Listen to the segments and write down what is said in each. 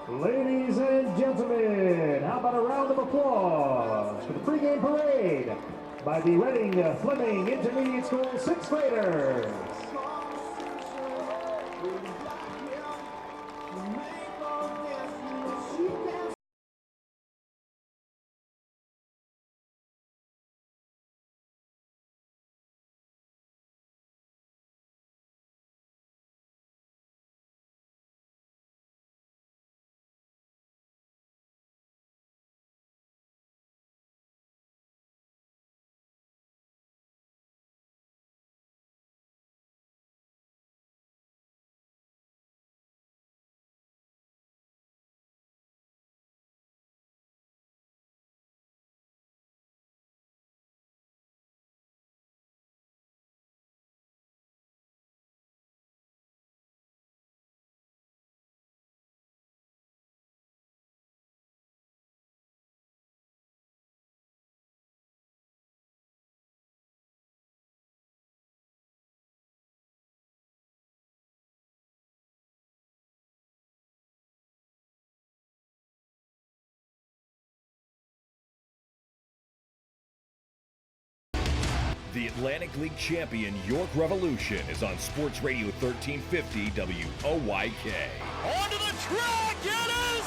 Ladies and gentlemen, how about a round of applause for the pregame parade by the Reading Fleming Intermediate School 6th graders. The Atlantic League champion York Revolution is on Sports Radio 1350 WOYK. Onto the track, it is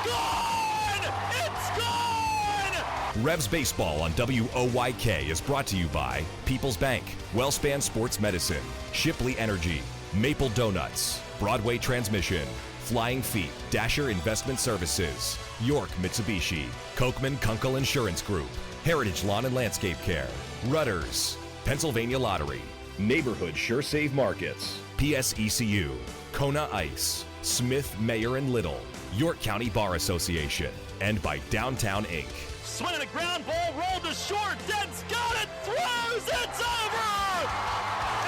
gone! It's gone! Revs Baseball on WOYK is brought to you by People's Bank, Wellspan Sports Medicine, Shipley Energy, Maple Donuts, Broadway Transmission, Flying Feet, Dasher Investment Services, York Mitsubishi, Kochman Kunkel Insurance Group, Heritage Lawn and Landscape Care, Rudders, Pennsylvania Lottery, Neighborhood SureSave Markets, PSECU, Kona Ice, Smith, Mayer and Little, York County Bar Association, and by Downtown Inc. Swinging a ground ball, rolled to short, Dead's got it, throws, it's over!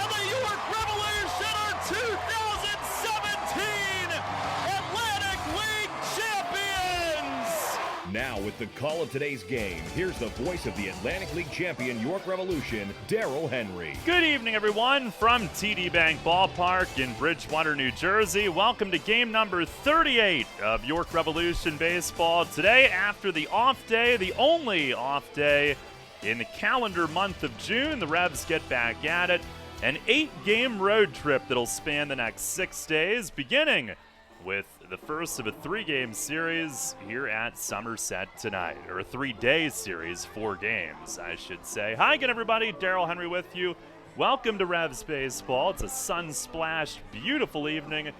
And the York Revolution are 2017 Atlantic League champions! Now with the call of today's game, here's the voice of the Atlantic League champion York Revolution, Daryl Henry. Good evening, everyone, from TD Bank Ballpark in Bridgewater, New Jersey. Welcome to game number 38 of York Revolution baseball. Today, after the off day, the only off day in the calendar month of June, the Revs get back at it. An 8-game road trip that'll span the next 6 days, beginning with the first of a 3-game series here at Somerset tonight, or a 3-day series, 4 games, I should say. Hi again, everybody. Daryl Henry with you. Welcome to Revs Baseball. It's a sun-splashed, beautiful evening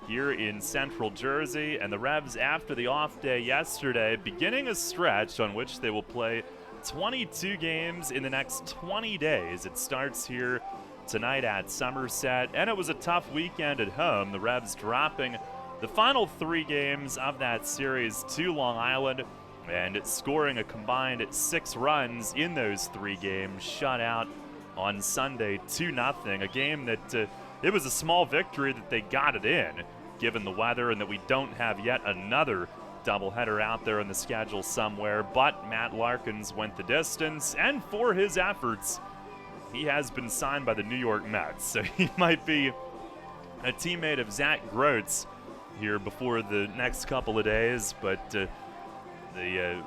here in central Jersey, and the Revs, after the off day yesterday, beginning a stretch on which they will play 22 games in the next 20 days. It starts here tonight at Somerset, and it was a tough weekend at home. The Revs dropping the final 3 games of that series to Long Island and scoring a combined 6 runs in those 3 games, shut out on Sunday 2-0, a game that it was a small victory that they got it in, given the weather and that we don't have yet another doubleheader out there in the schedule somewhere. But Matt Larkins went the distance, and for his efforts, he has been signed by the New York Mets, so he might be a teammate of Zach Groats here before the next couple of days, but the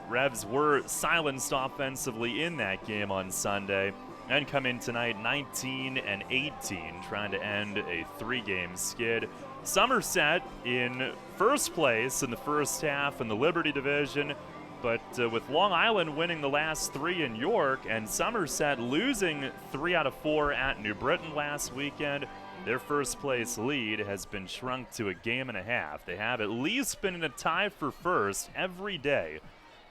Revs were silenced offensively in that game on Sunday and come in tonight 19-18, trying to end a 3-game skid. Somerset in first place in the first half in the Liberty Division, but with Long Island winning the last 3 in York and Somerset losing 3 out of 4 at New Britain last weekend, their first place lead has been shrunk to a game and a half. They have at least been in a tie for first every day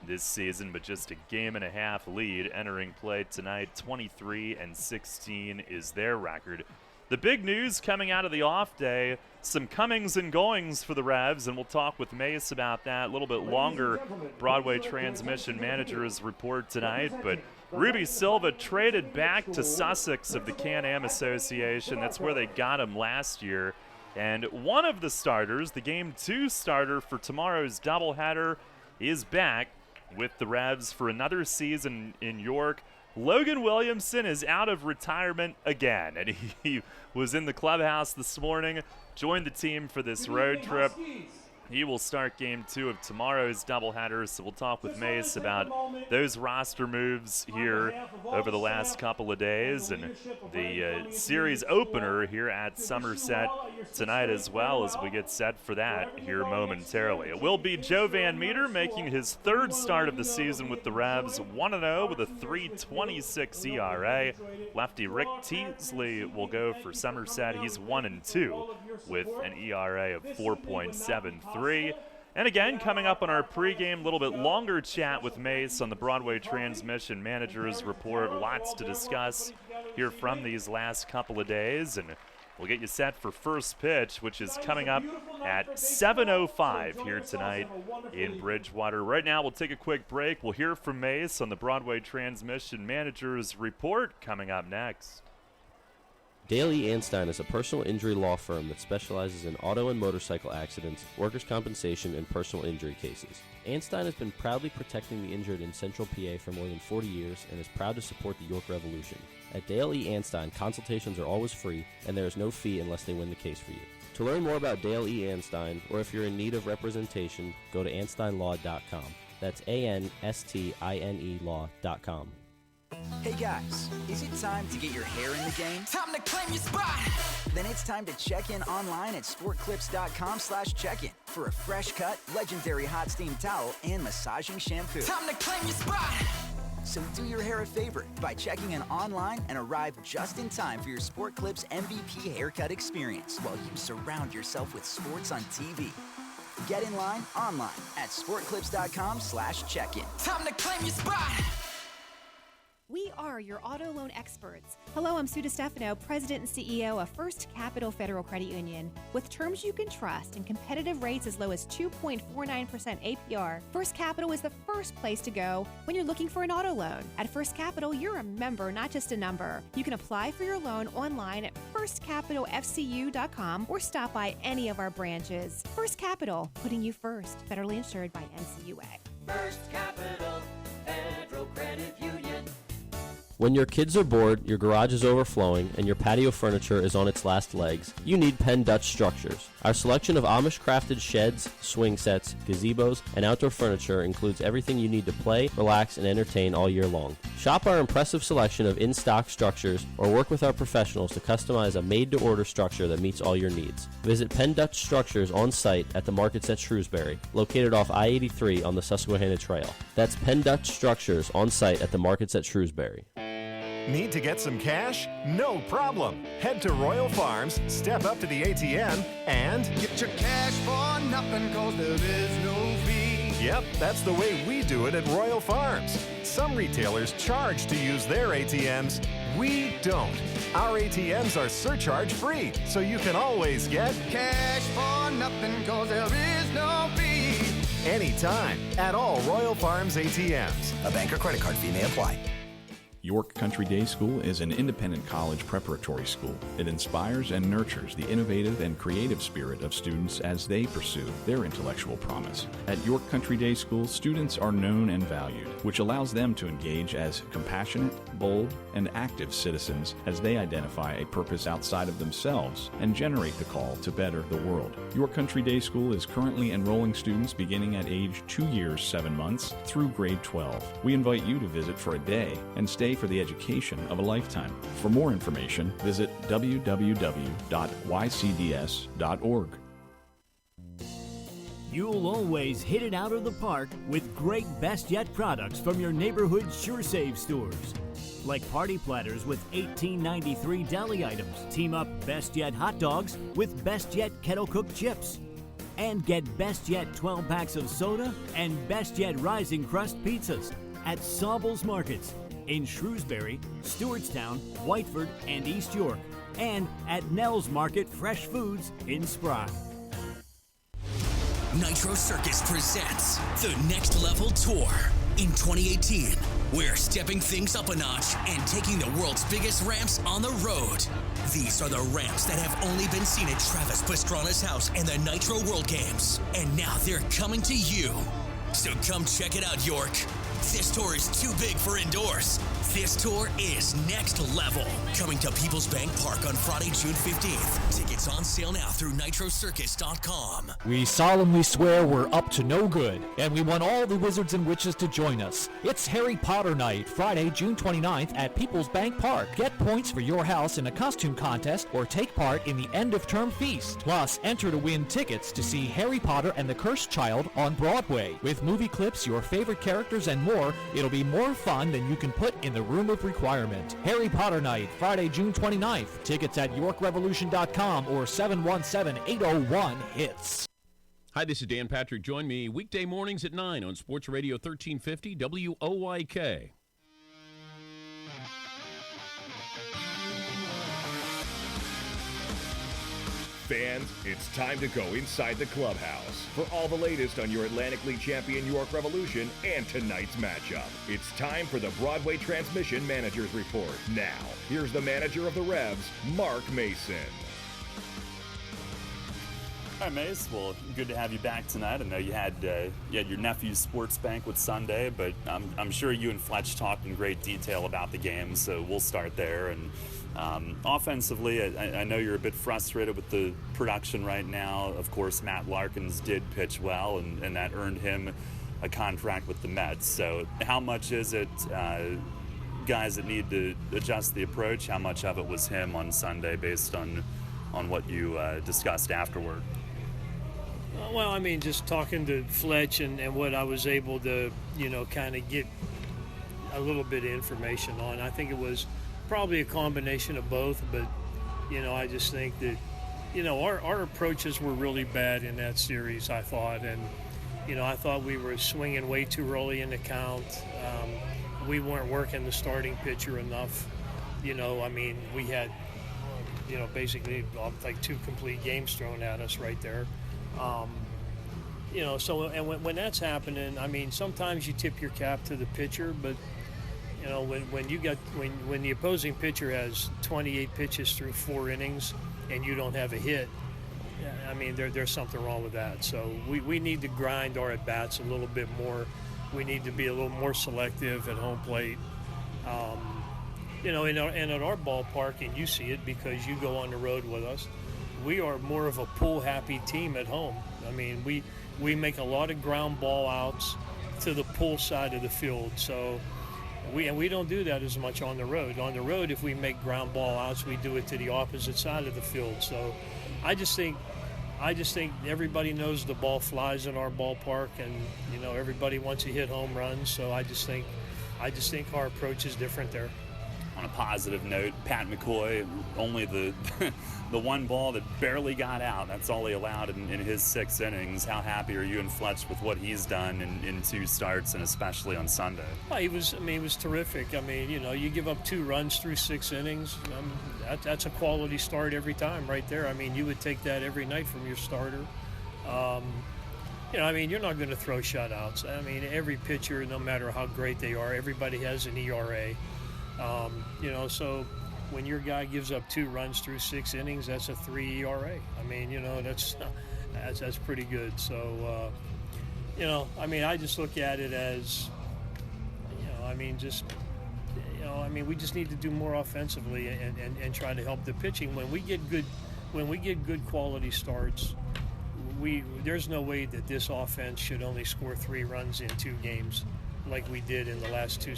this season, but just a game and a half lead entering play tonight. 23-16 is their record. The big news coming out of the off day, some comings and goings for the Revs, and we'll talk with Mace about that a little bit longer. Broadway Transmission Manager's report tonight, but Ruby Silva traded back to Sussex of the Can-Am Association. That's where they got him last year. And one of the starters, the Game 2 starter for tomorrow's doubleheader, is back with the Revs for another season in York. Logan Williamson is out of retirement again, and he was in the clubhouse this morning, joined the team for this road trip. He will start game 2 of tomorrow's doubleheader, so we'll talk with Mace about those roster moves here over the last couple of days and the series opener here at Somerset tonight as well as we get set for that here momentarily. It will be Joe Van Meter making his 3rd start of the season with the Revs, 1-0 with a 3.26 ERA. Lefty Rick Teasley will go for Somerset. He's 1-2 with an ERA of 4.73. And again, coming up on our pregame, a little bit longer chat with Mace on the Broadway Transmission Managers Report. Lots to discuss here from these last couple of days. And we'll get you set for first pitch, which is coming up at 7:05 here tonight in Bridgewater. Right now, we'll take a quick break. We'll hear from Mace on the Broadway Transmission Managers Report coming up next. Dale E. Anstein is a personal injury law firm that specializes in auto and motorcycle accidents, workers' compensation, and personal injury cases. Anstein has been proudly protecting the injured in Central PA for more than 40 years and is proud to support the York Revolution. At Dale E. Anstein, consultations are always free, and there is no fee unless they win the case for you. To learn more about Dale E. Anstein, or if you're in need of representation, go to AnsteinLaw.com. That's ANSTINE law.com. Hey guys, is it time to get your hair in the game? Time to claim your spot! Then it's time to check in online at sportclips.com/check-in for a fresh cut, legendary hot steam towel and massaging shampoo. Time to claim your spot! So do your hair a favor by checking in online and arrive just in time for your Sport Clips MVP haircut experience while you surround yourself with sports on TV. Get in line online at sportclips.com/check-in. Time to claim your spot! We are your auto loan experts. Hello, I'm Sue DeStefano, President and CEO of First Capital Federal Credit Union. With terms you can trust and competitive rates as low as 2.49% APR, First Capital is the first place to go when you're looking for an auto loan. At First Capital, you're a member, not just a number. You can apply for your loan online at firstcapitalfcu.com or stop by any of our branches. First Capital, putting you first. Federally insured by NCUA. First Capital Federal Credit Union. When your kids are bored, your garage is overflowing, and your patio furniture is on its last legs, you need Penn Dutch Structures. Our selection of Amish-crafted sheds, swing sets, gazebos, and outdoor furniture includes everything you need to play, relax, and entertain all year long. Shop our impressive selection of in-stock structures or work with our professionals to customize a made-to-order structure that meets all your needs. Visit Penn Dutch Structures on site at the Markets at Shrewsbury, located off I-83 on the Susquehanna Trail. That's Penn Dutch Structures on site at the Markets at Shrewsbury. Need to get some cash? No problem. Head to Royal Farms, step up to the ATM, and get your cash for nothing, cause there is no fee. Yep, that's the way we do it at Royal Farms. Some retailers charge to use their ATMs. We don't. Our ATMs are surcharge-free, so you can always get cash for nothing, cause there is no fee. Anytime, at all Royal Farms ATMs. A bank or credit card fee may apply. York Country Day School is an independent college preparatory school. It inspires and nurtures the innovative and creative spirit of students as they pursue their intellectual promise. At York Country Day School, students are known and valued, which allows them to engage as compassionate, bold, and active citizens as they identify a purpose outside of themselves and generate the call to better the world. York Country Day School is currently enrolling students beginning at age 2 years, 7 months through grade 12. We invite you to visit for a day and stay for the education of a lifetime. For more information, visit www.ycds.org. You'll always hit it out of the park with great Best Yet products from your neighborhood SureSave stores. Like party platters with $18.93 deli items. Team up Best Yet hot dogs with Best Yet kettle cooked chips. And get Best Yet 12 packs of soda and Best Yet Rising Crust pizzas at Sobel's Markets in Shrewsbury, Stewartstown, Whiteford, and East York, and at Nell's Market Fresh Foods in Spry. Nitro Circus presents the Next Level Tour. In 2018, we're stepping things up a notch and taking the world's biggest ramps on the road. These are the ramps that have only been seen at Travis Pastrana's house and the Nitro World Games. And now they're coming to you. So come check it out, York. This tour is too big for indoors. This tour is next level. Coming to People's Bank Park on Friday, June 15th. Tickets on sale now through nitrocircus.com. We solemnly swear we're up to no good, and we want all the wizards and witches to join us. It's Harry Potter Night, Friday, June 29th at People's Bank Park. Get points for your house in a costume contest or take part in the end-of-term feast. Plus, enter to win tickets to see Harry Potter and the Cursed Child on Broadway. With movie clips, your favorite characters, and more, it'll be more fun than you can put in the room of requirement. Harry Potter Night, Friday, June 29th. Tickets at YorkRevolution.com or 717-801-HITS. Hi, this is Dan Patrick. Join me weekday mornings at 9 on Sports Radio 1350 WOYK. Fans, it's time to go inside the clubhouse for all the latest on your Atlantic League champion York Revolution and tonight's matchup. It's time for the Broadway Transmission Manager's Report. Now, here's the manager of the Revs, Mark Mason. All right, Mace. Well, good to have you back tonight. I know you had your nephew's sports banquet Sunday, but I'm sure you and Fletch talked in great detail about the game, so we'll start there. And offensively, I know you're a bit frustrated with the production right now. Of course, Matt Larkins did pitch well, and that earned him a contract with the Mets. So how much is it guys that need to adjust the approach? How much of it was him on Sunday based on what you discussed afterward? Well, I mean, just talking to Fletch and what I was able to, kind of get a little bit of information on, I think it was probably a combination of both, but, I just think that, our approaches were really bad in that series, I thought, and, I thought we were swinging way too early in the count. We weren't working the starting pitcher enough. We had, basically like 2 complete games thrown at us right there. So and when that's happening, I mean, sometimes you tip your cap to the pitcher, but when the opposing pitcher has 28 pitches through 4 innings and you don't have a hit, I mean, there's something wrong with that. So we need to grind our at bats a little bit more. We need to be a little more selective at home plate. And at our ballpark, and you see it because you go on the road with us, we are more of a pull-happy team at home. I mean, we make a lot of ground ball outs to the pull side of the field. So we don't do that as much on the road. On the road, if we make ground ball outs, we do it to the opposite side of the field. So I just think everybody knows the ball flies in our ballpark, and everybody wants to hit home runs. So I just think our approach is different there. On a positive note, Pat McCoy, only the one ball that barely got out. That's all he allowed in his 6 innings. How happy are you and Fletch with what he's done in 2 starts, and especially on Sunday? Well, he was terrific. I mean, you give up 2 runs through 6 innings. That's a quality start every time right there. I mean, you would take that every night from your starter. You're not going to throw shutouts. I mean, every pitcher, no matter how great they are, everybody has an ERA. So when your guy gives up 2 runs through 6 innings, that's a 3 ERA. I mean, that's pretty good. So, I just look at it as, we just need to do more offensively and try to help the pitching. When we get good quality starts, there's no way that this offense should only score 3 runs in 2 games. Like we did in the last 2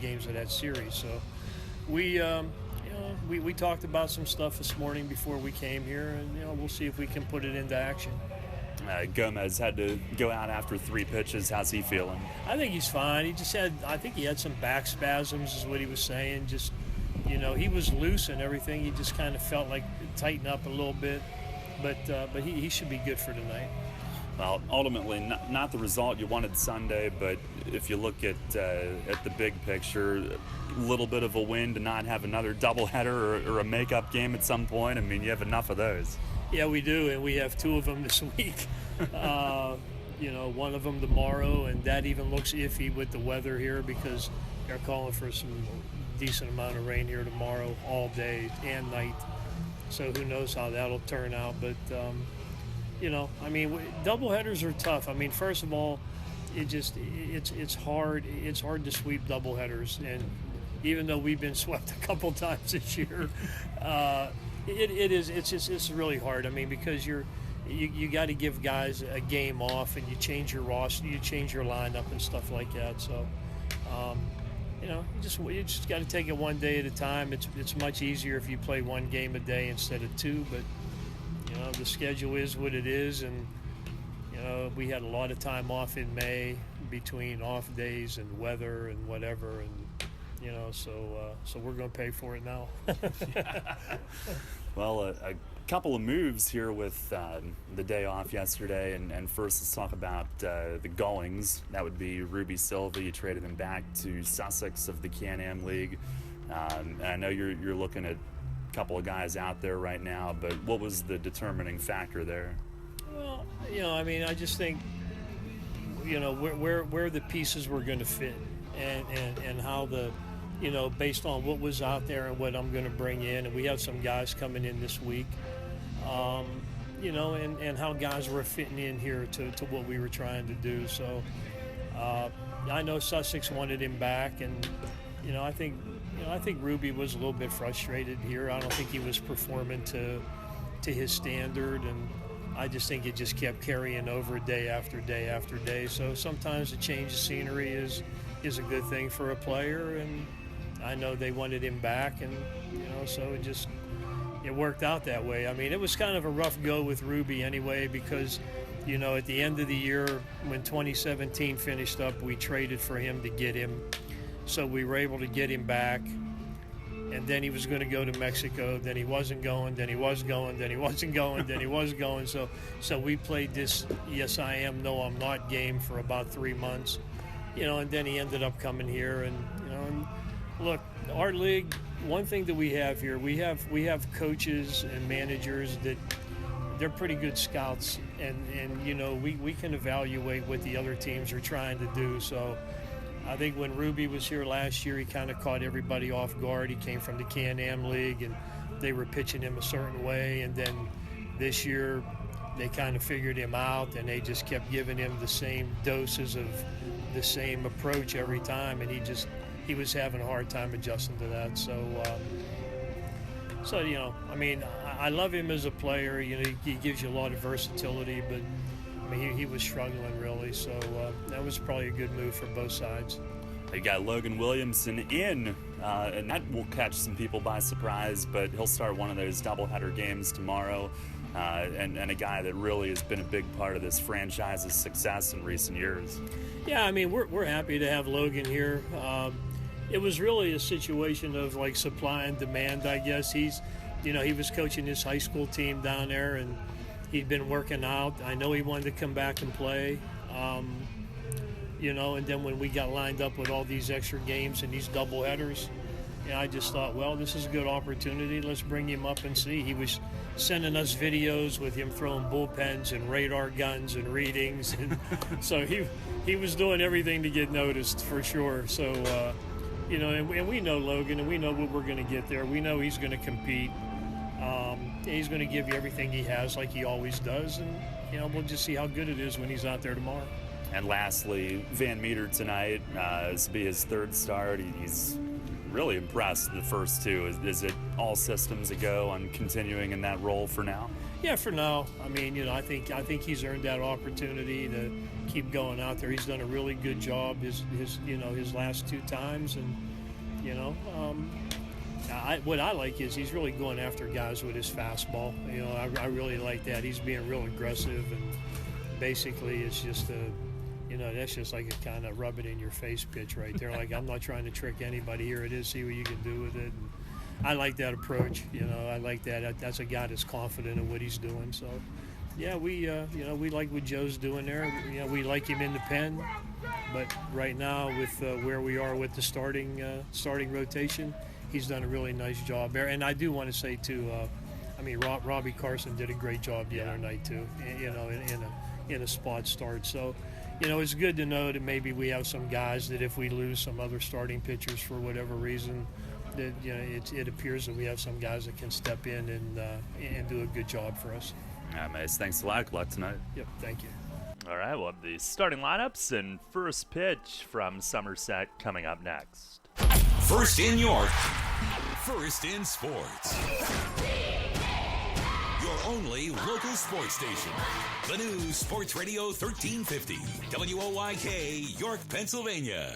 games of that series. So we talked about some stuff this morning before we came here, and we'll see if we can put it into action. Gomez had to go out after 3 pitches. How's he feeling? I think he's fine. I think he had some back spasms, is what he was saying. Just, he was loose and everything. He just kind of felt like tighten up a little bit, but he should be good for tonight. Well, ultimately, not the result you wanted Sunday, but if you look at the big picture, a little bit of a win to not have another doubleheader or a makeup game at some point. I mean, you have enough of those. Yeah, we do, and we have 2 of them this week. One of them tomorrow, and that even looks iffy with the weather here because they're calling for some decent amount of rain here tomorrow, all day and night. So who knows how that'll turn out, but... doubleheaders are tough. I mean, first of all, it's hard to sweep doubleheaders, and even though we've been swept a couple times this year. It's really hard. I mean, because you got to give guys a game off, and you change your roster, you change your lineup and stuff like that. So, you just got to take it one day at a time. It's much easier if you play one game a day instead of two. But the schedule is what it is, and we had a lot of time off in May between off days and weather and whatever, and so we're going to pay for it now. Well, a couple of moves here with the day off yesterday, and first let's talk about the goings. That would be Ruby Silva. You traded him back to Sussex of the Can-Am League. And I know you're looking at a couple of guys out there right now, but what was the determining factor there? Well, I just think, where the pieces were going to fit, and how the, based on what was out there and what I'm going to bring in, and we have some guys coming in this week, and how guys were fitting in here to what we were trying to do. So I know Sussex wanted him back, and I think Ruby was a little bit frustrated here. I don't think he was performing to his standard, and I just think it just kept carrying over day after day after day. So sometimes a change of scenery is a good thing for a player, and I know they wanted him back, and so it worked out that way. I mean, it was kind of a rough go with Ruby anyway, because at the end of the year when 2017 finished up, we traded for him to get him, so we were able to get him back. And then he was going to go to Mexico. Then he wasn't going. Then he was going. Then he wasn't going. Then he was going. So we played this yes I am, no I'm not game for about 3 months, and then he ended up coming here. And look, our league. One thing that we have here, we have coaches and managers that they're pretty good scouts, and we can evaluate what the other teams are trying to do. So I think when Ruby was here last year, he kind of caught everybody off guard. He came from the Can-Am League, and they were pitching him a certain way. And then this year, they kind of figured him out, and they just kept giving him the same doses of the same approach every time. And he was having a hard time adjusting to that. So I love him as a player. He gives you a lot of versatility, but he was struggling really, so that was probably a good move for both sides. They got Logan Williamson in, and that will catch some people by surprise, but he'll start one of those doubleheader games tomorrow, and a guy that really has been a big part of this franchise's success in recent years. Yeah, we're happy to have Logan here. It was really a situation of like supply and demand, I guess. He was coaching his high school team down there, and he'd been working out. I know he wanted to come back and play, and then when we got lined up with all these extra games and these doubleheaders, I just thought, well, this is a good opportunity. Let's bring him up and see. He was sending us videos with him throwing bullpens and radar guns and readings, and so he was doing everything to get noticed for sure. So, and we know Logan, and we know what we're going to get there. We know he's going to compete. He's going to give you everything he has like he always does, and we'll just see how good it is when he's out there tomorrow. And lastly, Van Meter tonight, this will be his third start. He's really impressed the first two. Is it all systems a go on continuing in that role for now? Yeah, for now. I think he's earned that opportunity to keep going out there. He's done a really good job his last two times, and what I like is he's really going after guys with his fastball. I really like that. He's being real aggressive, and basically it's just that's just like a kind of rub it in your face pitch right there. Like, I'm not trying to trick anybody. Here it is. See what you can do with it. And I like that approach. I like that. That's a guy that's confident in what he's doing. So, yeah, we like what Joe's doing there. We like him in the pen. But right now, with where we are with the starting rotation, he's done a really nice job there. And I do want to say too, Robbie Carson did a great job the other night too. In a spot start. So, it's good to know that maybe we have some guys that if we lose some other starting pitchers for whatever reason, that it appears that we have some guys that can step in and do a good job for us. All right, Mace. Thanks a lot. Good luck tonight. Yep. Thank you. All right, we'll have the starting lineups and first pitch from Somerset coming up next. First in York, first in sports. Your only local sports station. The new Sports Radio 1350, WOYK, York, Pennsylvania.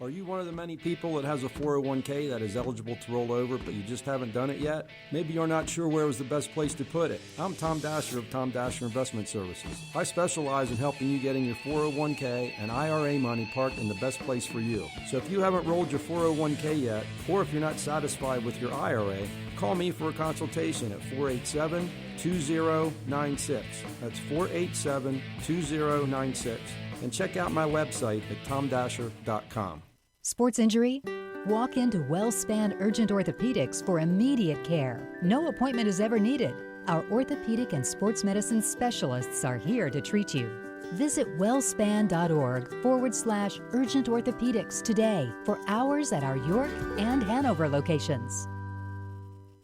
Are you one of the many people that has a 401k that is eligible to roll over, but you just haven't done it yet? Maybe you're not sure where was the best place to put it. I'm Tom Dasher of Tom Dasher Investment Services. I specialize in helping you getting your 401k and IRA money parked in the best place for you. So if you haven't rolled your 401k yet, or if you're not satisfied with your IRA, call me for a consultation at 487-2096. That's 487-2096. And check out my website at tomdasher.com. Sports injury? Walk into WellSpan Urgent Orthopedics for immediate care. No appointment is ever needed. Our orthopedic and sports medicine specialists are here to treat you. Visit wellspan.org/urgent orthopedics today for hours at our York and Hanover locations.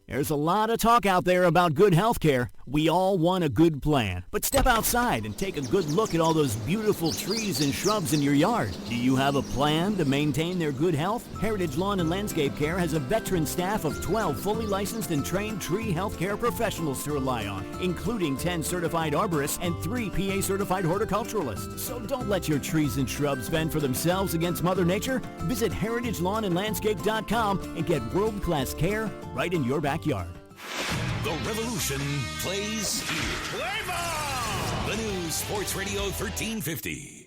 There's a lot of talk out there about good health care. We all want a good plan. But step outside and take a good look at all those beautiful trees and shrubs in your yard. Do you have a plan to maintain their good health? Heritage Lawn and Landscape Care has a veteran staff of 12 fully licensed and trained tree health care professionals to rely on, including 10 certified arborists and 3 PA certified horticulturalists. So don't let your trees and shrubs fend for themselves against Mother Nature. Visit heritagelawnandlandscape.com and get world-class care right in your backyard. The revolution plays here. Play ball! The new Sports Radio 1350.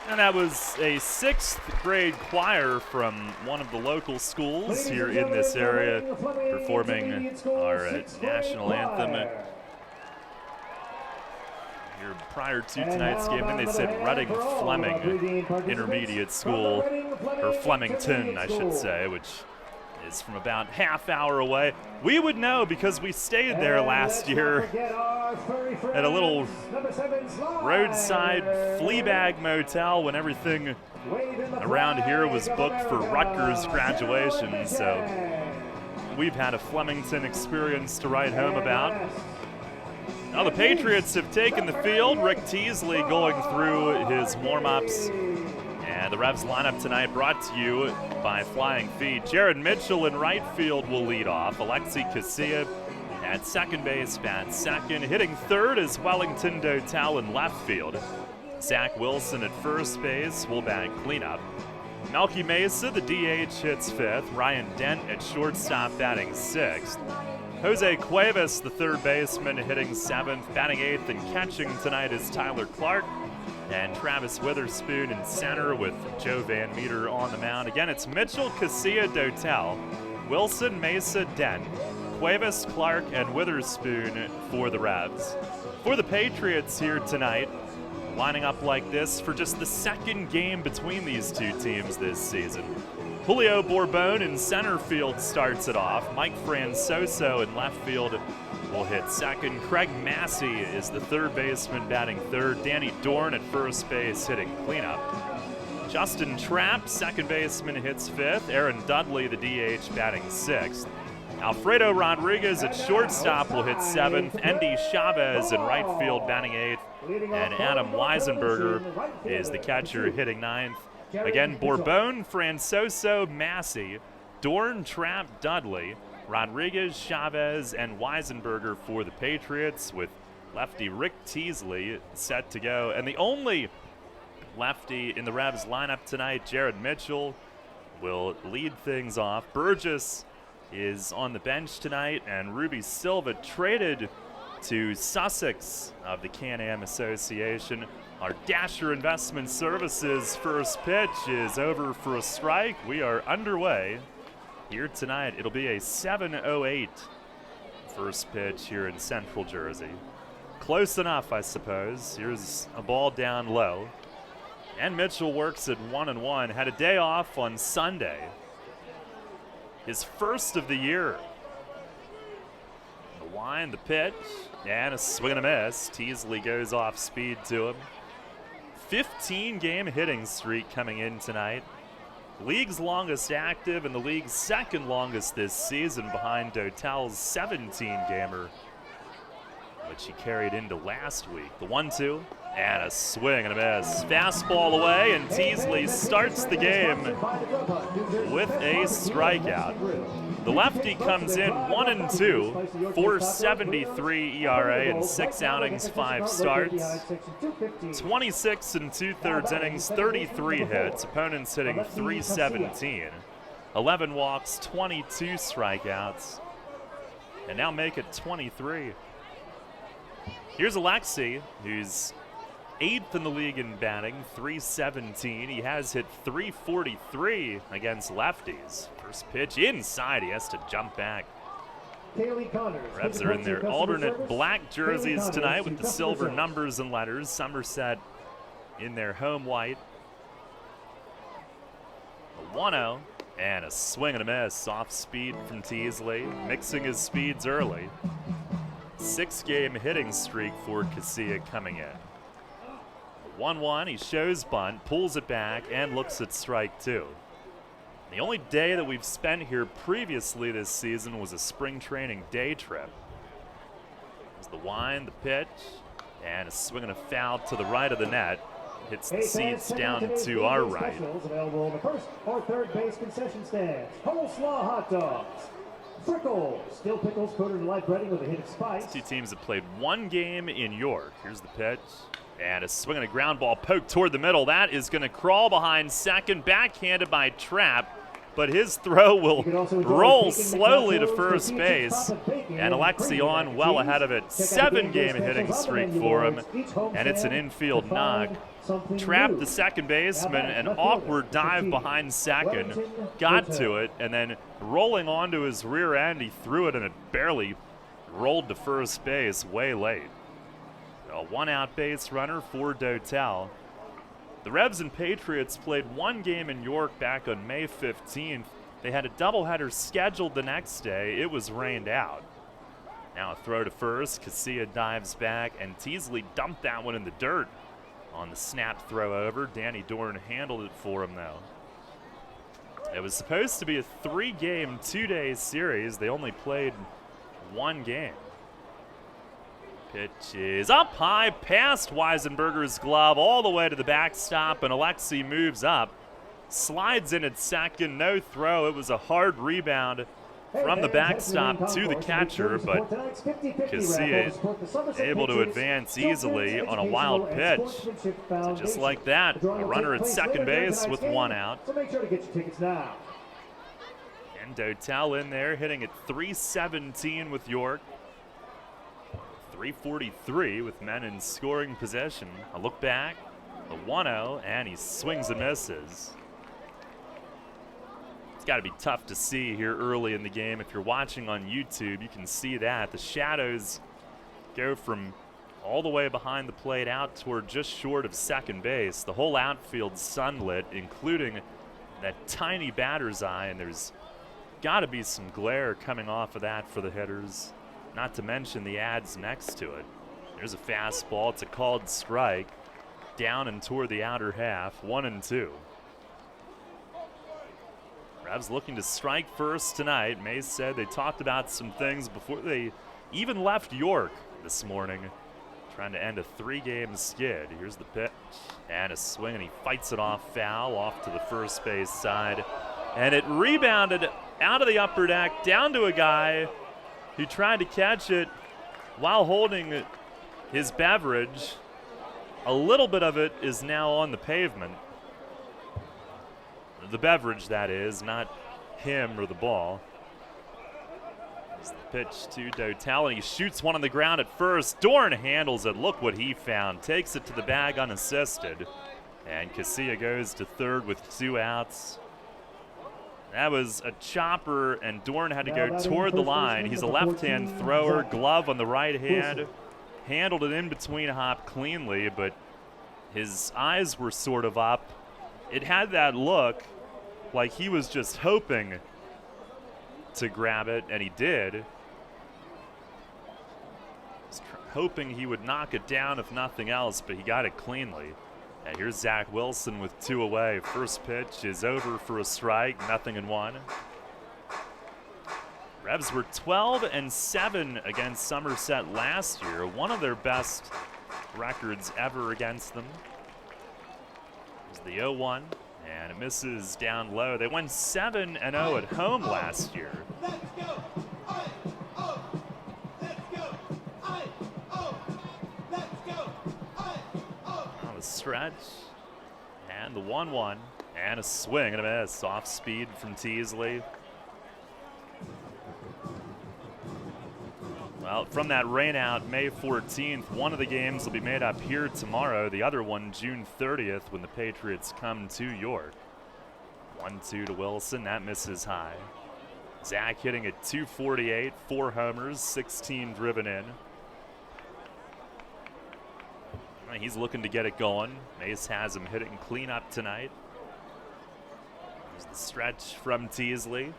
And that was a 6th grade choir from one of the local schools here in this area performing our national anthem. Here prior to tonight's game, then they said Reading Fleming Intermediate School, or Flemington, I should say, which is from about half hour away. We would know because we stayed there last year at a little roadside Fleabag motel when everything around here was booked for Rutgers graduation. So we've had a Flemington experience to write home about. Now the Patriots have taken the field. Rick Teasley going through his warm-ups. And the Revs lineup tonight brought to you by Flying Feet. Jared Mitchell in right field will lead off. Alexi Casilla at second base, bats second. Hitting third is Wellington Dotel in left field. Zack Wilson at first base will bat cleanup. Melky Mesa, the DH, hits fifth. Ryan Dent at shortstop, batting sixth. Jose Cuevas, the third baseman, hitting seventh. Batting eighth and catching tonight is Tyler Clark. And Travis Witherspoon in center with Joe Van Meter on the mound. Again, it's Mitchell, Casilla, Dotel, Wilson, Mesa, Dent, Cuevas, Clark, and Witherspoon for the Revs. For the Patriots here tonight, lining up like this for just the second game between these two teams this season. Julio Bourbon in center field starts it off. Mike Francoso in left field will hit second. Craig Massey is the third baseman batting third. Danny Dorn at first base hitting cleanup. Justin Trapp, second baseman, hits fifth. Aaron Dudley, the DH, batting sixth. Alfredo Rodriguez at shortstop will hit seventh. Andy Chavez in right field batting eighth. And Adam Weisenberger is the catcher hitting ninth. Again, Bourbon, Francoso, Massey, Dorn, Trapp, Dudley, Rodriguez, Chavez, and Weisenberger for the Patriots, with lefty Rick Teasley set to go. And the only lefty in the Revs lineup tonight, Jared Mitchell, will lead things off. Burgess is on the bench tonight, and Ruby Silva traded to Sussex of the Can-Am Association. Our Dasher Investment Services first pitch is over for a strike. We are underway here tonight. It'll be a 7:08 first pitch here in Central Jersey. Close enough, I suppose. Here's a ball down low. And Mitchell works at 1-1. Had a day off on Sunday. His first of the year. The wind, the pitch, and a swing and a miss. Teasley goes off speed to him. 15-game hitting streak coming in tonight. League's longest active and the league's second longest this season behind Dotel's 17-gamer, which he carried into last week. The 1-2, and a swing and a miss. Fastball away, and Teasley starts the game with a strikeout. The lefty comes in 1-2, 4.73 ERA in 6 outings, 5 starts. 26 2/3 innings, 33 hits. Opponents hitting .317. 11 walks, 22 strikeouts. And now make it 23. Here's Alexi, who's 8th in the league in batting, .317. He has hit .343 against lefties. First pitch inside, he has to jump back. Revs are in their alternate black jerseys tonight with the silver numbers and letters. Somerset in their home white. A 1-0 and a swing and a miss. Off speed from Teasley, mixing his speeds early. 6-game hitting streak for Casilla coming in. 1-1, he shows bunt, pulls it back, and looks at strike 2. The only day that we've spent here previously this season was a spring training day trip. There's the wind, the pitch, and a swing and a foul to the right of the net. Hits the seats down to our right. Available in the first or third base concession stands. Coleslaw hot dogs. Frickles, still pickles coated in light breading with a hint of spice. Two teams have played one game in York. Here's the pitch. And a swing and a ground ball poked toward the middle. That is going to crawl behind second, backhanded by Trapp. But his throw will roll slowly to first base. And Alexi on well ahead of it. 7-game hitting streak for him. And it's an infield knock. Trapped the second baseman, an awkward dive behind second. Got to it, and then rolling onto his rear end, he threw it and it barely rolled to first base way late. A 1-out base runner for Dotel. The Revs and Patriots played one game in York back on May 15th. They had a doubleheader scheduled the next day. It was rained out. Now a throw to first. Casilla dives back, and Teasley dumped that one in the dirt on the snap throw over. Danny Dorn handled it for him, though. It was supposed to be a 3-game, 2-day series. They only played one game. Pitch is up high past Weisenberger's glove all the way to the backstop, and Alexi moves up. Slides in at second, no throw. It was a hard rebound from the backstop to the catcher, but Casilla able to advance easily on a wild pitch. So just like that, a runner at second base with 1 out. So make sure to get your tickets now. And Dotel in there hitting at .317 with York. .343 with men in scoring possession. A look back, the 1-0, and he swings and misses. It's got to be tough to see here early in the game. If you're watching on YouTube, you can see that. The shadows go from all the way behind the plate out toward just short of second base. The whole outfield sunlit, including that tiny batter's eye, and there's got to be some glare coming off of that for the hitters. Not to mention the ads next to it. There's a fastball. It's a called strike. Down and toward the outer half. 1-2. Revs looking to strike first tonight. Mays said they talked about some things before they even left York this morning. Trying to end a 3-game skid. Here's the pitch. And a swing, and he fights it off foul, off to the first base side. And it rebounded out of the upper deck, down to a guy who tried to catch it while holding his beverage. A little bit of it is now on the pavement. The beverage, that is, not him or the ball. It's the pitch to Dotel, and he shoots one on the ground at first. Dorn handles it. Look what he found. Takes it to the bag unassisted. And Casilla goes to third with 2 outs. That was a chopper, and Dorn had to go toward the line. He's a left-hand thrower, glove on the right hand. Handled it in between hop cleanly, but his eyes were sort of up. It had that look like he was just hoping to grab it, and he did. Hoping he would knock it down if nothing else, but he got it cleanly. And here's Zack Wilson with 2 away. First pitch is over for a strike, 0-1. Revs were 12-7 against Somerset last year, one of their best records ever against them. Here's the 0-1, and it misses down low. They went 7-0 at home last year. Stretch, and the 1-1, and a swing and a miss. Off speed from Teasley. Well, from that rain out May 14th, one of the games will be made up here tomorrow. The other one June 30th when the Patriots come to York. 1-2 to Wilson. That misses high. Zack hitting at .248, 4 homers, 16 driven in. He's looking to get it going. Mace has him hitting clean up tonight. There's the stretch from Teasley.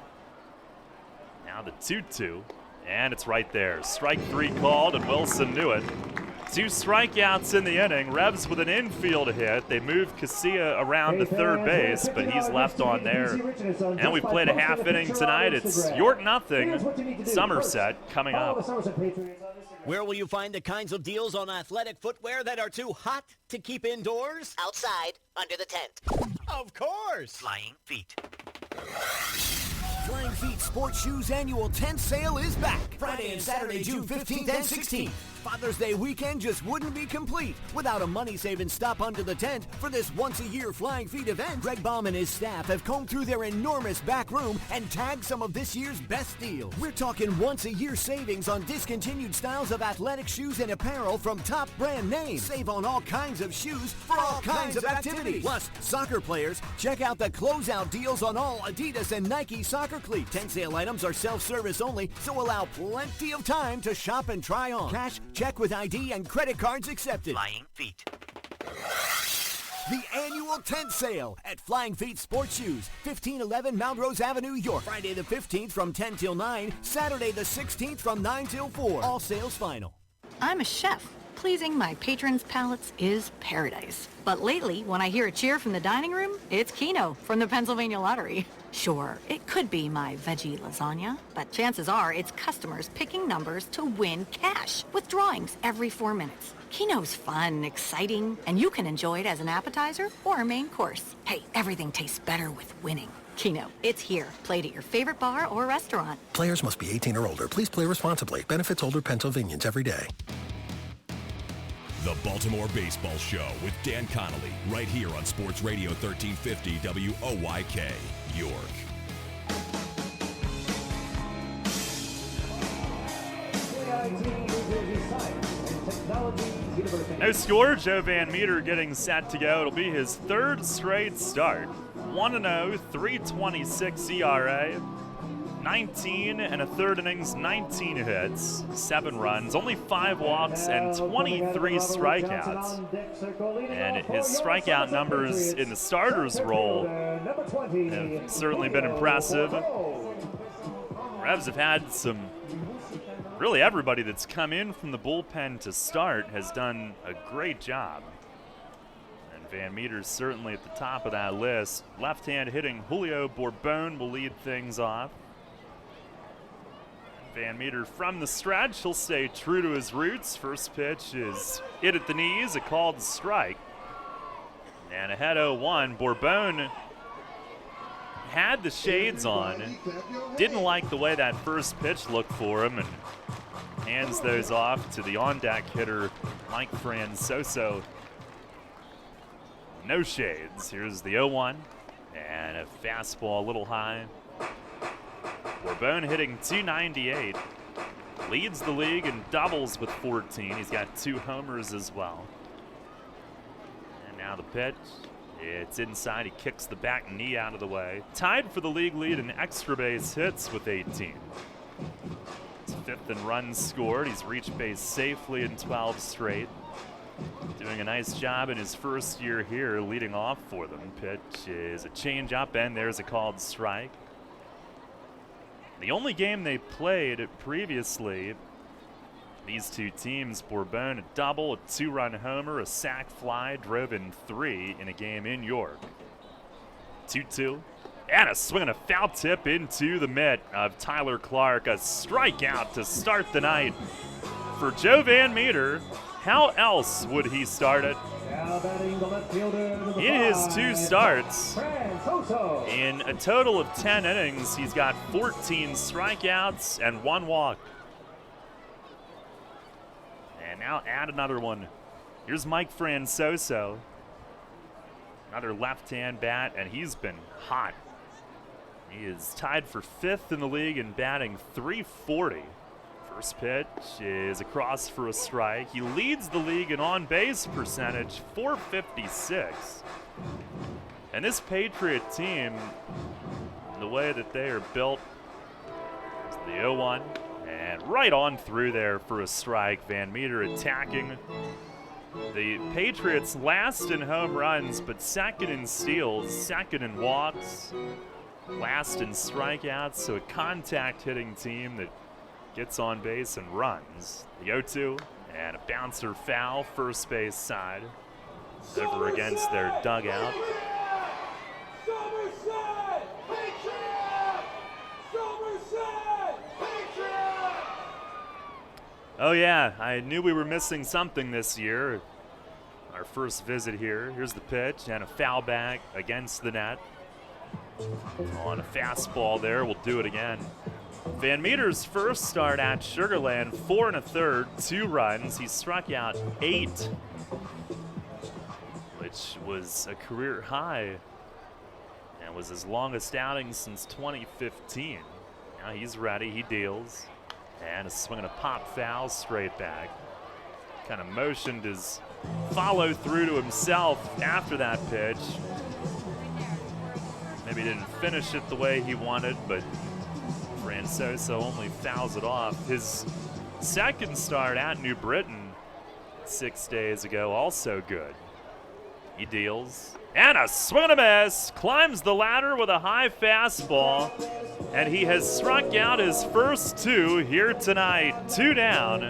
Now the 2-2, and it's right there. Strike 3 called, and Wilson knew it. 2 strikeouts in the inning. Revs with an infield hit. They moved Casilla around to third base, but he's left on there. And we've played a half inning tonight. It's York 0, Somerset coming up. Where will you find the kinds of deals on athletic footwear that are too hot to keep indoors? Outside, under the tent. Of course! Flying Feet. Flying Feet Sports Shoes Annual Tent Sale is back. Friday and Saturday, June 15th and 16th. Father's Day weekend just wouldn't be complete without a money-saving stop under the tent for this once-a-year Flying Feet event. Greg Baum and his staff have combed through their enormous back room and tagged some of this year's best deals. We're talking once-a-year savings on discontinued styles of athletic shoes and apparel from top brand names. Save on all kinds of shoes for all kinds of activities. Plus, soccer players, check out the closeout deals on all Adidas and Nike soccer cleats. Tent sale items are self-service only, so allow plenty of time to shop and try on. Cash, check with ID, and credit cards accepted. Flying Feet. The annual tent sale at Flying Feet Sports Shoes, 1511 Melrose Avenue, York. Friday the 15th from 10 till 9, Saturday the 16th from 9 till 4. All sales final. I'm a chef. Pleasing my patrons' palates is paradise. But lately, when I hear a cheer from the dining room, it's Keno from the Pennsylvania Lottery. Sure, it could be my veggie lasagna, but chances are it's customers picking numbers to win cash with drawings every 4 minutes. Keno's fun, exciting, and you can enjoy it as an appetizer or a main course. Hey, everything tastes better with winning. Keno, it's here. Played at your favorite bar or restaurant. Players must be 18 or older. Please play responsibly. Benefits older Pennsylvanians every day. The Baltimore Baseball Show with Dan Connolly, right here on Sports Radio 1350 WOYK, York. No score. Joe Van Meter getting set to go. It'll be his 3rd straight start. 1-0, 3.26 ERA. 19 and a third innings, 19 hits, 7 runs, only 5 walks, and 23 strikeouts. And his strikeout numbers in the starter's role have certainly been impressive. Revs have had really everybody that's come in from the bullpen to start has done a great job. And Van Meter's certainly at the top of that list. Left-hand hitting Julio Bourbon will lead things off. Van Meter from the stretch. He'll stay true to his roots. First pitch is hit at the knees, a called strike. And ahead 0-1. Bourbon had the shades on. Didn't like the way that first pitch looked for him and hands those off to the on-deck hitter, Mike Francoso. No shades. Here's the 0-1. And And a fastball a little high. Bourbon hitting .298. Leads the league in doubles with 14. He's got 2 homers as well. And now the pitch. It's inside. He kicks the back knee out of the way. Tied for the league lead in extra base hits with 18. It's 5th in runs scored. He's reached base safely in 12 straight. Doing a nice job in his first year here, leading off for them. Pitch is a changeup, and there's a called strike. The only game they played previously, these two teams, Bourbon, a double, a 2-run homer, a sac fly, drove in 3 in a game in York. 2-2. And a swing and a foul tip into the mitt of Tyler Clark. A strikeout to start the night for Joe Van Meter. How else would he start it? In his 2 starts, in a total of 10 innings, he's got 14 strikeouts and 1 walk. And now add another one. Here's Mike Francoso. Another left-hand bat, and he's been hot. He is tied for 5th in the league in batting .340. First pitch is across for a strike. He leads the league in on-base percentage, .456. And this Patriot team, the way that they are built, is the 0-1. And right on through there for a strike. Van Meter attacking. The Patriots last in home runs, but second in steals, second in walks, last in strikeouts. So a contact hitting team that gets on base and runs. The 0-2 and a bouncer foul, first base side, over against their dugout. Somerset! Patriot! Somerset! Patriot! Oh yeah, I knew we were missing something this year. Our first visit here. Here's the pitch and a foul back against the net. On a fastball there, we'll do it again. Van Meter's first start at Sugar Land, 4 1/3, 2 runs. He struck out 8, which was a career high and was his longest outing since 2015. Now he's ready, he deals, and a swing and a pop foul straight back. Kind of motioned his follow through to himself after that pitch. Maybe didn't finish it the way he wanted, but Francoso only fouls it off. His second start at New Britain 6 days ago, also good. He deals, and a swing and a miss. Climbs the ladder with a high fastball, and he has struck out his first 2 here tonight. 2 down,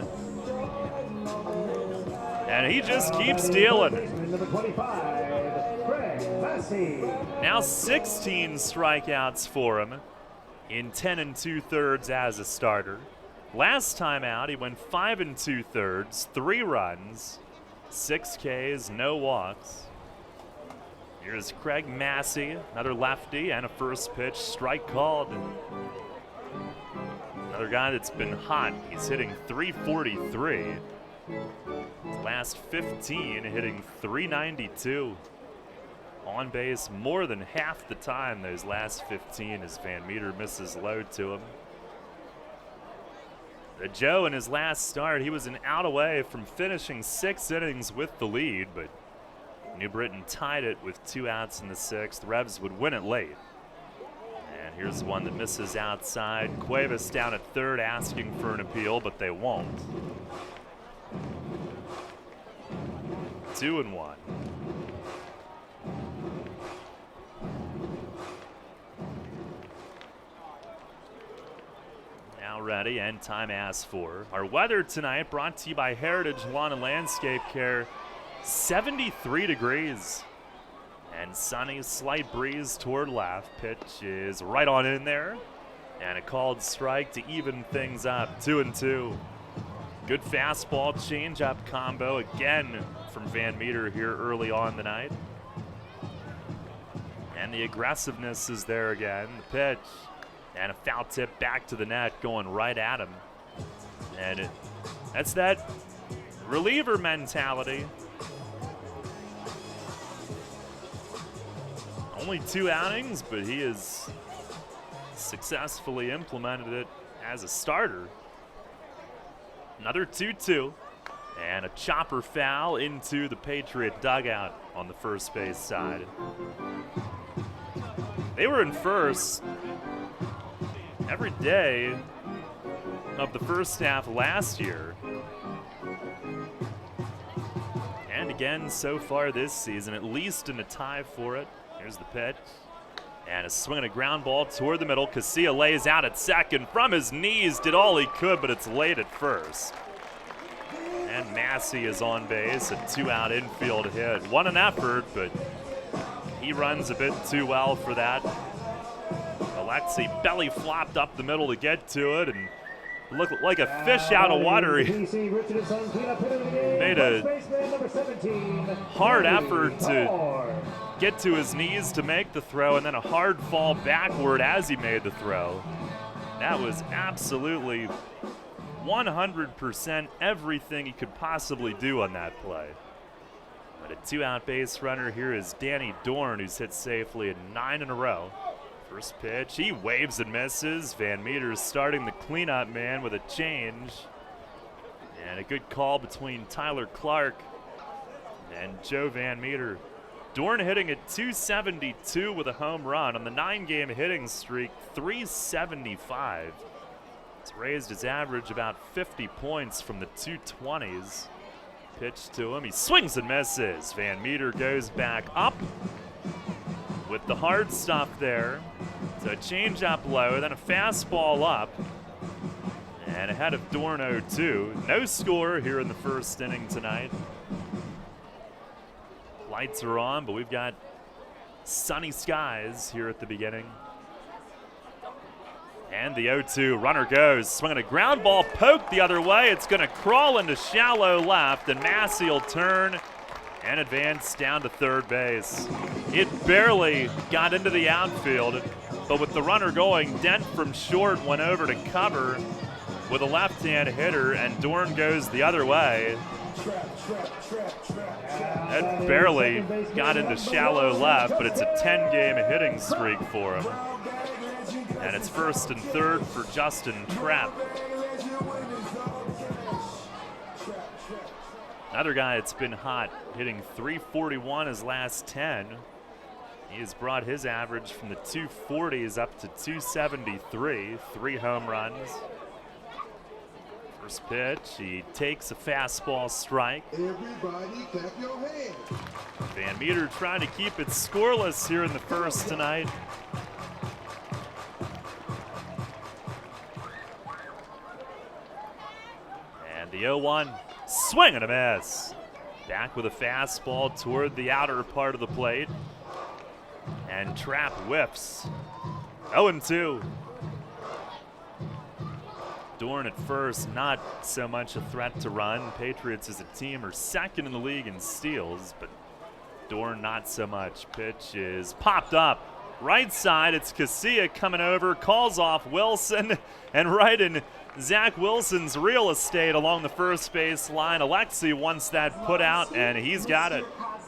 and he just keeps dealing. Number 25, Massey. Now 16 strikeouts for him in 10 2/3 as a starter. Last time out, he went 5 2/3, 3 runs, 6 Ks, no walks. Here's Craig Massey, another lefty, and a first pitch strike called. Another guy that's been hot. He's hitting .343. His last 15 hitting .392. On base more than half the time those last 15 as Van Meter misses low to him. Joe in his last start, he was an out away from finishing 6 innings with the lead, but New Britain tied it with 2 outs in the 6th. The Revs would win it late. And here's one that misses outside. Cuevas down at third asking for an appeal, but they won't. 2-1. Now ready and time asked for. Our weather tonight brought to you by Heritage Lawn and Landscape Care. 73 degrees and sunny, slight breeze toward left. Pitch is right on in there, and a called strike to even things up. 2-2. Good fastball changeup combo again from Van Meter here early on the night, and the aggressiveness is there again. The pitch and a foul tip back to the net, going right at him, and that's that reliever mentality. Only 2 outings, but he has successfully implemented it as a starter. Another 2-2. And a chopper foul into the Patriot dugout on the first base side. They were in first every day of the first half last year. And again so far this season, at least in a tie for it. Here's the pitch. And a swing and a ground ball toward the middle. Casilla lays out at second from his knees, did all he could, but it's late at first. And Massey is on base, a 2-out infield hit. What an effort, but he runs a bit too well for that. Alexi belly flopped up the middle to get to it and looked like a fish out of water. He made a hard effort to get to his knees to make the throw, and then a hard fall backward as he made the throw. That was absolutely 100% everything he could possibly do on that play. But a 2-out base runner here is Danny Dorn, who's hit safely at 9 in a row. First pitch, he waves and misses. Van Meter's starting the cleanup man with a change. And a good call between Tyler Clark and Joe Van Meter. Dorn hitting at 272 with a home run on the 9-game hitting streak, 375. It's raised his average about 50 points from the 220s. Pitch to him, he swings and misses. Van Meter goes back up with the hard stuff there. So a change up low, then a fastball up. And ahead of Dorn 0-2. No score here in the first inning tonight. Lights are on, but we've got sunny skies here at the beginning. And the 0-2 runner goes, swinging a ground ball poked the other way. It's going to crawl into shallow left, and Massey will turn and advance down to third base. It barely got into the outfield, but with the runner going, Dent from short went over to cover with a left-hand hitter, and Dorn goes the other way. That barely got into shallow left, but it's a 10-game hitting streak for him. And it's first and third for Justin Trapp. Another guy that's been hot, hitting .341 his last 10. He has brought his average from the 240s up to 273, 3 home runs. First pitch, he takes a fastball strike. Everybody clap your hands. Van Meter trying to keep it scoreless here in the first tonight. And the 0-1, swing and a miss. Back with a fastball toward the outer part of the plate. And Trapp whiffs. 0-2. Dorn at first, not so much a threat to run. Patriots as a team are second in the league in steals, but Dorn not so much. Pitch is popped up. Right side, it's Casilla coming over, calls off Wilson, and right in Zack Wilson's real estate along the first base line. Alexi wants that put out, and he's got it.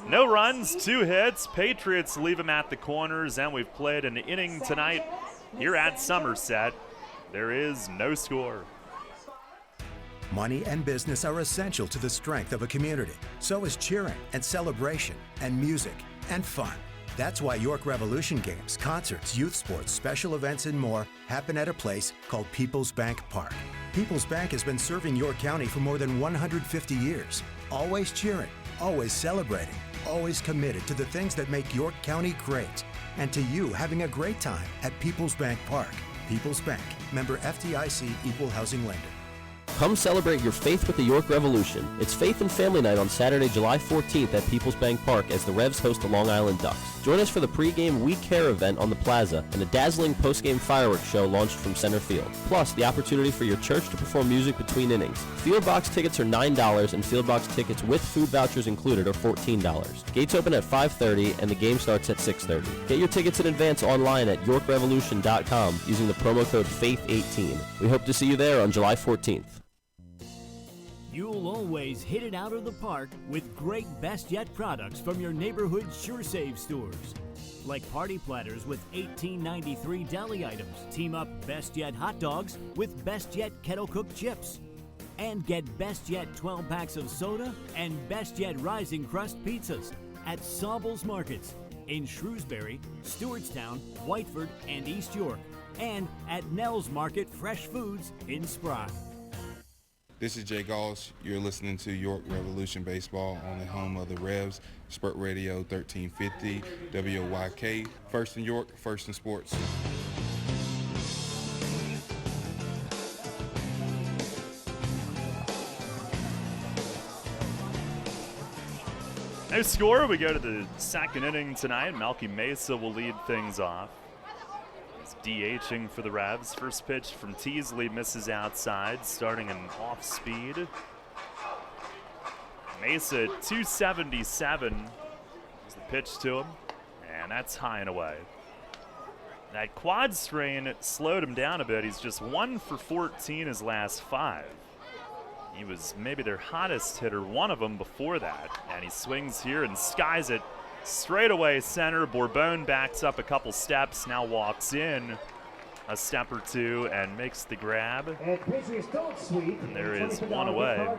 No runs, 2 hits. Patriots leave him at the corners, and we've played an inning tonight here at Somerset. There is no score. Money and business are essential to the strength of a community. So is cheering and celebration and music and fun. That's why York Revolution games, concerts, youth sports, special events, and more happen at a place called People's Bank Park. People's Bank has been serving York County for more than 150 years. Always cheering, always celebrating, always committed to the things that make York County great. And to you having a great time at People's Bank Park. People's Bank, member FDIC, equal housing lender. Come celebrate your faith with the York Revolution. It's Faith and Family Night on Saturday, July 14th at People's Bank Park as the Revs host the Long Island Ducks. Join us for the pregame We Care event on the plaza and a dazzling postgame fireworks show launched from center field. Plus, the opportunity for your church to perform music between innings. Field box tickets are $9 and field box tickets with food vouchers included are $14. Gates open at 5:30 and the game starts at 6:30. Get your tickets in advance online at yorkrevolution.com using the promo code FAITH18. We hope to see you there on July 14th. You'll always hit it out of the park with great Best Yet products from your neighborhood SureSave stores. like party platters with $18.93 deli items. Team up Best Yet hot dogs with Best Yet kettle cooked chips. And get Best Yet 12 packs of soda and Best Yet Rising Crust pizzas at Sobel's Markets in Shrewsbury, Stewartstown, Whiteford, and East York. And at Nell's Market Fresh Foods in Spry. This is Jay Gauls. You're listening to York Revolution Baseball on the home of the Revs, Spurt Radio 1350, WOYK. First in York, first in sports. No score. We go to the second inning tonight. Malky Mesa will lead things off. DHing for the Revs. First pitch from Teasley misses outside, starting an off speed. Mesa at 277 is the pitch to him, and that's high and away. That quad strain slowed him down a bit. He's just 1 for 14 his last 5. He was maybe their hottest hitter, one of them before that, and he swings here and skies it. Straight away center. Bourbon backs up a couple steps, now walks in a step or two and makes the grab. And Patriots don't sweep. And there is one away.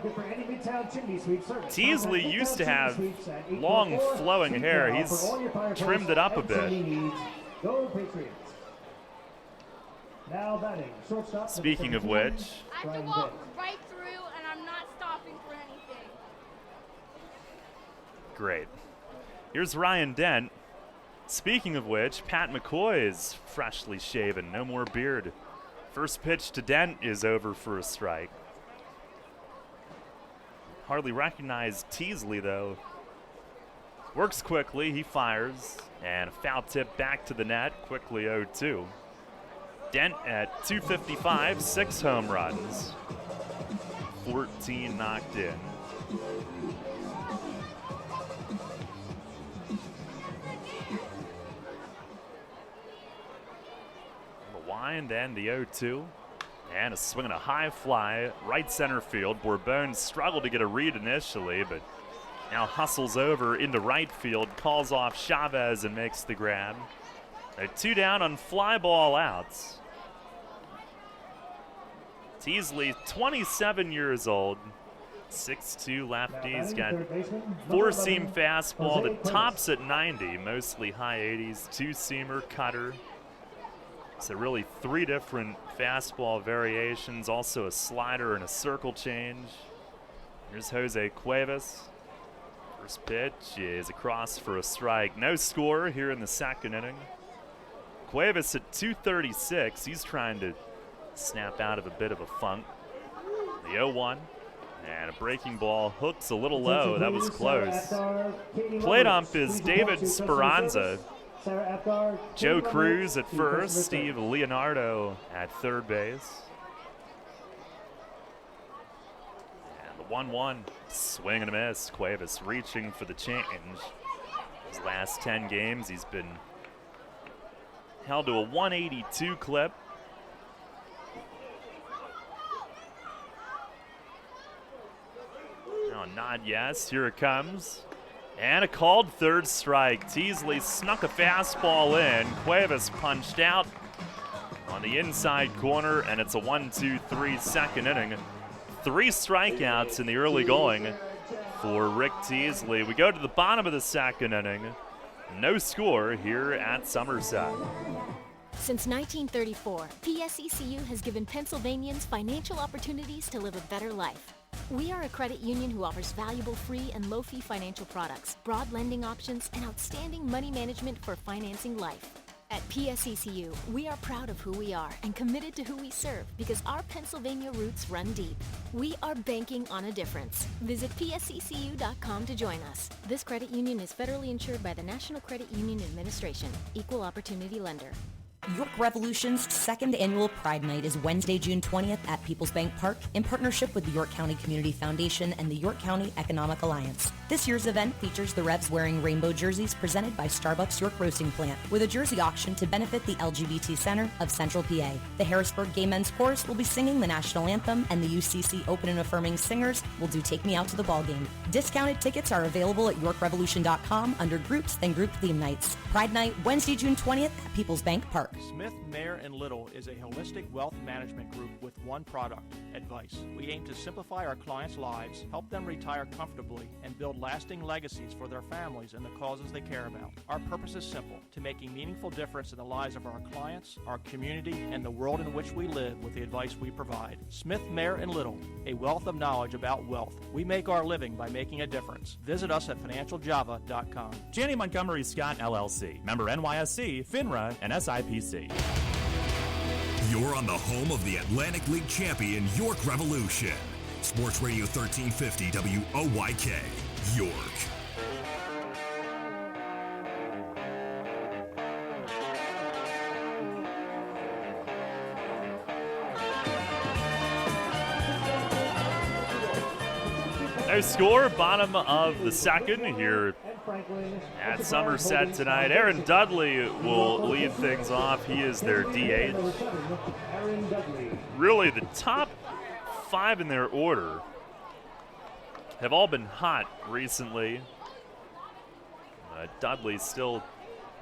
Teasley used to have long flowing hair. He's trimmed it up a bit. Go Patriots. Now batting, shortstop. Speaking of which, I have to walk right through and I'm not stopping for anything. great. Here's Ryan Dent. Speaking of which, Pat McCoy is freshly shaven, no more beard. First pitch to Dent is over for a strike. Hardly recognized Teasley, though. Works quickly, he fires, and a foul tip back to the net, quickly 0-2. Dent at 255, 6 home runs, 14 knocked in. The wind and the 0-2. And a swing and a high fly, right center field. Bourbon struggled to get a read initially, but now hustles over into right field, calls off Chavez and makes the grab. They're 2 down on fly ball outs. Teasley, 27 years old, 6'2 lefty. He's got four-seam fastball that tops at 90, mostly high 80s, two-seamer, cutter. So really 3 different fastball variations, also a slider and a circle change. Here's Jose Cuevas. First pitch is across for a strike. No score here in the second inning. Cuevas at 236. He's trying to snap out of a bit of a funk. The 0-1. And a breaking ball hooks a little low. That was close. Plate ump is David Speranza. Joe Cruz at first, Steve Leonardo at third base. And the 1-1, swing and a miss. Cuevas reaching for the change. His last 10 games, he's been held to a 182 clip. Now a nod yes, here it comes. And a called third strike. Teasley snuck a fastball in. Cuevas punched out on the inside corner, and it's a 1-2-3 second inning. 3 strikeouts in the early going for Rick Teasley. We go to the bottom of the second inning. No score here at Somerset. Since 1934, PSECU has given Pennsylvanians financial opportunities to live a better life. We are a credit union who offers valuable free and low-fee financial products, broad lending options, and outstanding money management for financing life. At PSECU, we are proud of who we are and committed to who we serve because our Pennsylvania roots run deep. We are banking on a difference. Visit pseccu.com to join us. This credit union is federally insured by the National Credit Union Administration. Equal opportunity lender. York Revolution's second annual Pride Night is Wednesday, June 20th at People's Bank Park in partnership with the York County Community Foundation and the York County Economic Alliance. This year's event features the Revs wearing rainbow jerseys presented by Starbucks York Roasting Plant with a jersey auction to benefit the LGBT Center of Central PA. The Harrisburg Gay Men's Chorus will be singing the national anthem, and the UCC Open and Affirming Singers will do Take Me Out to the Ball Game. Discounted tickets are available at yorkrevolution.com under groups, then group theme nights. Pride Night, Wednesday, June 20th at People's Bank Park. Smith, Mayer & Little is a holistic wealth management group with one product, advice. We aim to simplify our clients' lives, help them retire comfortably, and build lasting legacies for their families and the causes they care about. Our purpose is simple, to make a meaningful difference in the lives of our clients, our community, and the world in which we live with the advice we provide. Smith, Mayer & Little, a wealth of knowledge about wealth. We make our living by making a difference. Visit us at financialjava.com. Janney Montgomery Scott LLC, member NYSE, FINRA, and SIPC. You're on the home of the Atlantic League champion York Revolution. Sports Radio 1350 WOYK, York. No score, bottom of the second here at Somerset tonight. Aaron Dudley will lead things off. He is their DH. Really, the top five in their order have all been hot recently. Dudley still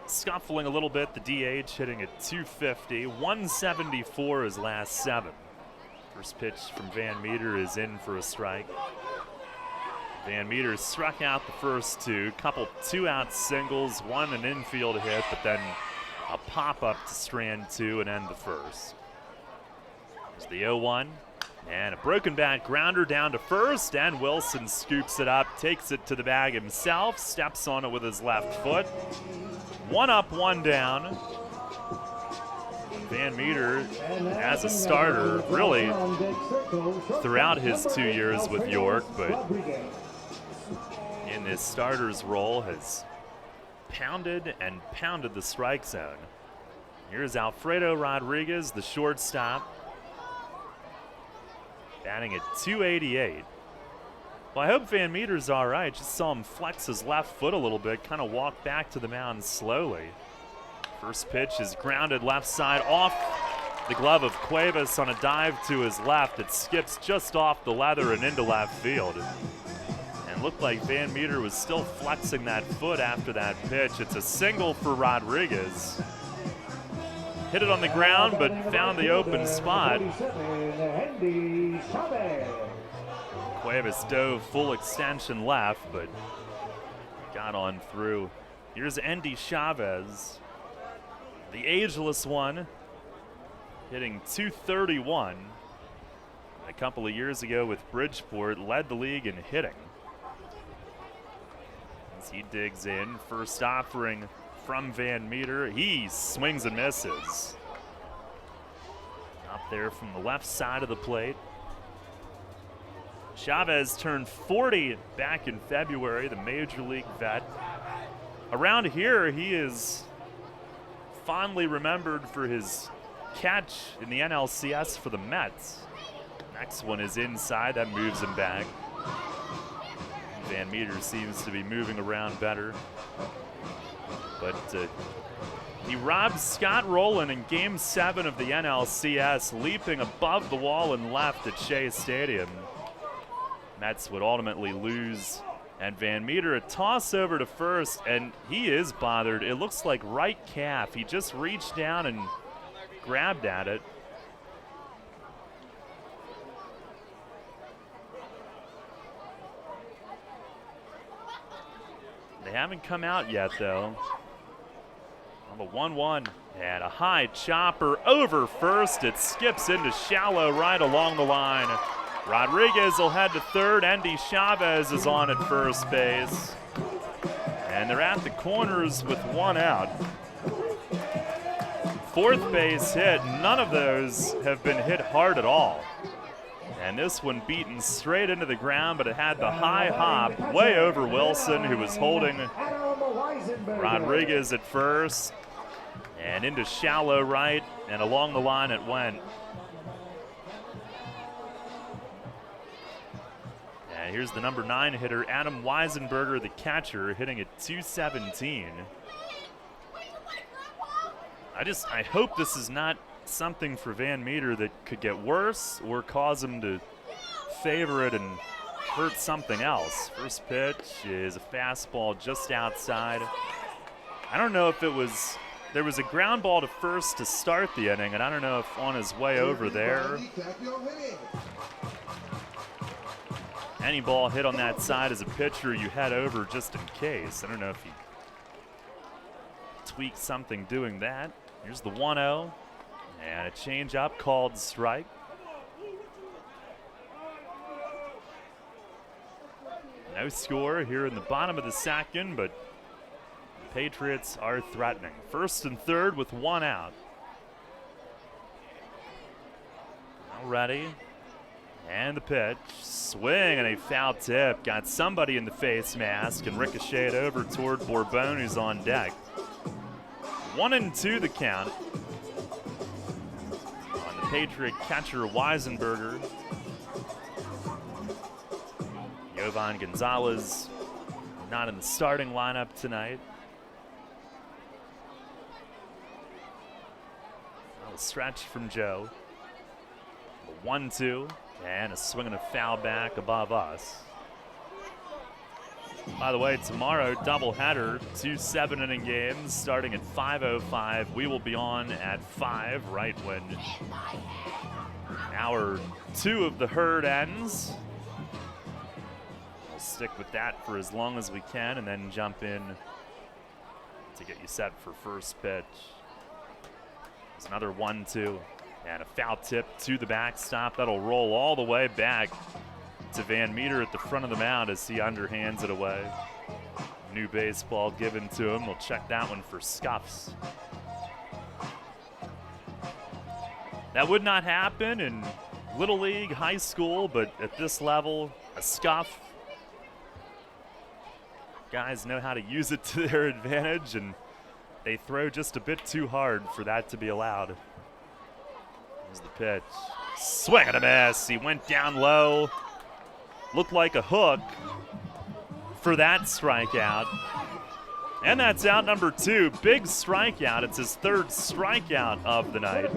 scuffling a little bit. The DH hitting at 250. 174 his last seven. First pitch from Van Meter is in for a strike. Van Meter struck out the first two, couple two-out singles, one an infield hit, but then a pop-up to strand two and end the first. There's the 0-1, and a broken bat grounder down to first, and Wilson scoops it up, takes it to the bag himself, steps on it with his left foot. One up, one down. Van Meter, as a starter, really throughout his 2 years with York, but in this starter's role has pounded and pounded the strike zone. Here's Alfredo Rodriguez, the shortstop, batting at 288. Well, I hope Van Meter's all right. Just saw him flex his left foot a little bit, kind of walk back to the mound slowly. First pitch is grounded left side off the glove of Cuevas on a dive to his left. It skips just off the leather and into left field. And looked like Van Meter was still flexing that foot after that pitch. It's a single for Rodriguez. Hit it on the ground, but found the open spot. Cuevas dove full extension left, but got on through. Here's Andy Chavez, the ageless one, hitting 231. A couple of years ago with Bridgeport, led the league in hitting. As he digs in, first offering from Van Meter. He swings and misses. Up there from the left side of the plate. Chavez turned 40 back in February, the Major League vet. Around here, he is fondly remembered for his catch in the NLCS for the Mets. Next one is inside, that moves him back. Van Meter seems to be moving around better. But he robbed Scott Rowland in Game 7 of the NLCS, leaping above the wall and left at Shea Stadium. Mets would ultimately lose, and Van Meter a toss over to first, and he is bothered. It looks like right calf. He just reached down and grabbed at it. They haven't come out yet, though. On the 1-1, and a high chopper over first. It skips into shallow right along the line. Rodriguez will head to third. Andy Chavez is on at first base. And they're at the corners with one out. Fourth base hit. None of those have been hit hard at all. And this one beaten straight into the ground, but it had the high hop way over Wilson, who was holding Rodriguez at first. And into shallow right, and along the line it went. And here's the number 9 hitter, Adam Weisenberger, the catcher, hitting at 217. I hope this is not something for Van Meter that could get worse or cause him to favor it and hurt something else. First pitch is a fastball just outside. I don't know if there was a ground ball to first to start the inning, and I don't know if on his way over there, any ball hit on that side as a pitcher, you head over just in case. I don't know if he tweaked something doing that. Here's the 1-0, and a change-up called strike. No score here in the bottom of the second, but the Patriots are threatening. First and third with 1 out. Now ready. And the pitch. Swing and a foul tip. Got somebody in the face mask and ricocheted over toward Bourbon, who's on deck. 1-2 the count on the Patriot catcher Weisenberger. Jovan Gonzalez not in the starting lineup tonight. A stretch from Joe. A 1-2 and a swing and a foul back above us. By the way, tomorrow, doubleheader, 2 7-inning games starting at 5:05. We will be on at 5, right when hour 2 of the herd ends. We'll stick with that for as long as we can and then jump in to get you set for first pitch. There's another 1-2 and a foul tip to the backstop. That'll roll all the way back to Van Meter at the front of the mound as he underhands it away. New baseball given to him. We'll check that one for scuffs. That would not happen in Little League, high school, but at this level, a scuff. Guys know how to use it to their advantage, and they throw just a bit too hard for that to be allowed. Here's the pitch. Swing and a miss. He went down low. Looked like a hook for that strikeout. And that's out number 2. Big strikeout. It's his 3rd strikeout of the night.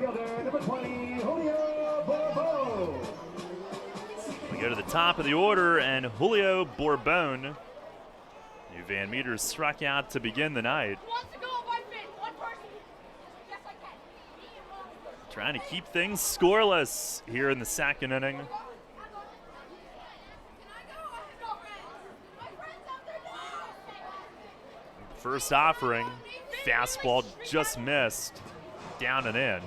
We go to the top of the order, and Julio Bourbon, new Van Meter, struck out to begin the night. Trying to keep things scoreless here in the second inning. First offering, fastball just missed, down and in.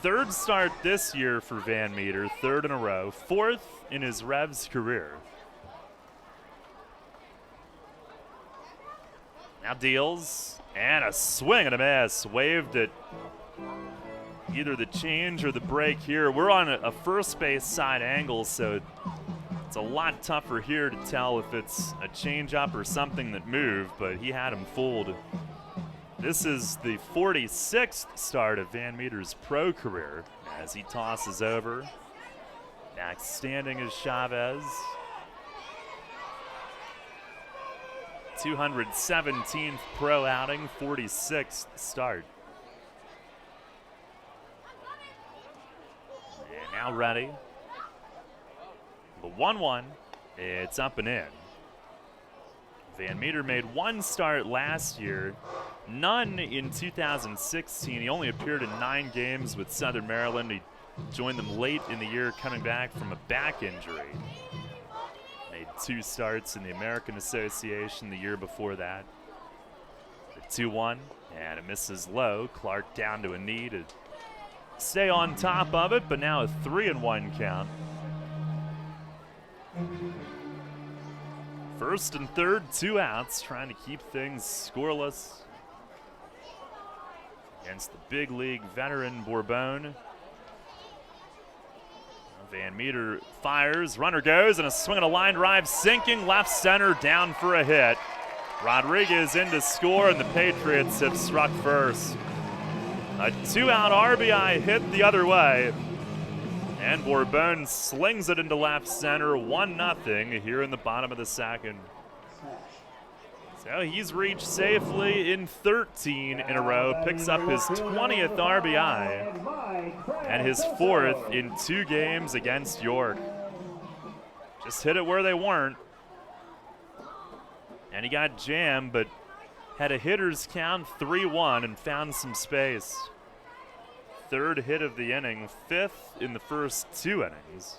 Third start this year for Van Meter, 3rd in a row, 4th in his Revs career. Now deals, and a swing and a miss. Waved at either the change or the break here. We're on a first base side angle, so it's a lot tougher here to tell if it's a changeup or something that moved, but he had him fooled. This is the 46th start of Van Meter's pro career as he tosses over. Back standing is Chavez. 217th pro outing, 46th start. And now ready. The 1-1, it's up and in. Van Meter made 1 start last year, none in 2016. He only appeared in 9 games with Southern Maryland. He joined them late in the year, coming back from a back injury. Made 2 starts in the American Association the year before that. The 2-1, and it misses low. Clark down to a knee to stay on top of it, but now a 3-1 count. First and third, 2 outs, trying to keep things scoreless against the big league veteran Bourbon. Van Meter fires, runner goes, and a swing and a line drive sinking left center down for a hit. Rodriguez in to score, and the Patriots have struck first. A 2-out RBI hit the other way, and Bourbon slings it into left center, 1-0 here in the bottom of the second. So he's reached safely in 13 in a row, picks up his 20th RBI and his 4th in 2 games against York. Just hit it where they weren't. And he got jammed, but had a hitter's count 3-1 and found some space. 3rd hit of the inning, 5th in the first 2 innings.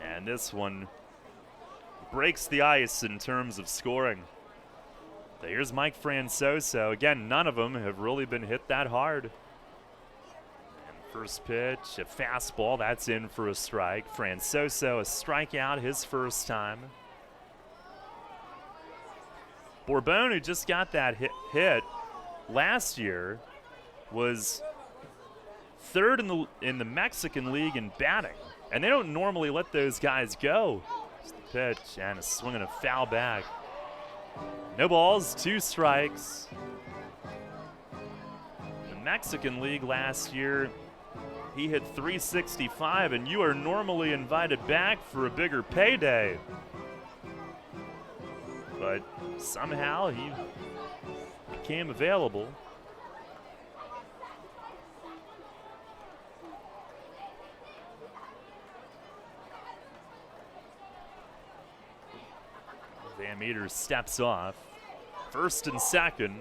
And this one breaks the ice in terms of scoring. So here's Mike Francoso. Again, none of them have really been hit that hard. And first pitch, a fastball, that's in for a strike. Francoso, a strikeout, his first time. Bourbon, who just got that hit last year, was 3rd in the Mexican League in batting. And they don't normally let those guys go. Pitch and a swing and a foul back. No balls, 2 strikes. The Mexican League last year, he hit .365, and you are normally invited back for a bigger payday. But somehow he became available. Van Meter steps off. 1st and 2nd.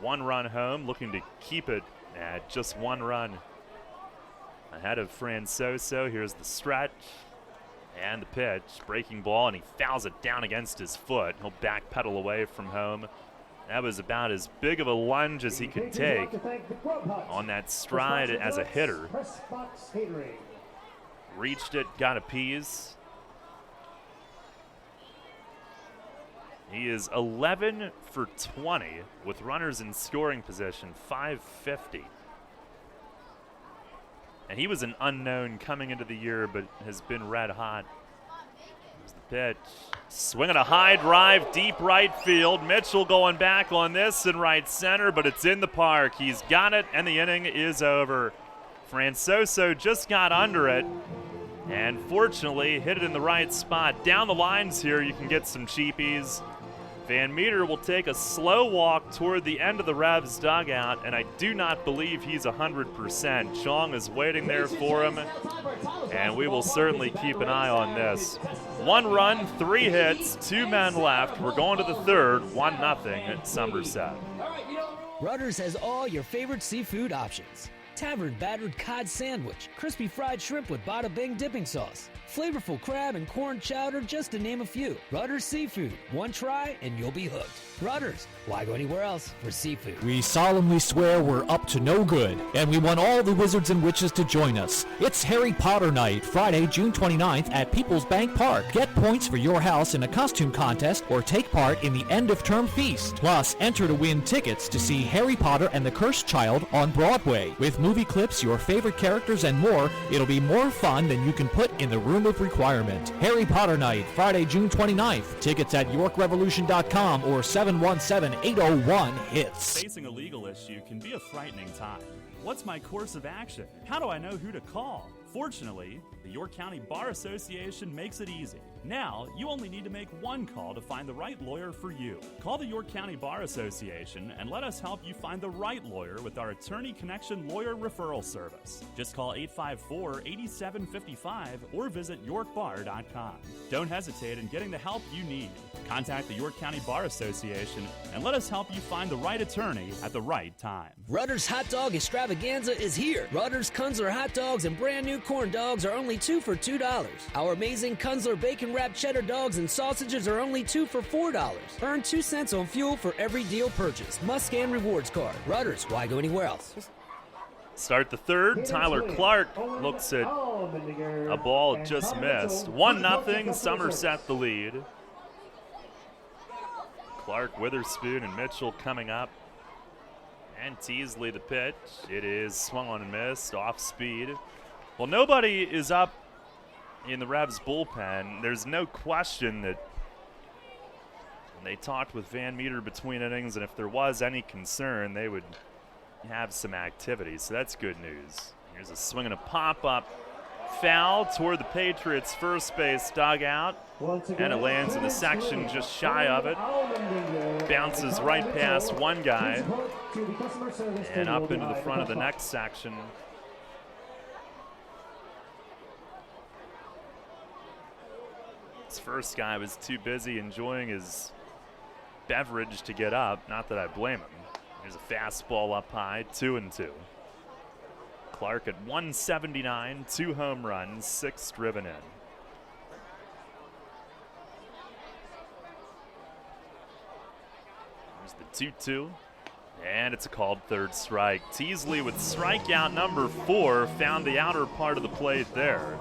1 run home, looking to keep it at just 1 run. Ahead of Francoso, here's the stretch and the pitch. Breaking ball, and he fouls it down against his foot. He'll backpedal away from home. That was about as big of a lunge as he could take on that stride as a hitter. Reached it, got a piece. He is 11 for 20 with runners in scoring position, .550. And he was an unknown coming into the year, but has been red hot. Here's the pitch. Swinging a high drive, deep right field. Mitchell going back on this in right center, but it's in the park. He's got it, and the inning is over. Francoso just got under it, and fortunately hit it in the right spot. Down the lines here, you can get some cheapies. Van Meter will take a slow walk toward the end of the Revs dugout, and I do not believe he's 100%. Chong is waiting there for him, and we will certainly keep an eye on this. 1 run, 3 hits, 2 men left. We're going to the 3rd, 1-0 at Somerset. Rutter's has all your favorite seafood options. Tavern battered cod sandwich, crispy fried shrimp with bada bing dipping sauce, flavorful crab and corn chowder, just to name a few. Rutter's Seafood. One try and you'll be hooked. Rutter's. Why go anywhere else for seafood? We solemnly swear we're up to no good, and we want all the wizards and witches to join us. It's Harry Potter Night, Friday, June 29th at People's Bank Park. Get points for your house in a costume contest or take part in the end-of-term feast. Plus, enter to win tickets to see Harry Potter and the Cursed Child on Broadway. With movie clips, your favorite characters, and more, it'll be more fun than you can put in the room of requirement. Harry Potter Night, Friday, June 29th. Tickets at YorkRevolution.com or 717-801-HITS. Facing a legal issue can be a frightening time. What's my course of action? How do I know who to call? Fortunately, the York County Bar Association makes it easy. Now, you only need to make one call to find the right lawyer for you. Call the York County Bar Association and let us help you find the right lawyer with our Attorney Connection Lawyer Referral Service. Just call 854-8755 or visit yorkbar.com. Don't hesitate in getting the help you need. Contact the York County Bar Association and let us help you find the right attorney at the right time. Rutter's Hot Dog Extravaganza is here. Rutter's Kunzler hot dogs and brand new corn dogs are only 2 for $2. Our amazing Kunzler bacon wrapped cheddar dogs and sausages are only 2 for $4. Earn 2 cents on fuel for every deal purchased. Must scan rewards card. Rutter's, why go anywhere else? Start the 3rd. Tyler Clark looks at a ball just missed. 1-0, Somerset the lead. Clark, Witherspoon, and Mitchell coming up. And Teasley the pitch. It is swung on and missed, off speed. Well, nobody is up in the Revs bullpen. There's no question that they talked with Van Meter between innings, and if there was any concern, they would have some activity. So that's good news. Here's a swing and a pop-up foul toward the Patriots' first base dugout, and it lands in the section just shy of it. Bounces right past one guy and up into the front of the next section. This first guy was too busy enjoying his beverage to get up. Not that I blame him. There's a fastball up high, 2-2. Clark at 179, 2 home runs, 6 driven in. There's the 2-2, and it's a called third strike. Teasley with strikeout number 4 found the outer part of the plate there.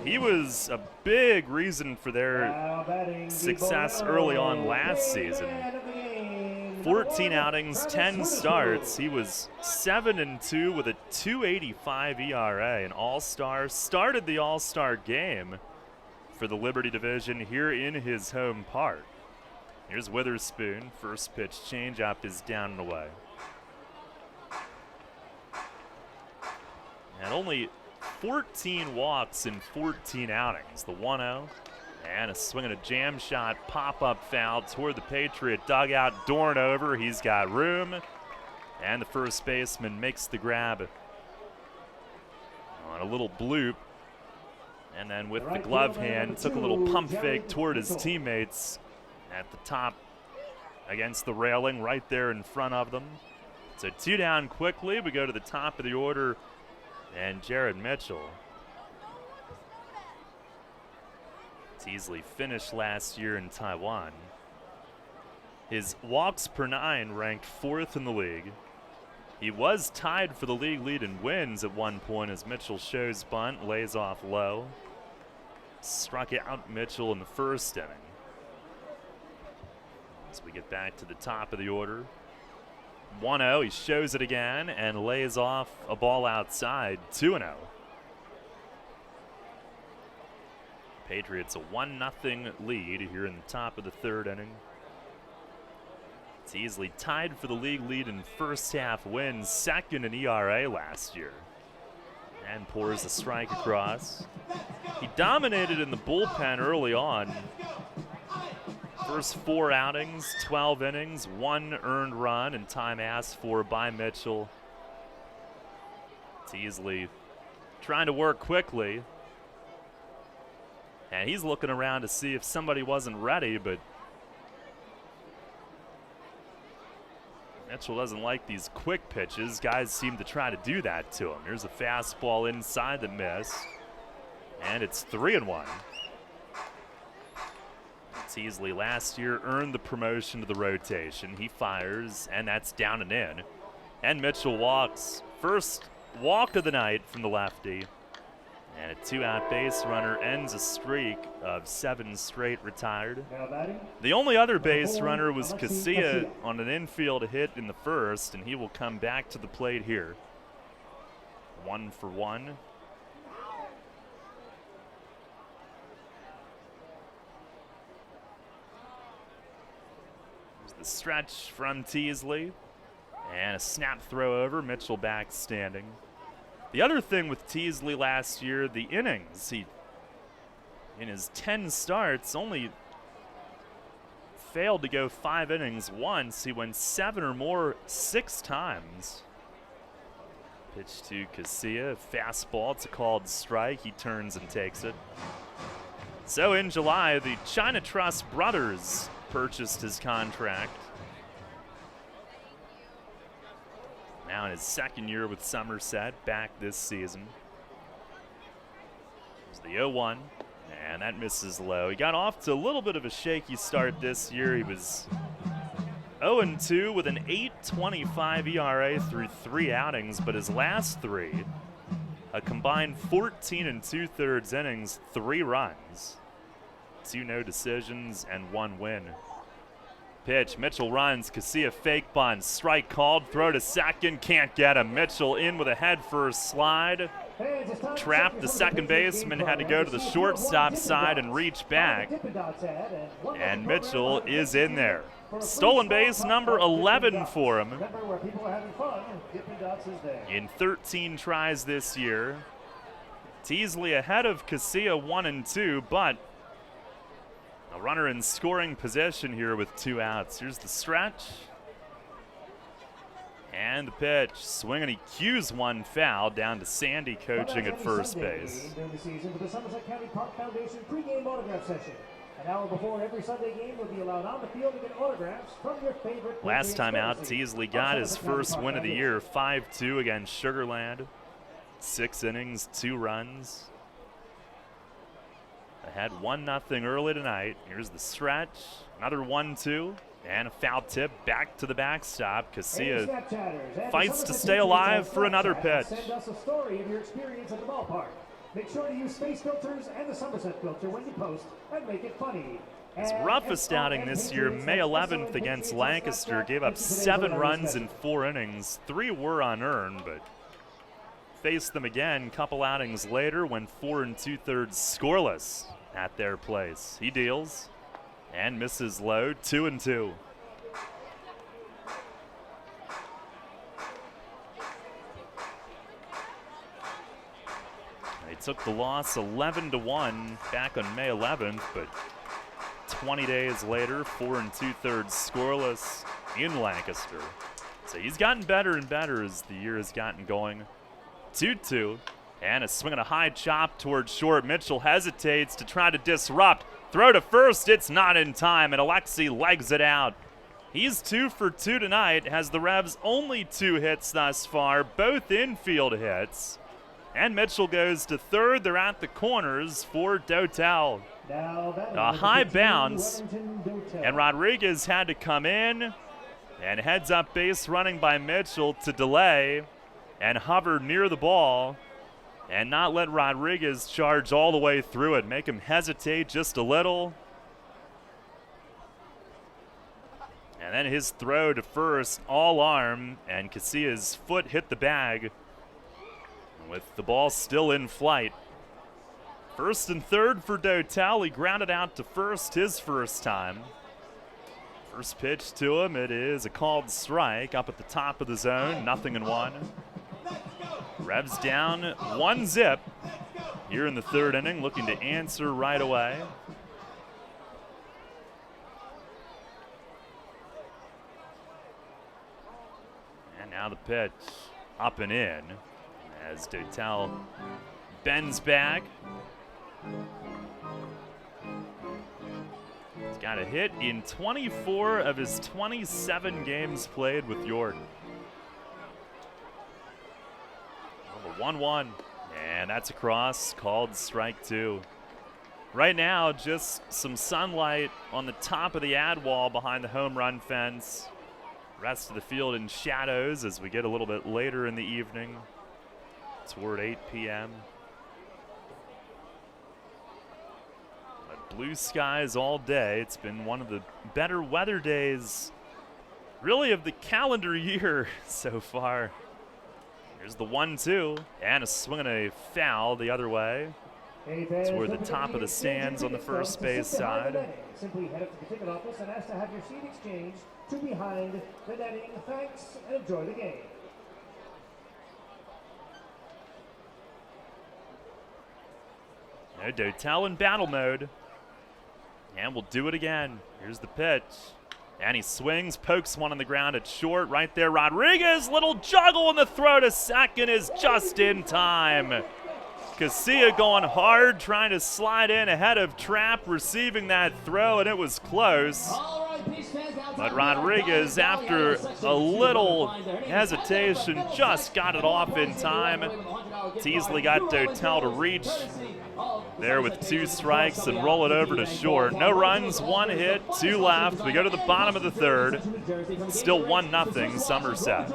He was a big reason for their success early on last season. 14 outings, 10 starts. He was 7-2 with a 2.85 ERA. An all-star. Started the all-star game for the Liberty division here in his home park. Here's Witherspoon. First pitch changeup is down and away. And only 14 walks in 14 outings. The 1-0. And a swing and a jam shot, pop-up foul toward the Patriot dugout. Dorn over, he's got room. And the first baseman makes the grab on a little bloop. And then with the glove hand, took a little pump fake toward his teammates at the top against the railing right there in front of them. So 2 down quickly. We go to the top of the order, and Jared Mitchell. Teasley finished last year in Taiwan. His walks per 9 ranked 4th in the league. He was tied for the league lead in wins at one point as Mitchell shows bunt, lays off low. Struck out Mitchell in the first inning. As we get back to the top of the order. 1-0, he shows it again and lays off a ball outside, 2-0. Patriots a 1-0 lead here in the top of the third inning. It's easily tied for the league lead in first half wins, second in ERA last year. And pours a strike across. He dominated in the bullpen early on. First 4 outings, 12 innings, 1 earned run, and time asked for by Mitchell. Teasley trying to work quickly. And he's looking around to see if somebody wasn't ready, but Mitchell doesn't like these quick pitches. Guys seem to try to do that to him. Here's a fastball inside the miss, and it's 3-1. Teasley last year earned the promotion to the rotation. He fires, and that's down and in. And Mitchell walks. First walk of the night from the lefty. And a 2-out base runner ends a streak of 7 straight retired. The only other base runner was Casilla on an infield hit in the first, and he will come back to the plate here. 1 for 1. There's the stretch from Teasley. And a snap throw over, Mitchell back standing. The other thing with Teasley last year, the innings. He, in his 10 starts, only failed to go 5 innings once. He went 7 or more 6 times. Pitch to Casilla, fastball, it's a called strike. He turns and takes it. So in July, the China Trust brothers purchased his contract. Now in his second year with Somerset, back this season. There's the 0-1, and that misses low. He got off to a little bit of a shaky start this year. He was 0-2 with an 8.25 ERA through 3 outings, but his last 3, a combined 14 2/3 innings, 3 runs, 2 no decisions, and 1 win. Pitch, Mitchell runs, Casilla fake bunt, strike called, throw to second, can't get him. Mitchell in with a head first slide. Trapped the second baseman, had to go to the shortstop side and reach back. And Mitchell is in there. Stolen base number 11 for him. In 13 tries this year. Teasley ahead of Casilla 1 and 2, but a runner in scoring position here with 2 outs. Here's the stretch. And the pitch. Swing, and he cues one foul down to Sandy coaching at first base. During the season for the Somerset County Park Foundation pregame autograph session. An hour before every Sunday game will be allowed on the field to get autographs from your favorite. Last time out, Teasley got his first win of the year, 5-2 against Sugarland. 6 innings, 2 runs. Ahead 1-0 early tonight. Here's the stretch. Another 1-2. And a foul tip back to the backstop. Casilla fights to stay alive for another pitch. Send us a story of your experience at the ballpark. Make sure to use space filters and the Somerset filter when you post and make it funny. His roughest outing this year, May 11th against Lancaster, gave up 7 runs in 4 innings. 3 were unearned, but faced them again a couple outings later when 4 2/3 scoreless at their place. He deals and misses low, 2-2. They took the loss 11-1 back on May 11th, but 20 days later, 4 2/3 scoreless in Lancaster. So he's gotten better and better as the year has gotten going. 2-2, and a swing and a high chop towards short. Mitchell hesitates to try to disrupt. Throw to first, it's not in time, and Alexi legs it out. He's 2 for 2 tonight, has the Revs' only 2 hits thus far, both infield hits. And Mitchell goes to third. They're at the corners for Dotel. A high bounce, and Rodriguez had to come in, and heads up base running by Mitchell to delay and hover near the ball and not let Rodriguez charge all the way through it, make him hesitate just a little. And then his throw to first, all arm, and Casilla's foot hit the bag with the ball still in flight. First and third for Dotel. He grounded out to first his first time. First pitch to him, it is a called strike up at the top of the zone, 0-1. Revs down 1-0 here in the third inning, looking to answer right away. And now the pitch up and in as Dotel bends back. He's got a hit in 24 of his 27 games played with York. 1-1, and that's a cross, called strike 2. Right now, just some sunlight on the top of the ad wall behind the home run fence. Rest of the field in shadows as we get a little bit later in the evening, toward 8 p.m. But blue skies all day. It's been one of the better weather days, really, of the calendar year so far. Here's the 1-2, and a swing and a foul the other way toward the top of the stands on the first base side. Simply head up to the ticket office and ask to have your seat exchanged to behind the netting. Thanks, and enjoy the game. No, Dotel in battle mode, and we'll do it again. Here's the pitch. And he swings, pokes one on the ground at short. Right there, Rodriguez. Little juggle, and the throw to second is just in time. Casilla going hard, trying to slide in ahead of Trapp, receiving that throw, and it was close. But Rodriguez, after a little hesitation, just got it off in time. Teasley got Dotel to reach there with 2 strikes and roll it over to short. No runs, 1 hit, 2 left. We go to the bottom of the third. Still 1-0 Somerset.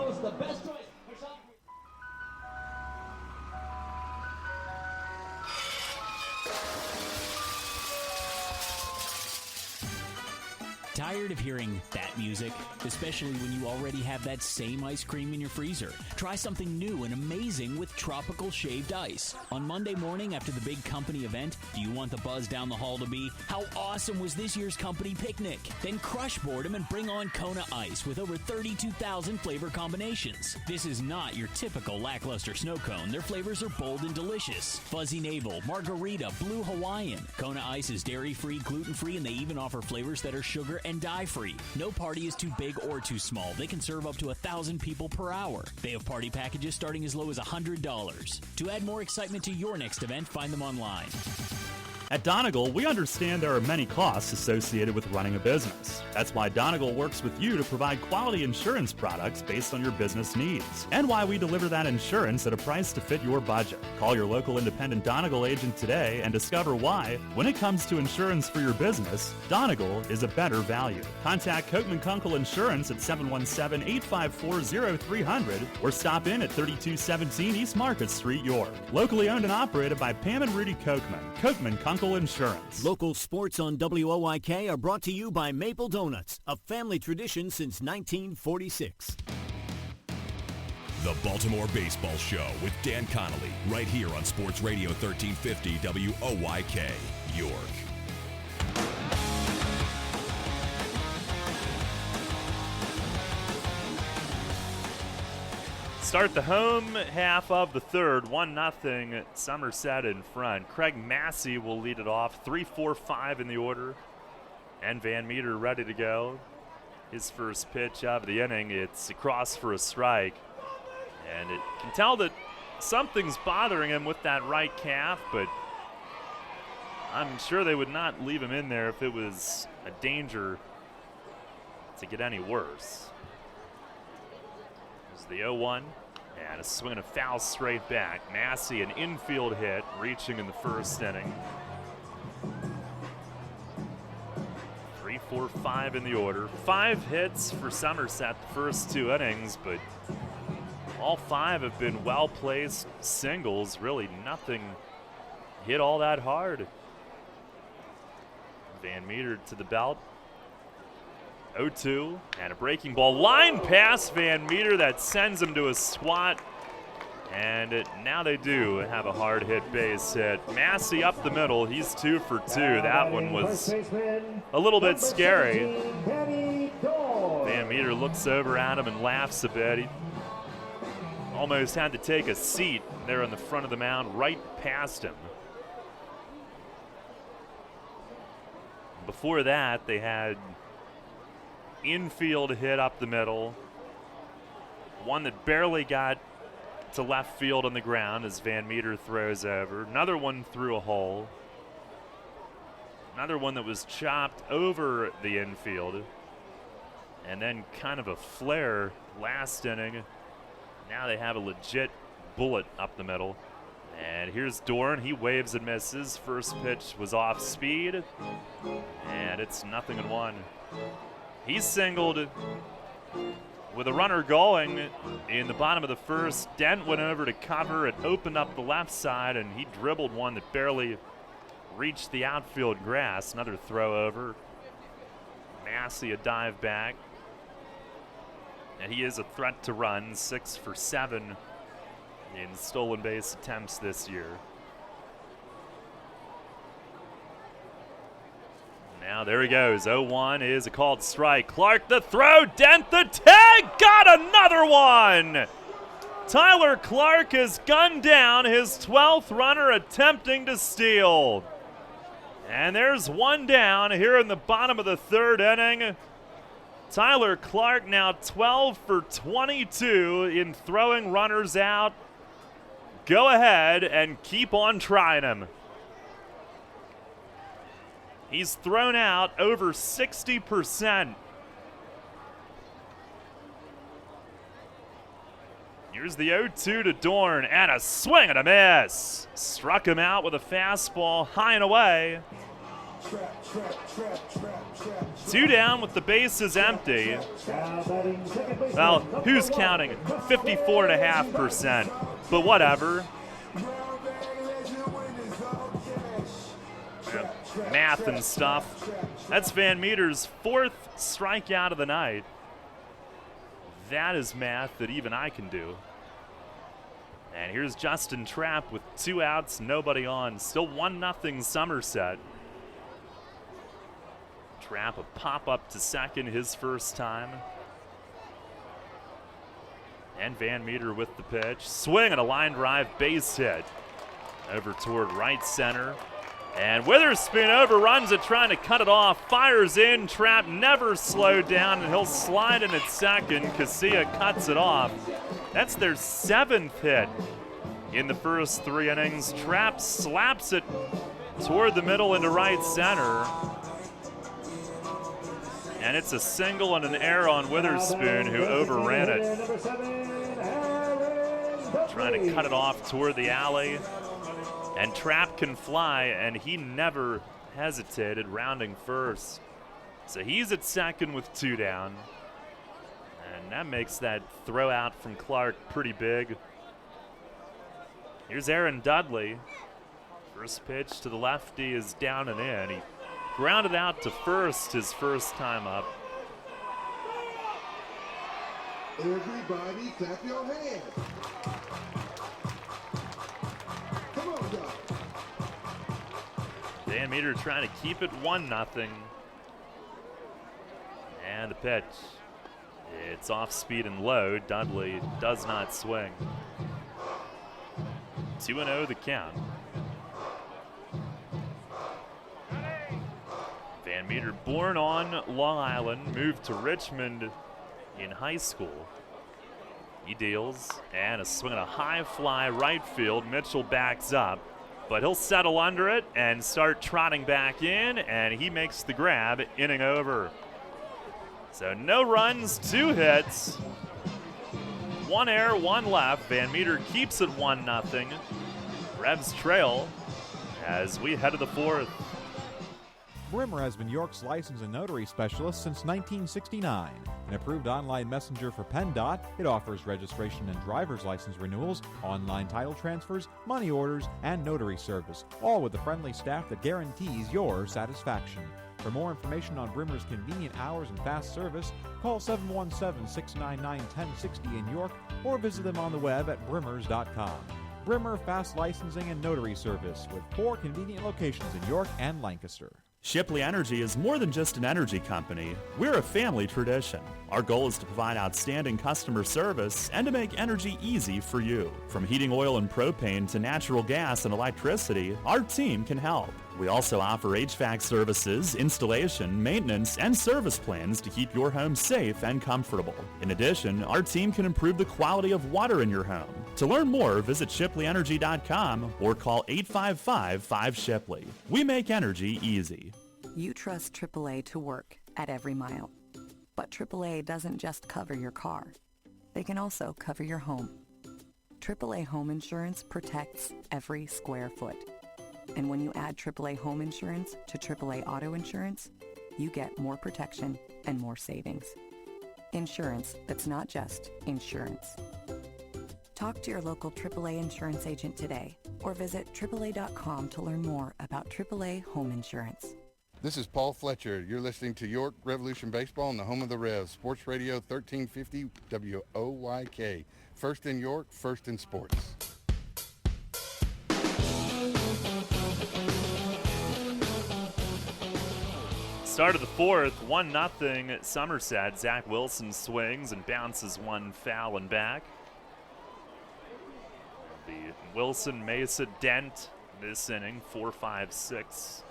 Tired of hearing that music? Especially when you already have that same ice cream in your freezer. Try something new and amazing with tropical shaved ice. On Monday morning after the big company event, do you want the buzz down the hall to be, how awesome was this year's company picnic? Then crush boredom and bring on Kona Ice with over 32,000 flavor combinations. This is not your typical lackluster snow cone. Their flavors are bold and delicious. Fuzzy Navel, Margarita, Blue Hawaiian. Kona Ice is dairy-free, gluten-free, and they even offer flavors that are sugar and dye-free. No party is too big or too small. They can serve up to 1,000 people per hour. They have party packages starting as low as $100. To add more excitement to your next event, find them online. At Donegal, we understand there are many costs associated with running a business. That's why Donegal works with you to provide quality insurance products based on your business needs, and why we deliver that insurance at a price to fit your budget. Call your local independent Donegal agent today and discover why, when it comes to insurance for your business, Donegal is a better value. Contact Kochman Kunkel Insurance at 717-854-0300 or stop in at 3217 East Market Street, York. Locally owned and operated by Pam and Rudy Kochman. Kochman Kunkel Insurance. Local sports on WOYK are brought to you by Maple Donuts, a family tradition since 1946. The Baltimore Baseball Show with Dan Connolly, right here on Sports Radio 1350 WOYK, York. Start the home half of the third, 1-0 Somerset in front. Craig Massey will lead it off, 3-4-5 in the order. And Van Meter ready to go. His first pitch of the inning, it's across for a strike. And it can tell that something's bothering him with that right calf, but I'm sure they would not leave him in there if it was a danger to get any worse. There's the 0-1, and a swing and a foul straight back. Massey, an infield hit, reaching in the first inning. 3-4-5 in the order. 5 hits for Somerset the first 2 innings, but all 5 have been well-placed singles. Really nothing hit all that hard. Van Meter to the belt. 0-2, and a breaking ball. Line pass Van Meter that sends him to a squat. And now they do have a hard hit base hit. Massey up the middle. He's 2 for 2. That one was a little bit scary. Van Meter looks over at him and laughs a bit. He almost had to take a seat there in the front of the mound right past him. Before that, they had infield hit up the middle. One that barely got to left field on the ground as Van Meter throws over. Another one through a hole. Another one that was chopped over the infield. And then kind of a flare last inning. Now they have a legit bullet up the middle. And here's Dorn. He waves and misses. First pitch was off speed. And it's 0-1. He's singled with a runner going in the bottom of the first. Dent went over to cover. It opened up the left side, and he dribbled one that barely reached the outfield grass. Another throw over. Massey a dive back. And he is a threat to run, 6 for 7 in stolen base attempts this year. Now there he goes. 0-1 is a called strike. Clark the throw. Dent the tag. Got another one. Tyler Clark has gunned down his 12th runner attempting to steal. And there's one down here in the bottom of the third inning. Tyler Clark now 12 for 22 in throwing runners out. Go ahead and keep on trying him. He's thrown out over 60%. Here's the 0-2 to Dorn, and a swing and a miss. Struck him out with a fastball high and away. 2 down with the bases empty. Well, who's counting? 54.5%, but whatever. Math and stuff. That's Van Meter's 4th strikeout of the night. That is math that even I can do. And here's Justin Trapp with 2 outs, nobody on. Still 1-0 Somerset. Trapp a pop-up to second his first time. And Van Meter with the pitch. Swing and a line drive base hit. Over toward right center. And Witherspoon overruns it, trying to cut it off. Fires in. Trapp never slowed down, and he'll slide in at second. Casilla cuts it off. That's their 7th hit in the first 3 innings. Trapp slaps it toward the middle into right center. And it's a single and an error on Witherspoon, who overran it. Trying to cut it off toward the alley. And Trapp can fly, and he never hesitated, rounding first. So he's at second with 2 down. And that makes that throw out from Clark pretty big. Here's Aaron Dudley. First pitch to the lefty is down and in. He grounded out to first his first time up. Everybody clap your hands. Come on, guys. Van Meter trying to keep it 1-0. And the pitch. It's off speed and low. Dudley does not swing. 2-0 the count. Van Meter, born on Long Island, moved to Richmond in high school. He deals, and a swing and a high fly right field. Mitchell backs up, but he'll settle under it and start trotting back in, and he makes the grab, inning over. So no runs, 2 hits, 1 error, 1 left. Van Meter keeps it 1-0. Revs trail as we head to the 4th. Brimmer has been York's license and notary specialist since 1969. An approved online messenger for PennDOT, it offers registration and driver's license renewals, online title transfers, money orders, and notary service, all with the friendly staff that guarantees your satisfaction. For more information on Brimmer's convenient hours and fast service, call 717-699-1060 in York or visit them on the web at brimmers.com. Brimmer Fast Licensing and Notary Service with 4 convenient locations in York and Lancaster. Shipley Energy is more than just an energy company. We're a family tradition. Our goal is to provide outstanding customer service and to make energy easy for you. From heating oil and propane to natural gas and electricity, our team can help. We also offer HVAC services, installation, maintenance, and service plans to keep your home safe and comfortable. In addition, our team can improve the quality of water in your home. To learn more, visit ShipleyEnergy.com or call 855-5-SHIPLEY. We make energy easy. You trust AAA to work at every mile. But AAA doesn't just cover your car. They can also cover your home. AAA Home Insurance protects every square foot. And when you add AAA Home Insurance to AAA Auto Insurance, you get more protection and more savings. Insurance that's not just insurance. Talk to your local AAA insurance agent today or visit AAA.com to learn more about AAA Home Insurance. This is Paul Fletcher. You're listening to York Revolution Baseball on the home of the Revs, Sports Radio 1350 WOYK. First in York, first in sports. Start of the 4th, 1-0 Somerset. Zack Wilson swings and bounces one foul and back. The Wilson-Mesa dent this inning, 4-5-6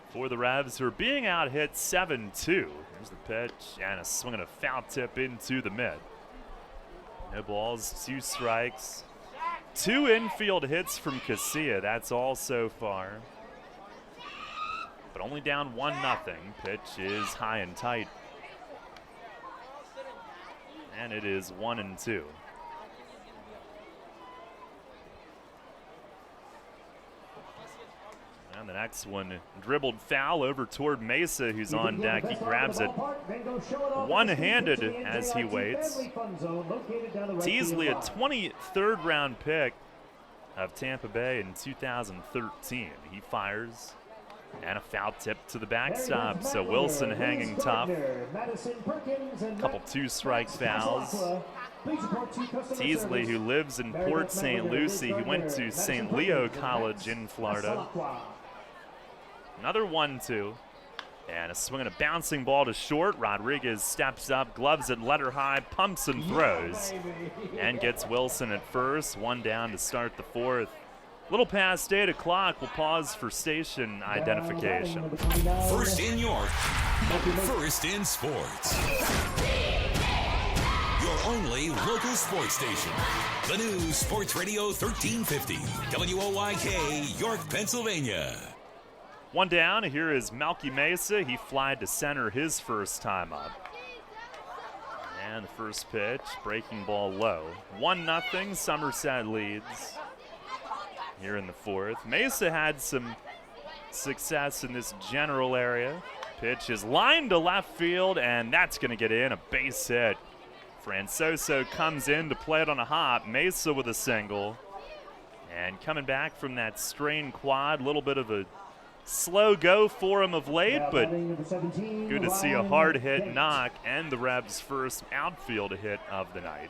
for the Revs, who are being out-hit 7-2. Here's the pitch, and a swing and a foul tip into the mid. No balls, 2 strikes. 2 infield hits from Casilla, that's all so far. But only down 1-0. Pitch is high and tight. And it is 1-2. And the next one, dribbled foul over toward Mesa, who's on deck. He grabs it one-handed as he waits. Teasley, a 23rd round pick of Tampa Bay in 2013. He fires. And a foul tip to the backstop, so Wilson hanging tough. Couple 2-strike fouls. Teasley, who lives in Port St. Lucie, he went to St. Leo College in Florida. Another 1-2. And a swing and a bouncing ball to short. Rodriguez steps up, gloves it letter high, pumps and throws. And gets Wilson at first. 1 down to start the 4th. Little past 8 o'clock, we'll pause for station identification. First in York, first in sports. Your only local sports station. The new Sports Radio 1350, WOYK, York, Pennsylvania. 1 down, here is Malky Mesa. He flied to center his first time up. And the first pitch, breaking ball low. 1-0, Somerset leads. Here in the 4th. Mesa had some success in this general area. Pitch is lined to left field, and that's going to get in, a base hit. Francoso comes in to play it on a hop. Mesa with a single. And coming back from that strained quad, a little bit of a slow go for him of late, but good to see a hard hit knock and the Revs' first outfield hit of the night.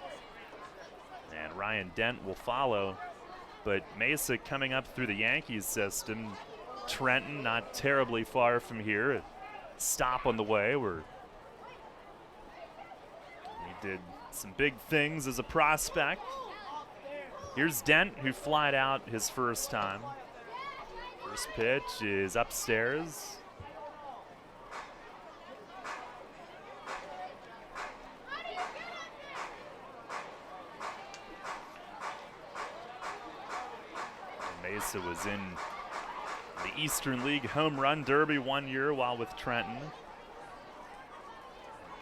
And Ryan Dent will follow. But Mesa coming up through the Yankees system. Trenton not terribly far from here. A stop on the way where he did some big things as a prospect. Here's Dent, who flied out his first time. First pitch is upstairs. Mesa was in the Eastern League Home Run Derby 1 year while with Trenton.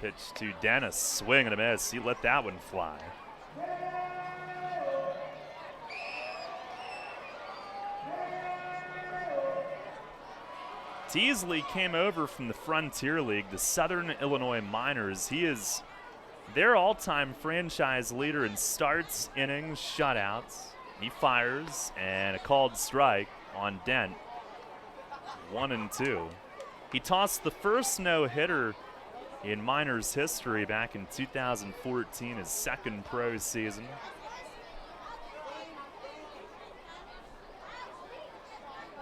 Pitch to Dennis, swing and a miss. He let that one fly. Teasley came over from the Frontier League, the Southern Illinois Miners. He is their all-time franchise leader in starts, innings, shutouts. He fires, and a called strike on Dent. 1-2. He tossed the first no-hitter in Miners history back in 2014, his second pro season.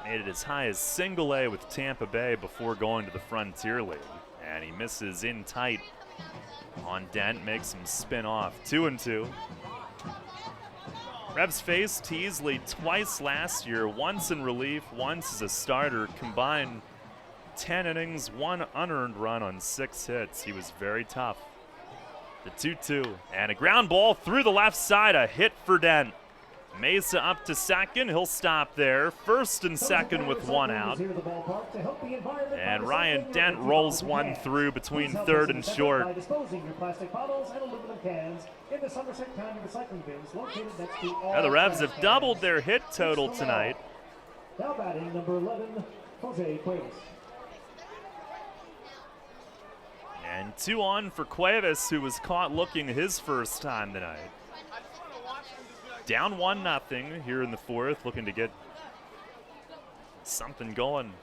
Made it as high as single A with Tampa Bay before going to the Frontier League. And he misses in tight on Dent, makes him spin off. 2-2. Revs faced Teasley twice last year, once in relief, once as a starter. Combined 10 innings, 1 unearned run on 6 hits. He was very tough. The 2-2, and a ground ball through the left side, a hit for Dent. Mesa up to second, he'll stop there. First and second with 1 out. And Ryan Dent rolls one through between third and short. Now the Revs have doubled their hit total tonight. Now batting number 11, Jose Cuevas. And 2 on for Cuevas, who was caught looking his first time tonight. Down 1-0 here in the 4th, looking to get something going.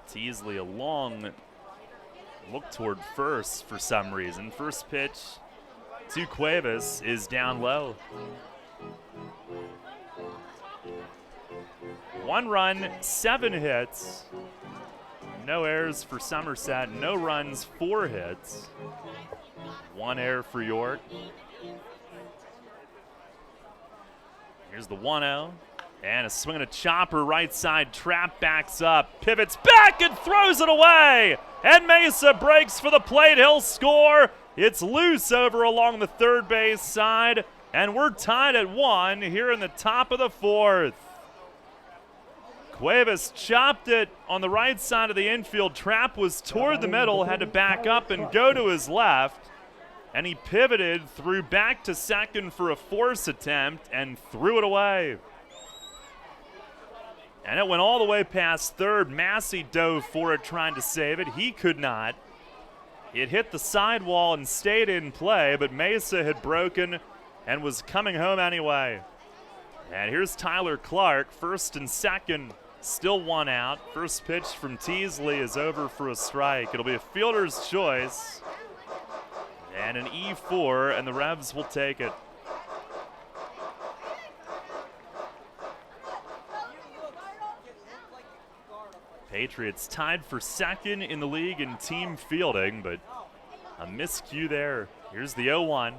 Teasley a long look toward first for some reason. First pitch to Cuevas is down low. 1 run, 7 hits. No errors for Somerset, no runs, 4 hits. 1 error for York. Here's the 1-0. And a swing and a chopper right side, trap backs up, pivots back and throws it away. And Mesa breaks for the plate, he'll score. It's loose over along the third base side. And we're tied at 1 here in the top of the 4th. Cuevas chopped it on the right side of the infield. Trap was toward the middle, had to back up and go to his left. And he pivoted, threw back to second for a force attempt, and threw it away. And it went all the way past third. Massey dove for it, trying to save it. He could not. It hit the sidewall and stayed in play, but Mesa had broken and was coming home anyway. And here's Tyler Clark, first and second, still one out. First pitch from Teasley is over for a strike. It'll be a fielder's choice and an E4, and the Revs will take it. Patriots tied for second in the league in team fielding, but a miscue there. Here's the 0-1,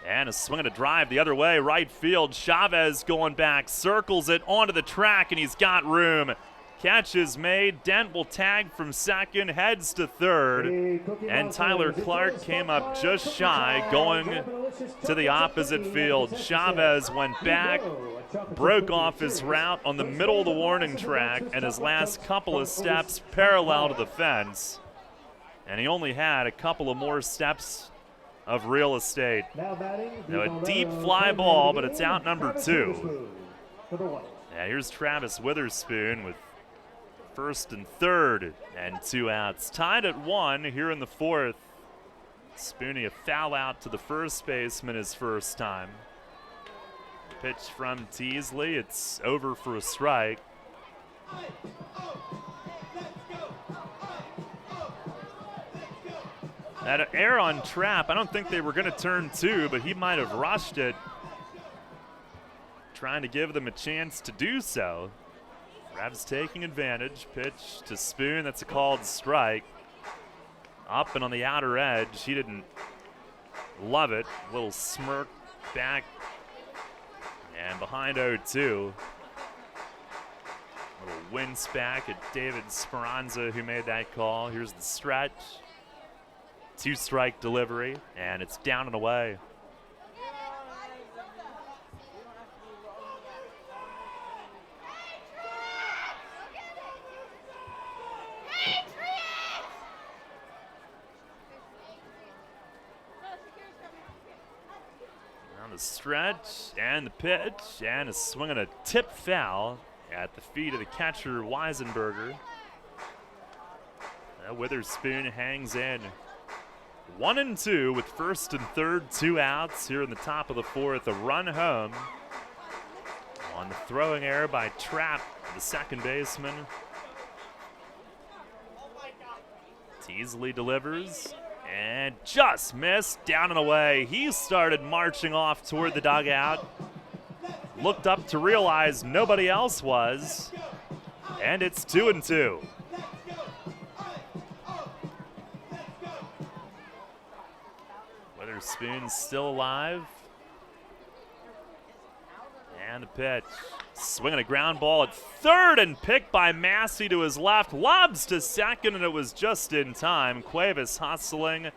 and a swing and a drive the other way, right field. Chavez going back, circles it onto the track, and he's got room. Catch is made. Dent will tag from second, heads to third, and Tyler Clark came up just shy, going to the opposite field. Chavez went back, broke off his route on the middle of the warning track, and his last couple of steps parallel to the fence. And he only had a couple of more steps of real estate. Now a deep fly ball, but it's out number 2. And here's Travis Witherspoon with first and third and 2 outs. Tied at 1 here in the 4th. Spoonie a foul out to the first baseman his first time. Pitch from Teasley. It's over for a strike. That error on Trapp, I don't think they were going to turn 2, but he might have rushed it, trying to give them a chance to do so. Revs taking advantage. Pitch to Spoon. That's a called strike. Up and on the outer edge. He didn't love it. Little smirk back and behind 0-2. Little wince back at David Speranza, who made that call. Here's the stretch. 2-strike delivery, and it's down and away. On the stretch, and the pitch, and a swing and a tip foul at the feet of the catcher, Weisenberger. Witherspoon hangs in. 1-2 with first and third, 2 outs here in the top of the 4th. A run home on the throwing error by Trapp, the second baseman. Teasley delivers and just missed, down and away. He started marching off toward the dugout. Looked up to realize nobody else was, and it's 2-2. Witherspoon's still alive. And the pitch. Swinging a ground ball at third and picked by Massey to his left. Lobs to second, and it was just in time. Cuevas hustling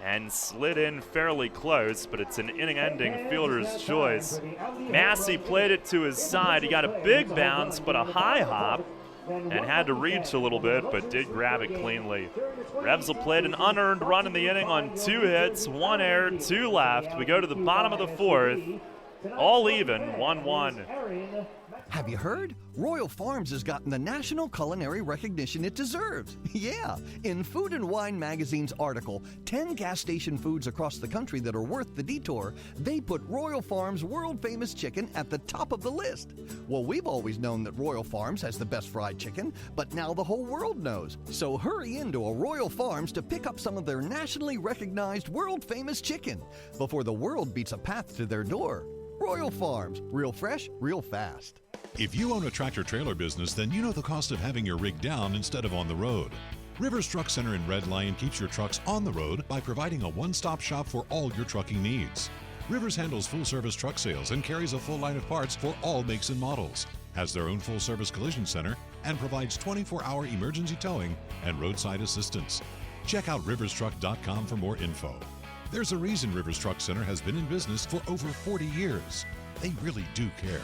and slid in fairly close, but it's an inning-ending fielder's choice. Massey played it to his side. He got a big bounce, but a high hop, and had to reach a little bit, but did grab it cleanly. Revs will play an unearned run in the inning on 2 hits, 1 error, 2 left. We go to the bottom of the 4th. All even, 1-1. Have you heard? Royal Farms has gotten the national culinary recognition it deserves. Yeah, in Food and Wine magazine's article, 10 gas station foods across the country that are worth the detour, they put Royal Farms' world-famous chicken at the top of the list. Well, we've always known that Royal Farms has the best fried chicken, but now the whole world knows. So hurry into a Royal Farms to pick up some of their nationally recognized world-famous chicken before the world beats a path to their door. Royal Farms, real fresh, real fast. If you own a tractor-trailer business, then you know the cost of having your rig down instead of on the road. Rivers Truck Center in Red Lion keeps your trucks on the road by providing a one-stop shop for all your trucking needs. Rivers handles full-service truck sales and carries a full line of parts for all makes and models, has their own full-service collision center, and provides 24-hour emergency towing and roadside assistance. Check out riverstruck.com for more info. There's a reason Rivers Truck Center has been in business for over 40 years. They really do care.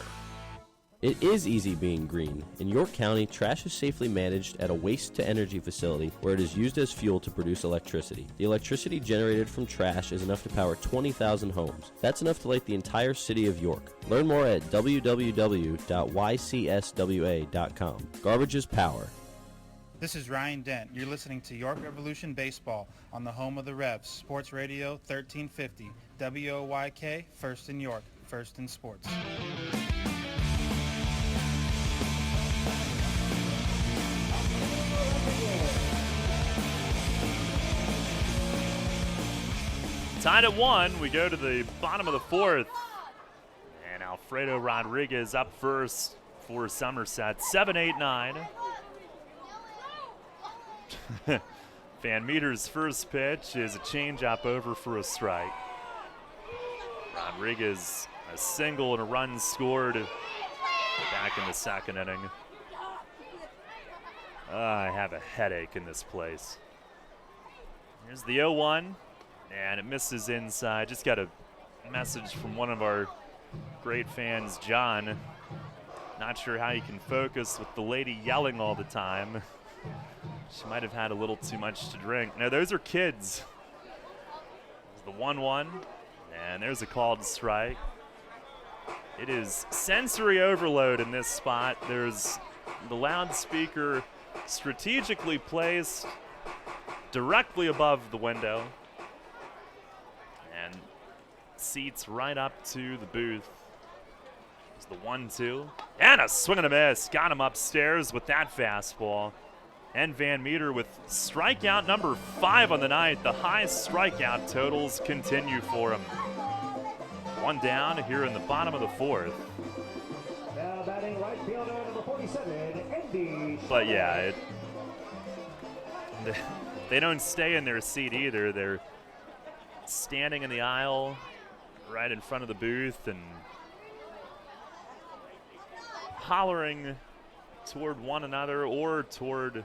It is easy being green. In York County, trash is safely managed at a waste-to-energy facility where it is used as fuel to produce electricity. The electricity generated from trash is enough to power 20,000 homes. That's enough to light the entire city of York. Learn more at www.ycswa.com. Garbage is power. This is Ryan Dent. You're listening to York Revolution Baseball on the home of the Revs, Sports Radio 1350, WOYK, first in York, first in sports. Tied at 1, we go to the bottom of the 4th. And Alfredo Rodriguez up first for Somerset, 7-8-9. Van Meter's first pitch is a changeup over for a strike. Rodriguez, a single and a run scored back in the second inning. I have a headache in this place. Here's the 0-1, and it misses inside. Just got a message from one of our great fans, John. Not sure how you can focus with the lady yelling all the time. She might have had a little too much to drink. No, those are kids. There's the 1-1, and there's a called strike. It is sensory overload in this spot. There's the loudspeaker strategically placed directly above the window, and seats right up to the booth. There's the 1-2, and a swing and a miss. Got him upstairs with that fastball. And Van Meter with strikeout number 5 on the night. The high strikeout totals continue for him. One down here in the bottom of the 4th. Now batting right fielder number 47, Andy. But yeah, they don't stay in their seat either. They're standing in the aisle right in front of the booth and hollering toward one another or toward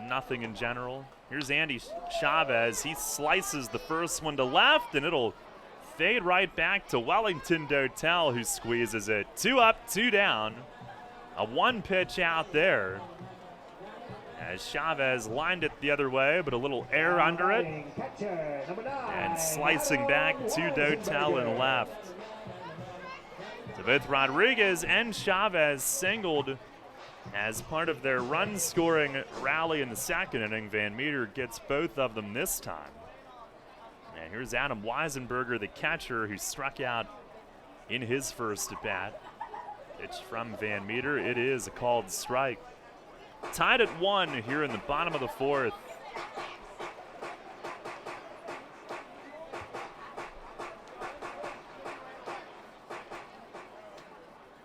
nothing in general. Here's Andy Chavez. He slices the first one to left, and it'll fade right back to Wellington Dotel, who squeezes it. 2 up, 2 down. A 1 pitch out there. As Chavez lined it the other way, but a little air under it. And slicing back to Dotel and left. So both Rodriguez and Chavez singled as part of their run-scoring rally in the second inning. Van Meter gets both of them this time. And here's Adam Weisenberger, the catcher, who struck out in his first at-bat. Pitch from Van Meter. It is a called strike. Tied at 1 here in the bottom of the 4th.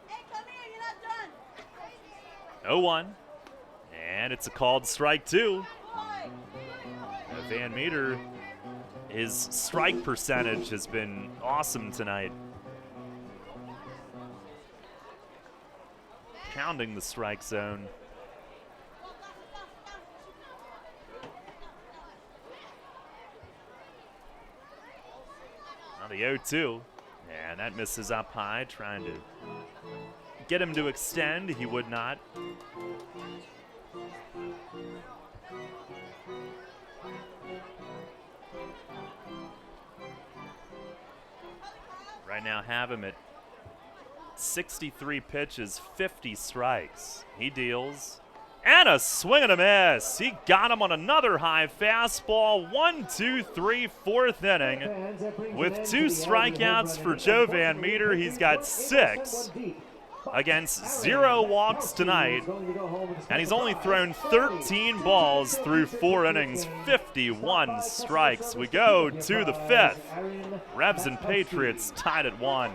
Hey, 0-1, and it's a called strike 2. Van Meter, his strike percentage has been awesome tonight. Pounding the strike zone. Now the 0-2, and that misses up high, trying to get him to extend. He would not. Right now have him at 63 pitches, 50 strikes. He deals. And a swing and a miss. He got him on another high fastball. 1, 2, 3, 4th inning. With 2 strikeouts for Joe Van Meter, he's got 6 against 0 walks tonight. And he's only thrown 13 balls through 4 innings, 51 strikes. We go to the 5th. Revs and Patriots tied at 1.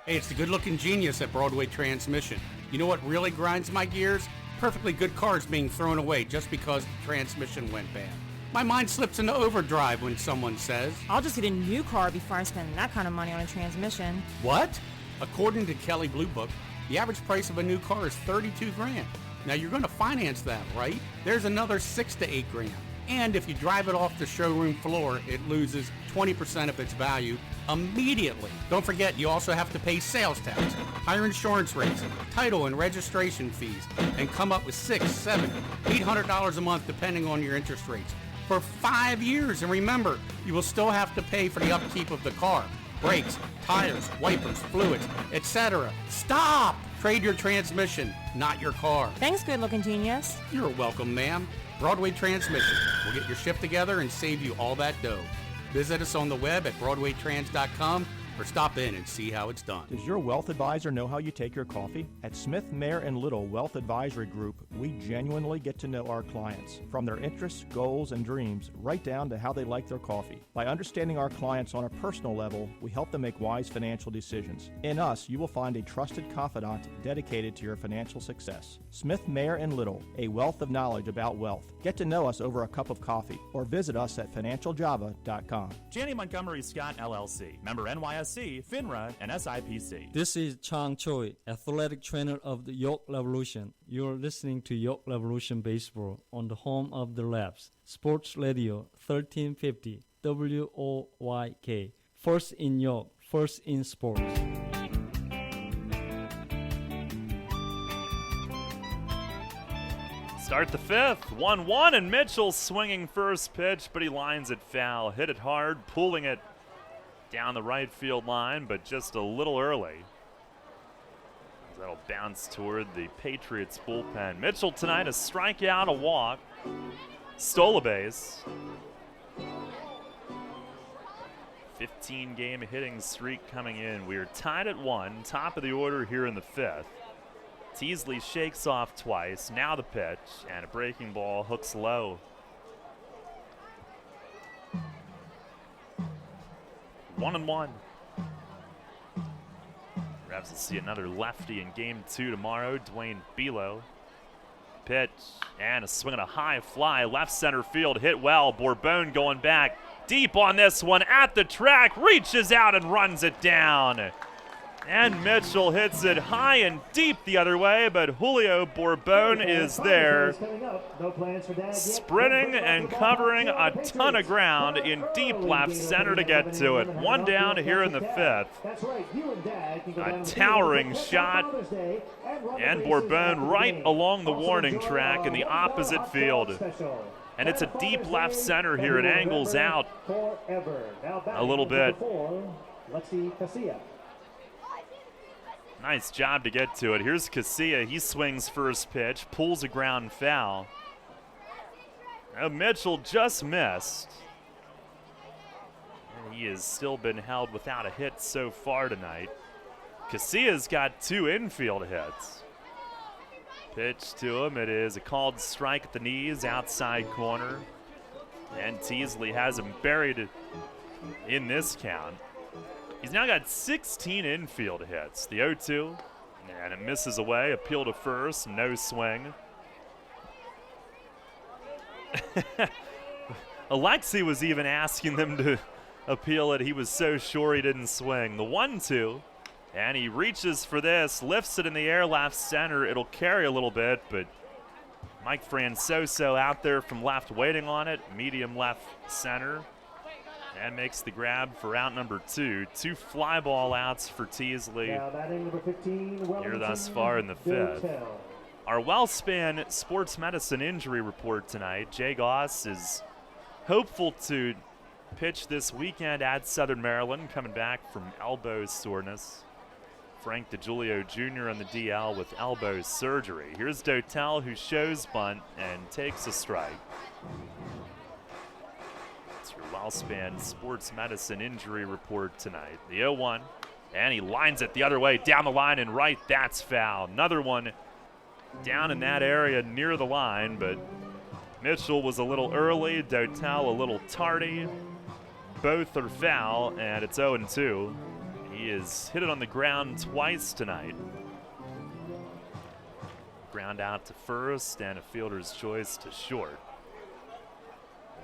Hey, it's the good-looking genius at Broadway Transmission. You know what really grinds my gears? Perfectly good cars being thrown away just because the transmission went bad. My mind slips into overdrive when someone says, I'll just get a new car before I spend that kind of money on a transmission. What? According to Kelley Blue Book, the average price of a new car is $32,000. Now you're going to finance that, right? There's another $6,000 to $8,000. And if you drive it off the showroom floor, it loses 20% of its value immediately. Don't forget, you also have to pay sales tax, higher insurance rates, title and registration fees, and come up with $600, $700, $800 a month depending on your interest rates for 5 years. And remember, you will still have to pay for the upkeep of the car, brakes, tires, wipers, fluids, etc. Stop! Trade your transmission, not your car. Thanks, good-looking genius. You're welcome, ma'am. Broadway Transmission. We'll get your shift together and save you all that dough. Visit us on the web at BroadwayTrans.com or stop in and see how it's done. Does your wealth advisor know how you take your coffee? At Smith, Mayer & Little Wealth Advisory Group, we genuinely get to know our clients, from their interests, goals, and dreams, right down to how they like their coffee. By understanding our clients on a personal level, we help them make wise financial decisions. In us, you will find a trusted confidant dedicated to your financial success. Smith, Mayer & Little, a wealth of knowledge about wealth. Get to know us over a cup of coffee or visit us at financialjava.com. Janney Montgomery Scott LLC, member NYSE, FINRA, and SIPC. This is Chang Choi, athletic trainer of the York Revolution. You're listening to York Revolution Baseball on the home of the Revs, Sports Radio 1350 WOYK. First in York, first in sports. Start the fifth, 1-1, and Mitchell swinging first pitch, but he lines it foul. Hit it hard, pulling it down the right field line, but just a little early. That'll bounce toward the Patriots bullpen. Mitchell tonight, a strikeout, a walk, stole a base. 15-game hitting streak coming in. We are tied at 1, top of the order here in the fifth. Teasley shakes off twice. Now the pitch, and a breaking ball hooks low. One and one. Revs will see another lefty in game 2 tomorrow. Dwayne Bilo. Pitch and a swing and a high fly. Left center field, hit well. Bourbon going back deep on this one at the track. Reaches out and runs it down. And Mitchell hits it high and deep the other way, but Julio Bourbon is there, sprinting and covering a ton of ground in deep left center to get to it. One down here in the fifth. A towering shot, and Bourbon right along the warning track in the opposite field. And it's a deep left center here. It angles out a little bit. Nice job to get to it. Here's Casilla. He swings first pitch, pulls a ground foul. Now Mitchell just missed. And he has still been held without a hit so far tonight. Casilla's got 2 infield hits. Pitch to him. It is a called strike at the knees, outside corner. And Teasley has him buried in this count. He's now got 16 infield hits. The 0-2, and it misses away. Appeal to first, no swing. Alexi was even asking them to appeal it. He was so sure he didn't swing. The 1-2, and he reaches for this, lifts it in the air left center. It'll carry a little bit, but Mike Francoso out there from left waiting on it. Medium left center. And makes the grab for out number 2. 2 fly ball outs for Teasley here thus far in the fifth. Our WellSpan Sports Medicine injury report tonight. Jay Goss is hopeful to pitch this weekend at Southern Maryland, coming back from elbow soreness. Frank DeGiulio Jr. on the DL with elbow surgery. Here's Dotel, who shows bunt and takes a strike. WellSpan Sports Medicine injury report tonight. The 0-1, and he lines it the other way down the line and right. That's foul. Another one down in that area near the line, but Mitchell was a little early, Dotel a little tardy. Both are foul, and it's 0-2. He has hit it on the ground twice tonight. Ground out to first, and a fielder's choice to short.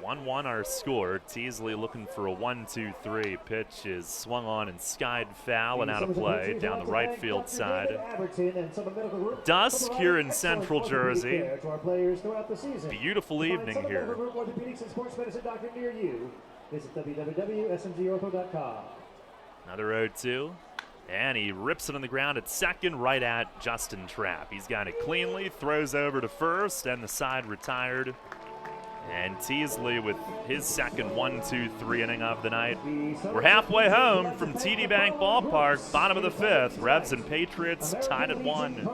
1-1 our score. Teasley looking for a 1-2-3. Pitch is swung on and skied foul and out of play down the right field side. Dusk here in central Jersey. Beautiful evening here. Another 0-2. And he rips it on the ground at second, right at Justin Trapp. He's got it cleanly, throws over to first, and the side retired. And Teasley with his second 1-2-3 inning of the night. We're halfway home from TD Bank Ballpark, bottom of the fifth. Revs and Patriots tied at 1.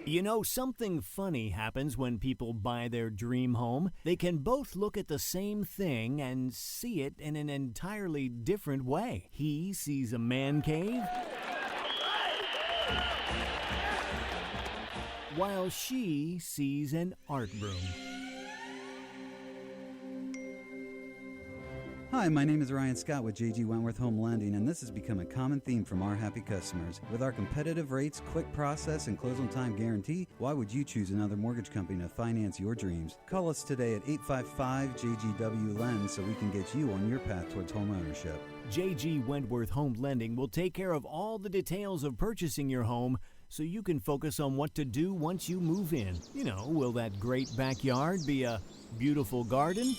You know, something funny happens when people buy their dream home. They can both look at the same thing and see it in an entirely different way. He sees a man cave, while she sees an art room. Hi, my name is Ryan Scott with J.G. Wentworth Home Lending, and this has become a common theme from our happy customers. With our competitive rates, quick process, and close-on-time guarantee, why would you choose another mortgage company to finance your dreams? Call us today at 855-JGW-LEND so we can get you on your path towards home ownership. J.G. Wentworth Home Lending will take care of all the details of purchasing your home so you can focus on what to do once you move in. You know, will that great backyard be a beautiful garden?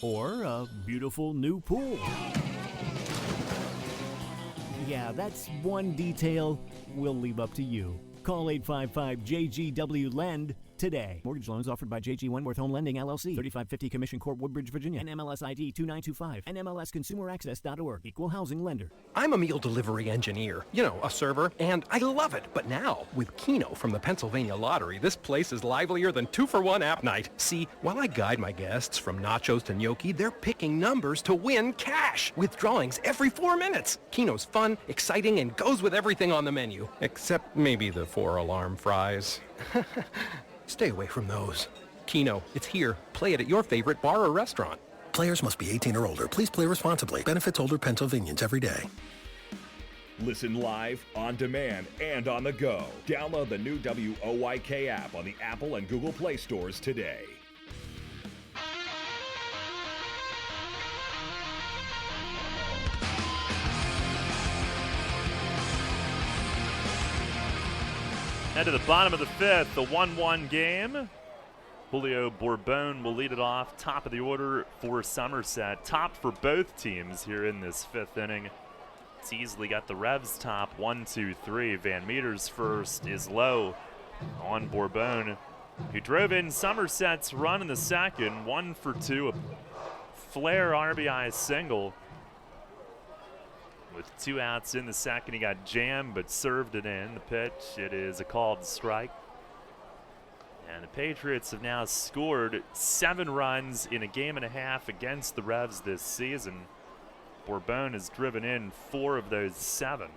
Or a beautiful new pool? Yeah, that's one detail we'll leave up to you. Call 855-JGW-LEND today. Mortgage loans offered by J.G. Wentworth Home Lending, LLC. 3550 Commission Court, Woodbridge, Virginia. NMLS ID 2925. NMLSConsumerAccess.org. Equal housing lender. I'm a meal delivery engineer, you know, a server, and I love it. But now, with Keno from the Pennsylvania Lottery, this place is livelier than 2-for-1 app night. See, while I guide my guests from nachos to gnocchi, they're picking numbers to win cash with drawings every 4 minutes. Keno's fun, exciting, and goes with everything on the menu, except maybe the 4-alarm fries. Stay away from those. Keno, it's here. Play it at your favorite bar or restaurant. Players must be 18 or older. Please play responsibly. Benefits older Pennsylvanians every day. Listen live, on demand, and on the go. Download the new WOYK app on the Apple and Google Play stores today. And to the bottom of the fifth, the 1-1 game. Julio Bourbon will lead it off. Top of the order for Somerset. Top for both teams here in this fifth inning. Teasley got the Revs top 1-2-3. Van Meter's first is low on Bourbon, who drove in Somerset's run in the second. 1 for 2. A flare RBI single. With 2 outs in the second, he got jammed but served it in. The pitch, it is a called strike. And the Patriots have now scored 7 runs in a game and a half against the Revs this season. Bourbon has driven in 4 of those 7.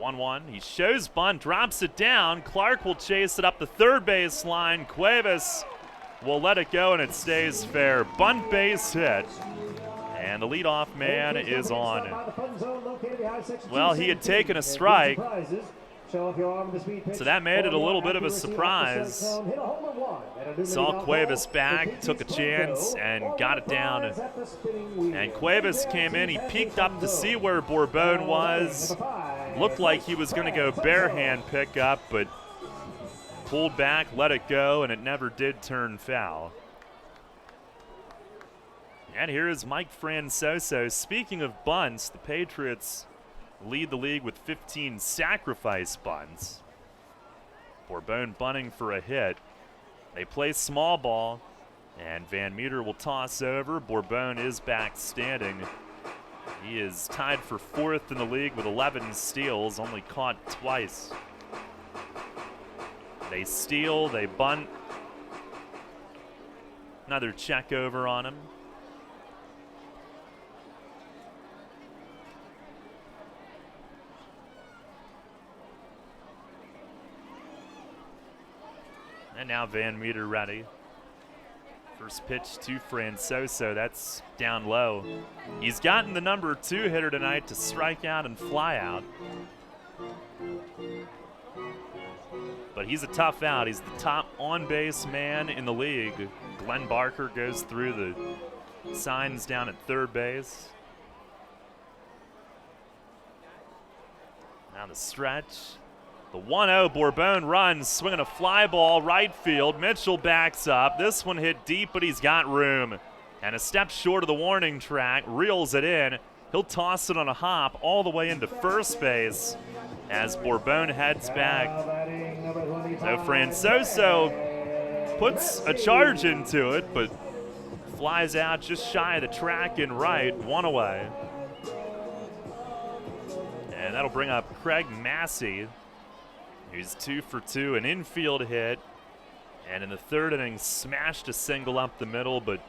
1-1, he shows bunt, drops it down. Clark will chase it up the third base line. Cuevas will let it go and it stays fair. Bunt base hit. And the leadoff man is on. Well, he had taken a strike, so that made it a little bit of a surprise. Saw Cuevas back, took a chance, and got it down. And Cuevas came in, he peeked up to see where Bourbon was. Looked like he was going to go bare hand pick up, but pulled back, let it go, and it never did turn foul. And here is Mike Francoso. Speaking of bunts, the Patriots lead the league with 15 sacrifice bunts. Bourbon bunting for a hit. They play small ball, and Van Meter will toss over. Bourbon is back standing. He is tied for 4th in the league with 11 steals, only caught twice. They steal, they bunt. Another check over on him. And now Van Meter ready. First pitch to Francoso, that's down low. He's gotten the number 2 hitter tonight to strike out and fly out. But he's a tough out. He's the top on-base man in the league. Glenn Barker goes through the signs down at third base. Now the stretch. The 1-0, Bourbon runs, swinging a fly ball right field. Mitchell backs up. This one hit deep, but he's got room. And a step short of the warning track, reels it in. He'll toss it on a hop all the way into first base as Bourbon heads back So Francoso puts a charge into it, but flies out just shy of the track and right, one away. And that'll bring up Craig Massey, who's 2 for 2, an infield hit. And in the third inning, smashed a single up the middle, but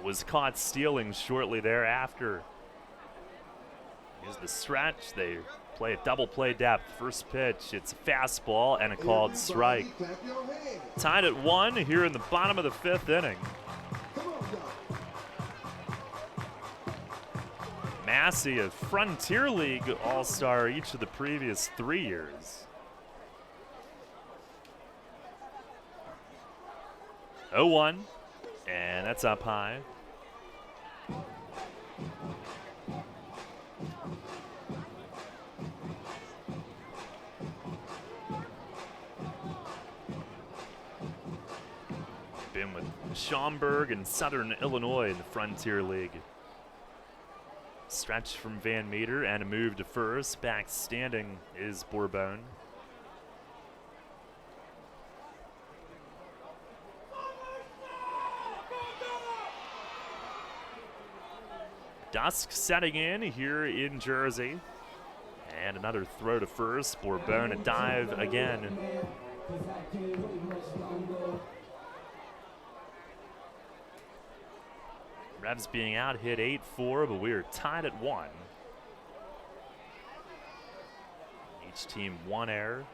was caught stealing shortly thereafter. Here's the stretch. They play a double play depth. First pitch, it's a fastball and a called strike. Tied at 1 here in the bottom of the 5th inning. Massey, a Frontier League All-Star each of the previous 3 years. 0-1, and that's up high. Been with Schaumburg and Southern Illinois in the Frontier League. Stretch from Van Meter and a move to first. Back standing is Bourbon. Dusk setting in here in Jersey. And another throw to first. Bourbon a dive again. Revs being out hit 8-4, but we are tied at 1. Each team 1 error.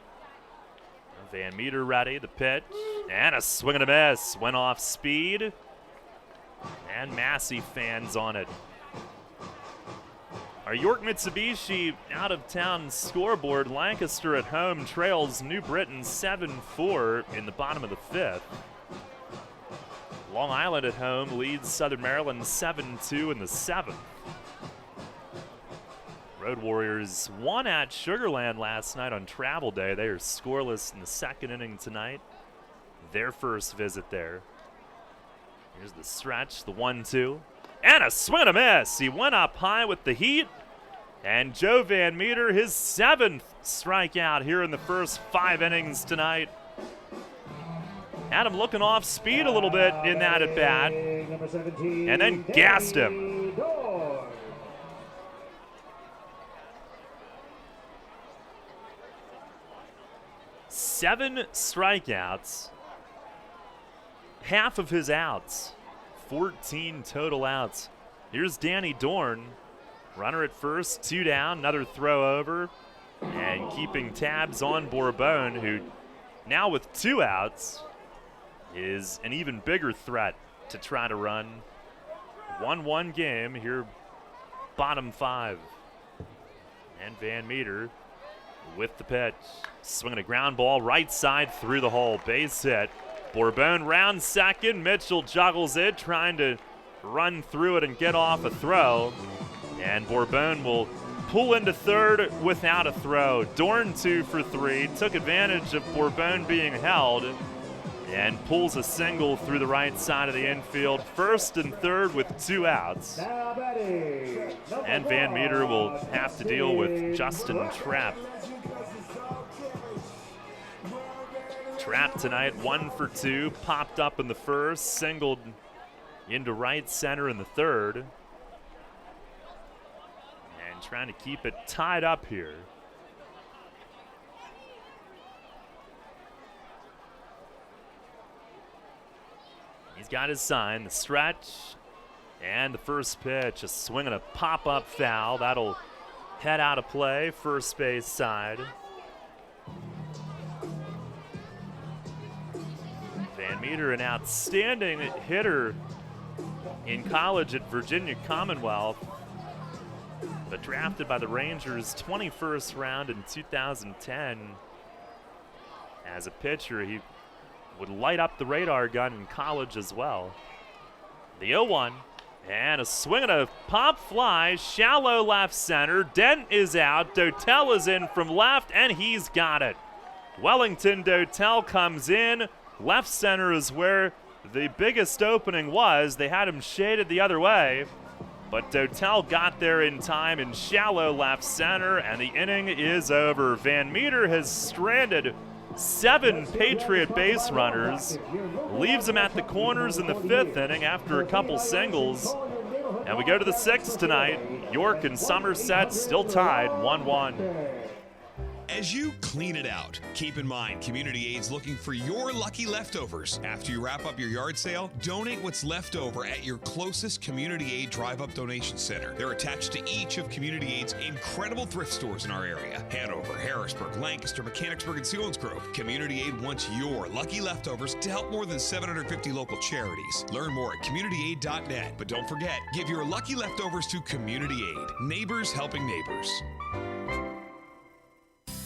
Van Meter ready, the pitch, and a swing and a miss. Went off speed, and Massey fans on it. Our York Mitsubishi out-of-town scoreboard, Lancaster at home trails New Britain 7-4 in the bottom of the 5th. Long Island at home leads Southern Maryland 7-2 in the 7th. Road Warriors won at Sugarland last night on travel day. They are scoreless in the 2nd inning tonight. Their first visit there. Here's the stretch, the 1-2. And a swing and a miss. He went up high with the heat. And Joe Van Meter, his 7th strikeout here in the first 5 innings tonight. Had him looking off speed a little bit in that at bat, and then gassed him. Dorn. 7 strikeouts, half of his outs, 14 total outs. Here's Danny Dorn, runner at first, 2 down, another throw over, and keeping tabs on Bourbon, who now with 2 outs is an even bigger threat to try to run. 1-1 game here, bottom 5. And Van Meter with the pitch. Swinging a ground ball right side through the hole. Base hit. Bourbon round second. Mitchell juggles it, trying to run through it and get off a throw. And Bourbon will pull into third without a throw. Dorn 2 for 3. Took advantage of Bourbon being held and pulls a single through the right side of the infield. First and third with 2 outs. And Van Meter will have to deal with Justin Trapp. Trapp tonight 1 for 2, popped up in the first, singled into right center in the third. And trying to keep it tied up here. He's got his sign, the stretch, and the first pitch, a swing and a pop-up foul. That'll head out of play, first base side. Van Meter, an outstanding hitter in college at Virginia Commonwealth, but drafted by the Rangers 21st round in 2010. As a pitcher, he would light up the radar gun in college as well. The 0-1, and a swing and a pop fly, shallow left center. Dent is out, Dotel is in from left, and he's got it. Wellington Dotel comes in. Left center is where the biggest opening was. They had him shaded the other way, but Dotel got there in time in shallow left center, and the inning is over. Van Meter has stranded 7 Patriot base runners, leaves them at the corners in the 5th inning after a couple singles. And we go to the 6th tonight. York and Somerset still tied 1-1. As you clean it out, keep in mind Community Aid's looking for your lucky leftovers. After you wrap up your yard sale, donate what's left over at your closest Community Aid Drive-Up Donation Center. They're attached to each of Community Aid's incredible thrift stores in our area: Hanover, Harrisburg, Lancaster, Mechanicsburg, and Selinsgrove. Community Aid wants your lucky leftovers to help more than 750 local charities. Learn more at communityaid.net. But don't forget, give your lucky leftovers to Community Aid. Neighbors helping neighbors.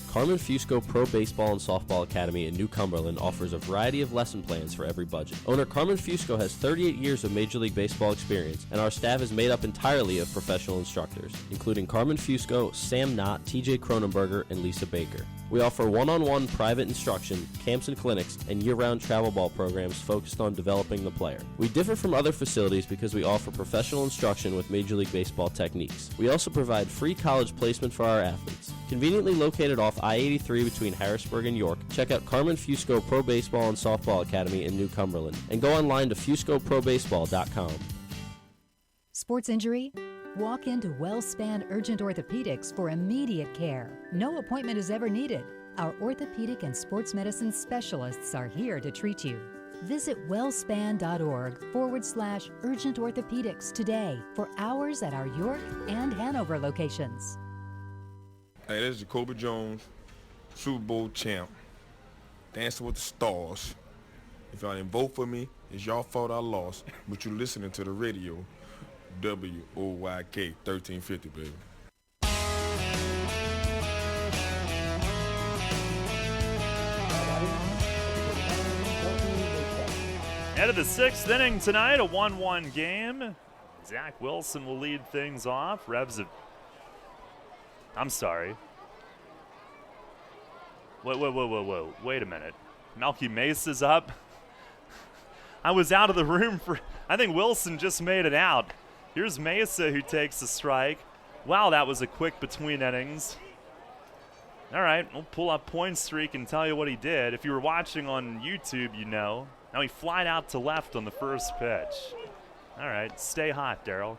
Carmen Fusco Pro Baseball and Softball Academy in New Cumberland offers a variety of lesson plans for every budget. Owner Carmen Fusco has 38 years of Major League Baseball experience, and our staff is made up entirely of professional instructors, including Carmen Fusco, Sam Knott, TJ Cronenberger, and Lisa Baker. We offer one-on-one private instruction, camps and clinics, and year-round travel ball programs focused on developing the player. We differ from other facilities because we offer professional instruction with Major League Baseball techniques. We also provide free college placement for our athletes. Conveniently located off I-83 between Harrisburg and York, check out Carmen Fusco Pro Baseball and Softball Academy in New Cumberland, and go online to fuscoprobaseball.com. Sports injury? Walk into WellSpan Urgent Orthopedics for immediate care. No appointment is ever needed. Our orthopedic and sports medicine specialists are here to treat you. Visit wellspan.org/urgent orthopedics today for hours at our York and Hanover locations. Hey, this is Jacoby Jones, Super Bowl champ, Dancing with the Stars. If y'all didn't vote for me, it's y'all fault I lost, but you're listening to the radio. WOYK 1350, baby. End of the 6th inning tonight, a 1-1 game. Zack Wilson will lead things off. Revs have... I'm sorry. Whoa. Wait a minute. Melky Mesa's up. I was out of the room for... I think Wilson just made it out. Here's Mesa who takes the strike. Wow, that was a quick between innings. All right, we'll pull up point streak and tell you what he did. If you were watching on YouTube, you know. Now he flied out to left on the first pitch. All right, stay hot, Daryl.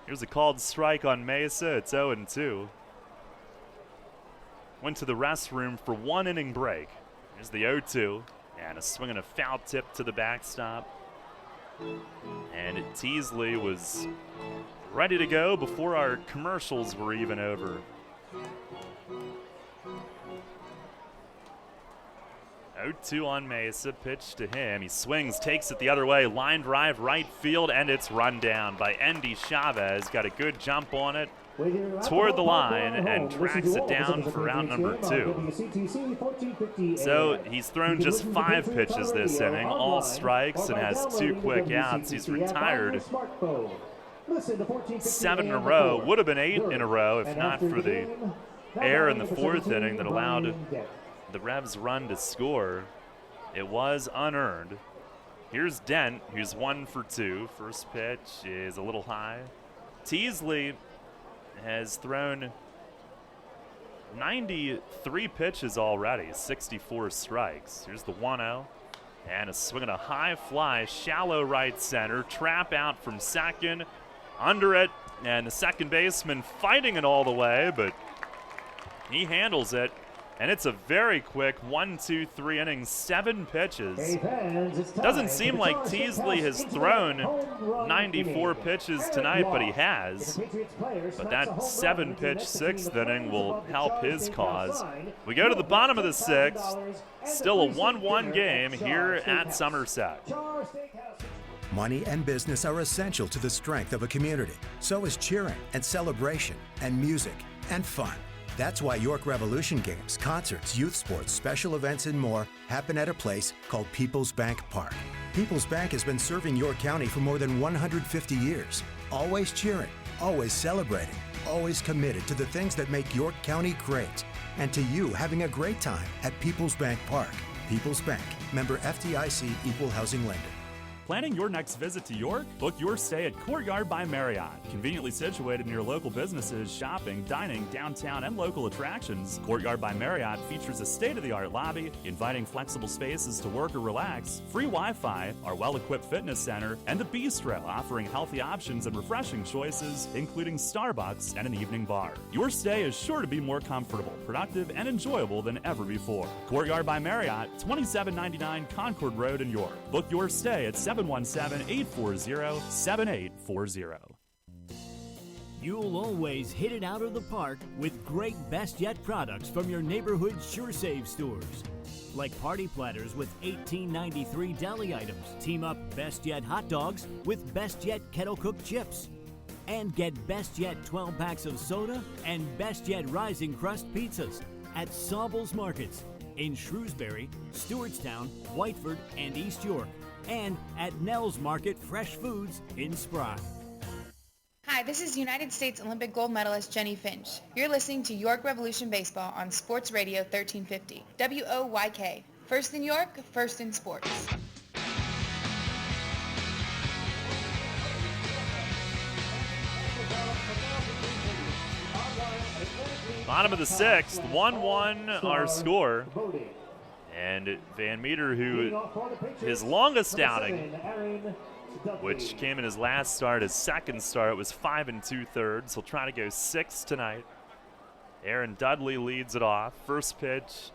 Here's a called strike on Mesa. It's 0-2. Went to the restroom for 1 inning break. Here's the 0-2. And a swing and a foul tip to the backstop. And Teasley was ready to go before our commercials were even over. 0-2 on Mesa, pitch to him. He swings, takes it the other way, line drive right field, and it's run down by Andy Chavez. Got a good jump on it toward the line and tracks it down for out number 2. So he's thrown just 5 pitches this inning, all strikes, and has 2 quick outs. He's retired 7 in a row. Would have been 8 in a row if not for the error in the 4th inning that allowed the Revs run to score. It was unearned. Here's Dent, who's 1 for 2. First pitch is a little high. Teasley has thrown 93 pitches already, 64 strikes. Here's the 1-0, and a swing and a high fly, shallow right center, trap out from second, under it, and the second baseman fighting it all the way, but he handles it. And it's a very quick 1-2-3 innings, 7 pitches. Doesn't seem like Teasley has thrown 94 pitches tonight, but he has. But that 7-pitch 6th inning will help his cause. We go to the bottom of the 6th. Still a 1-1 game here at Somerset. Money and business are essential to the strength of a community. So is cheering and celebration and music and fun. That's why York Revolution games, concerts, youth sports, special events, and more happen at a place called People's Bank Park. People's Bank has been serving York County for more than 150 years. Always cheering, always celebrating, always committed to the things that make York County great. And to you having a great time at People's Bank Park. People's Bank, member FDIC, equal housing lender. Planning your next visit to York? Book your stay at Courtyard by Marriott. Conveniently situated near local businesses, shopping, dining, downtown, and local attractions, Courtyard by Marriott features a state-of-the-art lobby, inviting flexible spaces to work or relax, free Wi-Fi, our well-equipped fitness center, and the bistro offering healthy options and refreshing choices, including Starbucks and an evening bar. Your stay is sure to be more comfortable, productive, and enjoyable than ever before. Courtyard by Marriott, 2799 Concord Road in York. Book your stay at 717-840-7840. You'll always hit it out of the park with great Best Yet products from your neighborhood Sure Save stores. Like party platters with $18.93 deli items. Team up Best Yet hot dogs with Best Yet kettle cooked chips. And get Best Yet 12 packs of soda and Best Yet Rising Crust pizzas at Sobel's Markets in Shrewsbury, Stewartstown, Whiteford, and East York. And at Nell's Market Fresh Foods in Spry. Hi, this is United States Olympic gold medalist Jenny Finch. You're listening to York Revolution Baseball on Sports Radio 1350. WOYK. First in York, first in sports. Bottom of the sixth, 1-1 our score. And Van Meter, who his longest outing, which came in his last start, his second start, was 5 2/3. He'll try to go 6 tonight. Aaron Dudley leads it off. First pitch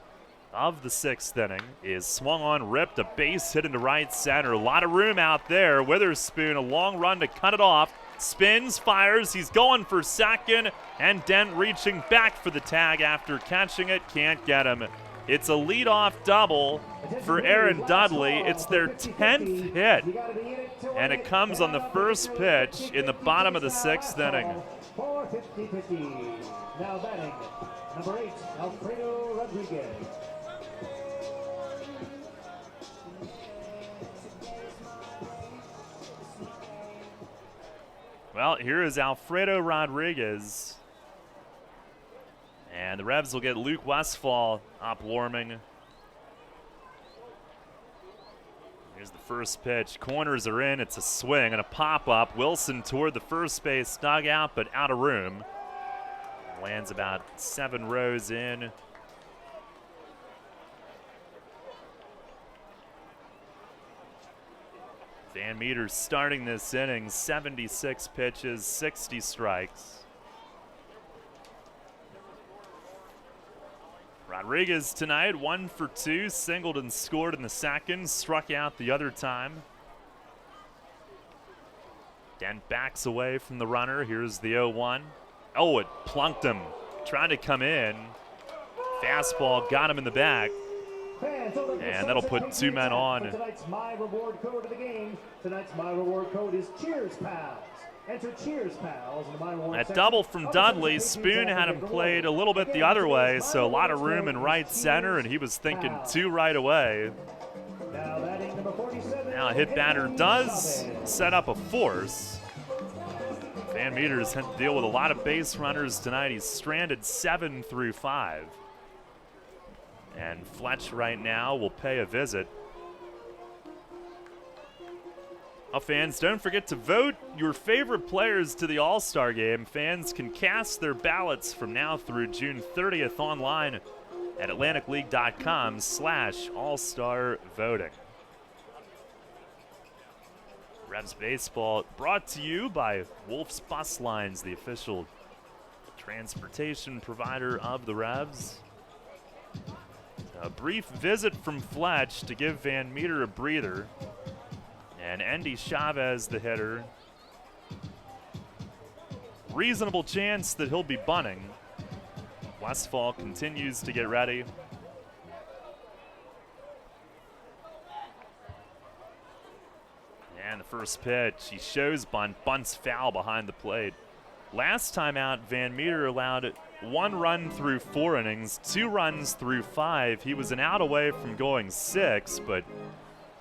of the sixth inning is swung on, ripped, a base hit into right center. A lot of room out there. Witherspoon, a long run to cut it off. Spins, fires, he's going for second, and Dent reaching back for the tag after catching it, can't get him. It's a leadoff double for Aaron Dudley. It's their 10th hit, and it comes on the first pitch in the bottom of the sixth inning. Now batting, number 8, Alfredo Rodriguez. Well, here is Alfredo Rodriguez. And the Revs will get Luke Westfall up warming. Here's the first pitch. Corners are in. It's a swing and a pop-up. Wilson toward the first base dugout, but out of room. Lands about 7 rows in. Van Meter starting this inning, 76 pitches, 60 strikes. Rodriguez tonight, 1 for 2, singled and scored in the second, struck out the other time. Dent backs away from the runner. Here's the 0-1. Oh, it plunked him. Tried to come in. Fastball got him in the back. And that'll put 2 men on. Tonight's My Reward code of the game. Tonight's My Reward code is Cheers Pals. Enter Cheers Pals in the My Reward That section. double from Dudley. Spoon had him played a little bit the other way, so a lot of room in right center, and he was thinking 2 right away. Now a hit batter does set up a force. Van Meter's had to deal with a lot of base runners tonight. He's stranded 7 through 5. And Fletch right now will pay a visit. Oh, fans, don't forget to vote your favorite players to the All-Star Game. Fans can cast their ballots from now through June 30th online at atlanticleague.com/all-star voting. Revs Baseball brought to you by Wolf's Bus Lines, the official transportation provider of the Revs. A brief visit from Fletch to give Van Meter a breather. And Andy Chavez, the hitter. Reasonable chance that he'll be bunting. Westfall continues to get ready. And the first pitch, he shows bunt, bunts foul behind the plate. Last time out, Van Meter allowed 1 run through 4 innings, 2 runs through 5. He was an out away from going 6, but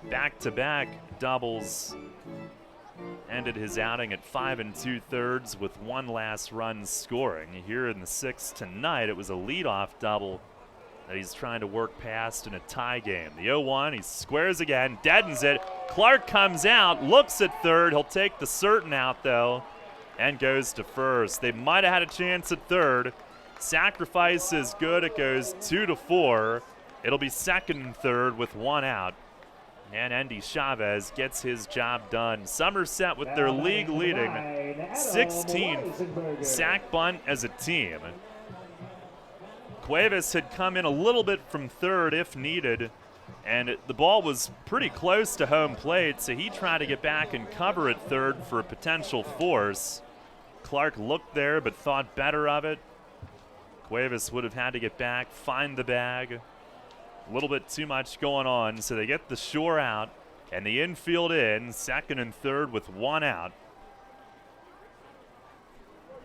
back-to-back doubles ended his outing at 5 2/3 with 1 last run scoring. Here in the 6th tonight, it was a leadoff double that he's trying to work past in a tie game. The 0-1, he squares again, deadens it. Clark comes out, looks at third. He'll take the certain out, though, and goes to first. They might have had a chance at third. Sacrifice is good. It goes 2-4. It'll be second and third with one out. And Andy Chavez gets his job done. Somerset with their league-leading 16th sack bunt as a team. Cuevas had come in a little bit from third if needed, and the ball was pretty close to home plate, so he tried to get back and cover at third for a potential force. Clark looked there but thought better of it. Cuevas would have had to get back, find the bag. A little bit too much going on, so they get the shore out and the infield in, second and third with one out.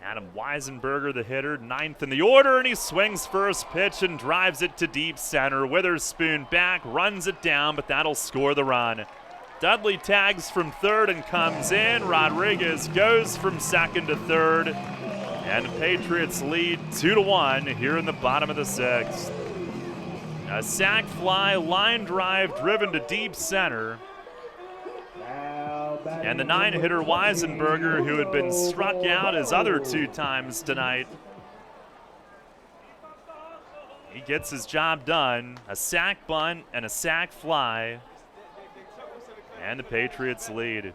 Adam Weisenberger, the hitter, ninth in the order, and he swings first pitch and drives it to deep center. Witherspoon back, runs it down, but that'll score the run. Dudley tags from third and comes in. Rodriguez goes from second to third, and the Patriots lead 2-1 here in the bottom of the sixth. A sac fly, line drive driven to deep center. And the 9-hitter Weisenberger, who had been struck out his other 2 times tonight, he gets his job done. A sac bunt and a sac fly. And the Patriots lead.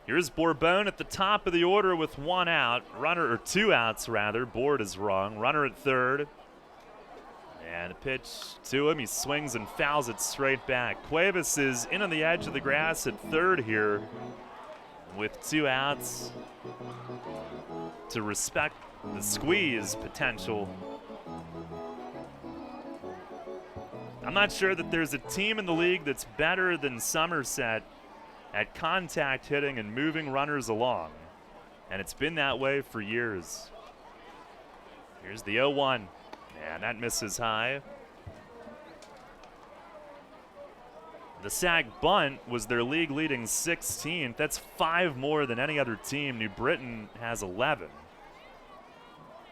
Here's Bourbon at the top of the order with one out. Runner, or 2 outs rather. Board is wrong. Runner at third. And a pitch to him. He swings and fouls it straight back. Cuevas is in on the edge of the grass at third here with 2 outs to respect the squeeze potential. I'm not sure that there's a team in the league that's better than Somerset at contact hitting and moving runners along. And it's been that way for years. Here's the 0-1. And that misses high. The sac bunt was their league-leading 16th. That's 5 more than any other team. New Britain has 11.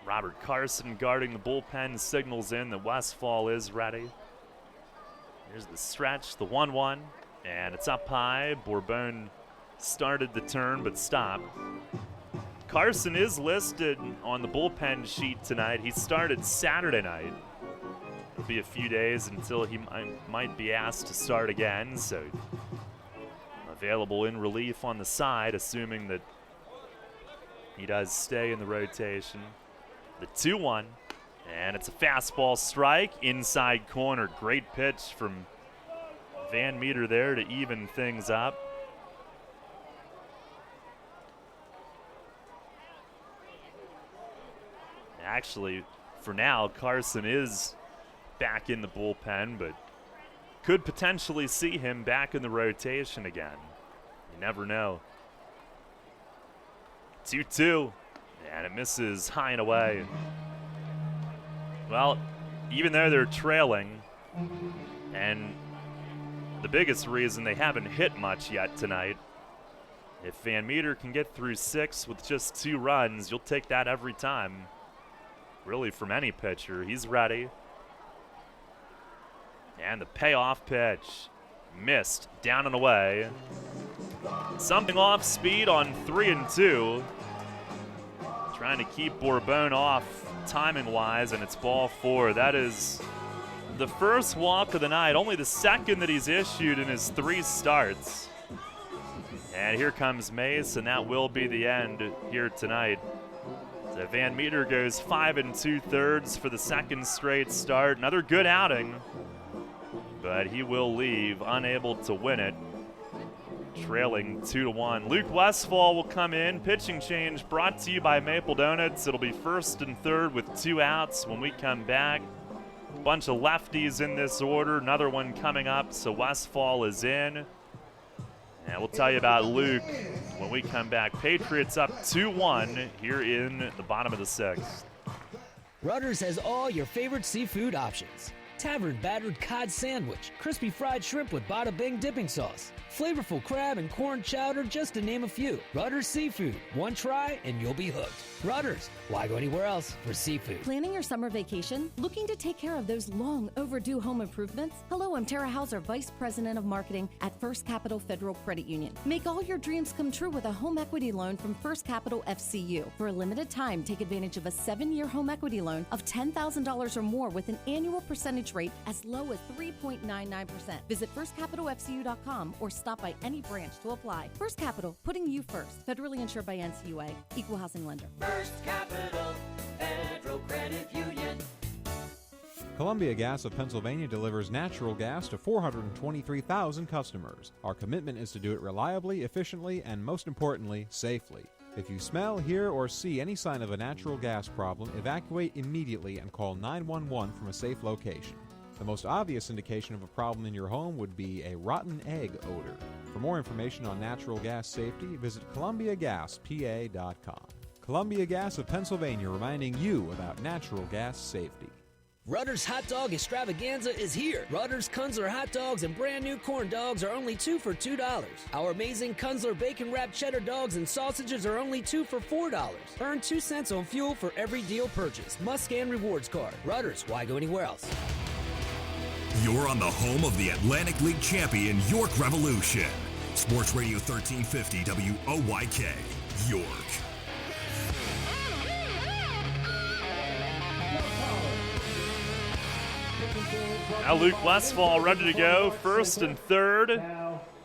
Robert Carson guarding the bullpen signals in that Westfall is ready. Here's the stretch, the 1-1, and it's up high. Bourbon started the turn but stopped. Carson is listed on the bullpen sheet tonight. He started Saturday night. It'll be a few days until he might be asked to start again, so available in relief on the side, assuming that he does stay in the rotation. The 2-1, and it's a fastball strike, inside corner. Great pitch from Van Meter there to even things up. Actually, for now, Carson is back in the bullpen, but could potentially see him back in the rotation again. You never know. 2-2, and it misses high and away. Well, even though they're trailing, and the biggest reason they haven't hit much yet tonight, if Van Meter can get through 6 with just 2 runs, you'll take that every time. Really, from any pitcher. He's ready. And the payoff pitch missed, down and away. Something off speed on 3-2. Trying to keep Bourbon off timing-wise, and it's ball 4. That is the first walk of the night, only the second that he's issued in his 3 starts. And here comes Mace, and that will be the end here tonight. So Van Meter goes 5 2/3 for the second straight start. Another good outing, but he will leave unable to win it, trailing 2-1. Luke Westfall will come in. Pitching change brought to you by Maple Donuts. It'll be first and third with 2 outs when we come back. A bunch of lefties in this order. Another one coming up, so Westfall is in. And we'll tell you about Luke when we come back. Patriots up 2-1 here in the bottom of the 6th. Rutter's has all your favorite seafood options. Tavern battered cod sandwich, crispy fried shrimp with bada bing dipping sauce, Flavorful crab and corn chowder, just to name a few. Rutter's Seafood. One try and you'll be hooked. Rutter's. Why go anywhere else for seafood? Planning your summer vacation? Looking to take care of those long overdue home improvements? Hello, I'm Tara Hauser, Vice President of Marketing at First Capital Federal Credit Union. Make all your dreams come true with a home equity loan from First Capital FCU. For a limited time, take advantage of a 7-year home equity loan of $10,000 or more with an annual percentage rate as low as 3.99%. Visit firstcapitalfcu.com or stop by any branch to apply. First Capital, putting you first. Federally insured by NCUA. Equal housing lender. First Capital Federal Credit Union. Columbia Gas of Pennsylvania delivers natural gas to 423,000 customers. Our commitment is to do it reliably, efficiently, and most importantly, safely. If you smell, hear, or see any sign of a natural gas problem, evacuate immediately and call 911 from a safe location. The most obvious indication of a problem in your home would be a rotten egg odor. For more information on natural gas safety, visit ColumbiaGasPA.com. Columbia Gas of Pennsylvania, reminding you about natural gas safety. Rutter's Hot Dog Extravaganza is here. Rutter's Kunzler hot dogs and brand new corn dogs are only 2 for $2. Our amazing Kunzler bacon wrapped cheddar dogs and sausages are only 2 for $4. Earn 2 cents on fuel for every deal purchased. Must scan rewards card. Rutter's, why go anywhere else? You're on the home of the Atlantic League champion York Revolution. Sports Radio 1350 WOYK, York. Now Luke Westfall ready to go, first and third.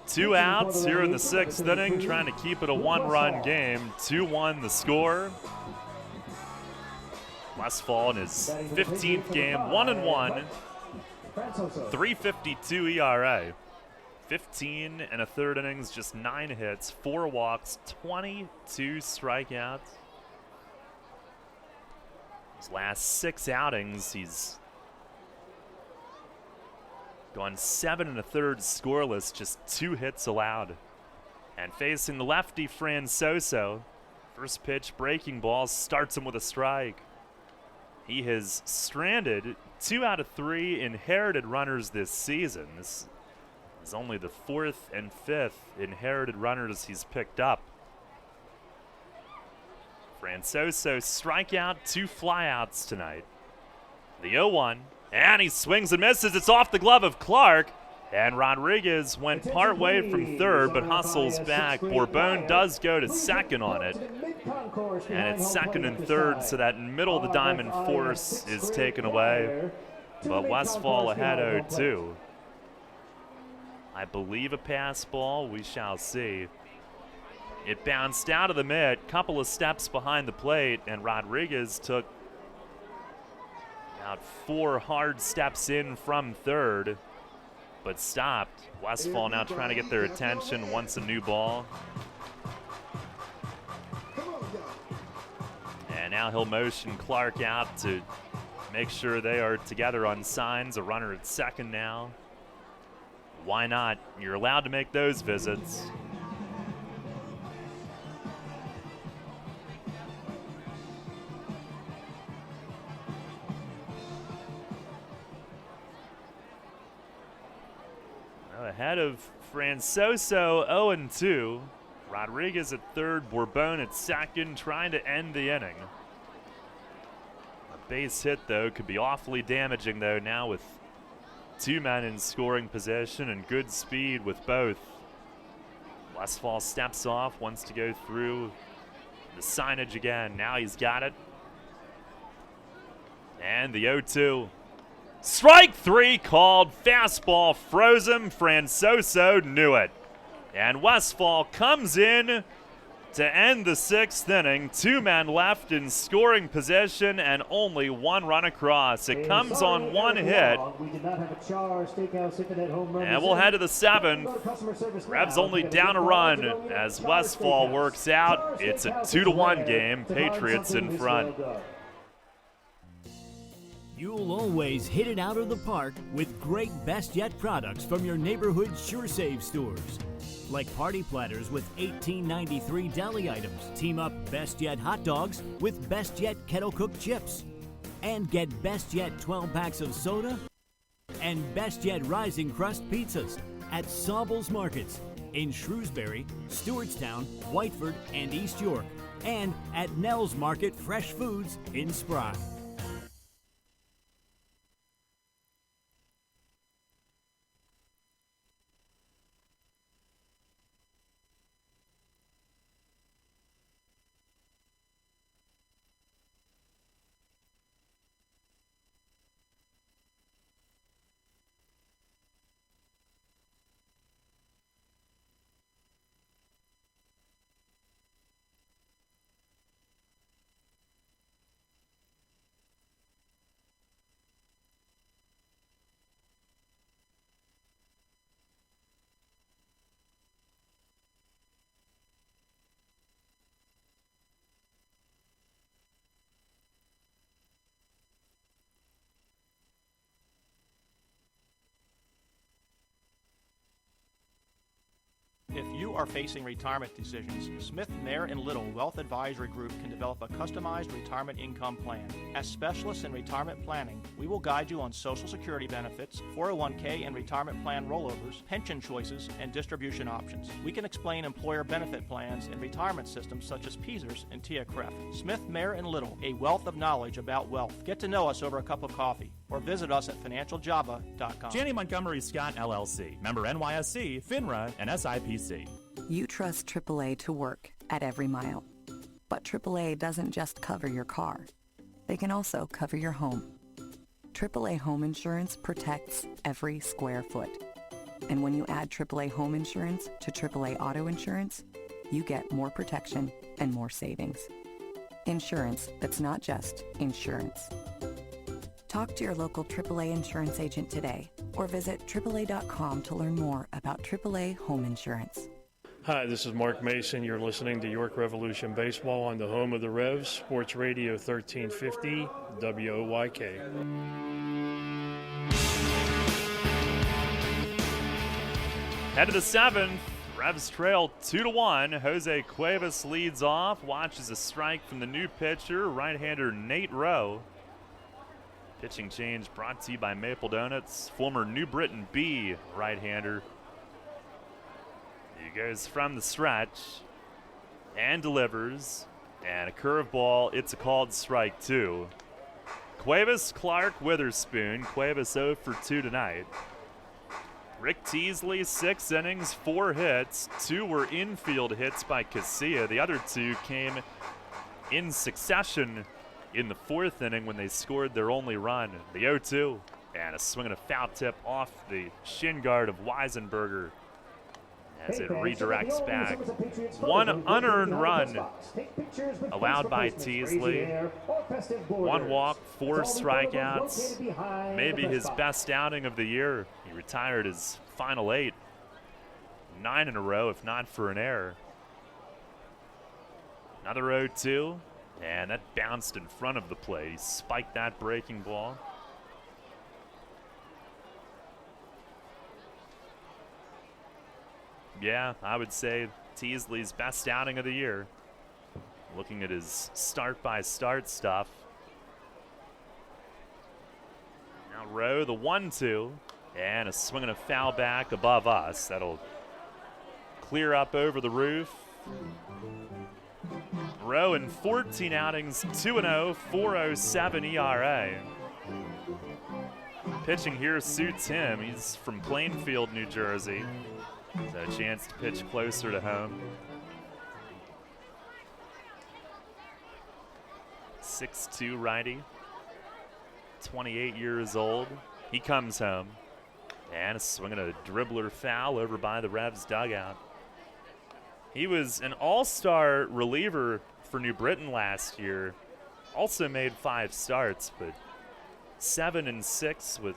2 outs here in the 6th inning, trying to keep it a 1-run game. 2-1 the score. Westfall in his 15th game, 1-1. 3.52 ERA. 15 and a third innings, just 9 hits, 4 walks, 22 strikeouts. His last 6 outings, he's gone 7 1/3 scoreless, just 2 hits allowed. And facing the lefty Francoso, first pitch breaking ball, starts him with a strike. He has stranded 2 out of 3 inherited runners this season. This is only the 4th and 5th inherited runners he's picked up. Francoso strikeout, 2 flyouts tonight. The 0-1, and he swings and misses. It's off the glove of Clark, and Rodriguez went part way from third, but hustles back. Bourbon does go to second on it, and it's second and third, so that middle of the diamond force is taken away. But Westfall ahead 0-2. I believe a pass ball, we shall see. It bounced out of the mid, couple of steps behind the plate, and Rodriguez took about 4 hard steps in from third, but stopped. Westfall now trying to get their attention, wants a new ball. And now he'll motion Clark out to make sure they are together on signs. A runner at second now. Why not? You're allowed to make those visits. Ahead of Francoso, 0-2. Rodriguez at third, Bourbon at second, trying to end the inning. A base hit, though, could be awfully damaging, though, now with 2 men in scoring position and good speed with both. Westfall steps off, wants to go through the signage again. Now he's got it. And the 0-2. Strike 3 called, fastball froze him. Francoso knew it. And Westfall comes in to end the 6th inning. 2 men left in scoring position and only 1 run across. It comes on 1 hit. And we'll head to the 7th. Revs only down a run as Westfall works out. It's a 2-1 game. Patriots in front. You'll always hit it out of the park with great Best Yet products from your neighborhood SureSave stores. Like party platters with $18.93 deli items. Team up Best Yet hot dogs with Best Yet kettle cooked chips. And get Best Yet 12 packs of soda and Best Yet rising crust pizzas at Sobel's Markets. in Shrewsbury, Stewartstown, Whiteford, and East York, and at Nell's Market Fresh Foods in Spry. If you are facing retirement decisions, Smith, Mayer & Little Wealth Advisory Group can develop a customized retirement income plan. As specialists in retirement planning, we will guide you on Social Security benefits, 401k and retirement plan rollovers, pension choices, and distribution options. We can explain employer benefit plans and retirement systems such as PESERS and TIAA-CREF. Smith, Mayer & Little, a wealth of knowledge about wealth. Get to know us over a cup of coffee or visit us at financialjava.com. Janney Montgomery Scott LLC, member NYSE, FINRA, and SIPC. You trust AAA to work at every mile. But AAA doesn't just cover your car. They can also cover your home. AAA Home Insurance protects every square foot. And when you add AAA Home Insurance to AAA Auto Insurance, you get more protection and more savings. Insurance that's not just insurance. Talk to your local AAA insurance agent today or visit AAA.com to learn more about AAA Home Insurance. Hi, this is Mark Mason. You're listening to York Revolution Baseball on the home of the Revs, Sports Radio 1350, WOYK. Head of the seventh, Revs trail 2-1. Jose Cuevas leads off, watches a strike from the new pitcher, right-hander Nate Rowe. Pitching change brought to you by Maple Donuts, former New Britain B right-hander. He goes from the stretch and delivers, and a curveball. It's a called strike 2. Cuevas, Clark, Witherspoon. Cuevas 0 for 2 tonight. Rick Teasley, 6 innings, 4 hits. 2 were infield hits by Casilla. The other 2 came in succession in the 4th inning when they scored their only run. The 0-2, and a swing and a foul tip off the shin guard of Weisenberger as it redirects back. 1 unearned run allowed by Teasley. 1 walk, 4 strikeouts. Maybe his best outing of the year. He retired his final 8. 9 in a row, if not for an error. Another 0-2. And that bounced in front of the plate. He spiked that breaking ball. Yeah, I would say Teasley's best outing of the year. Looking at his start-by-start stuff. Now Rowe, the 1-2. And a swing and a foul back above us. That'll clear up over the roof. Rowe in 14 outings, 2-0, 4.07 ERA. Pitching here suits him. He's from Plainfield, New Jersey. So a chance to pitch closer to home. 6'2" righty, 28 years old. He comes home. And a swing and a dribbler foul over by the Revs dugout. He was an all-star reliever for New Britain last year. Also made 5 starts, but 7-6 with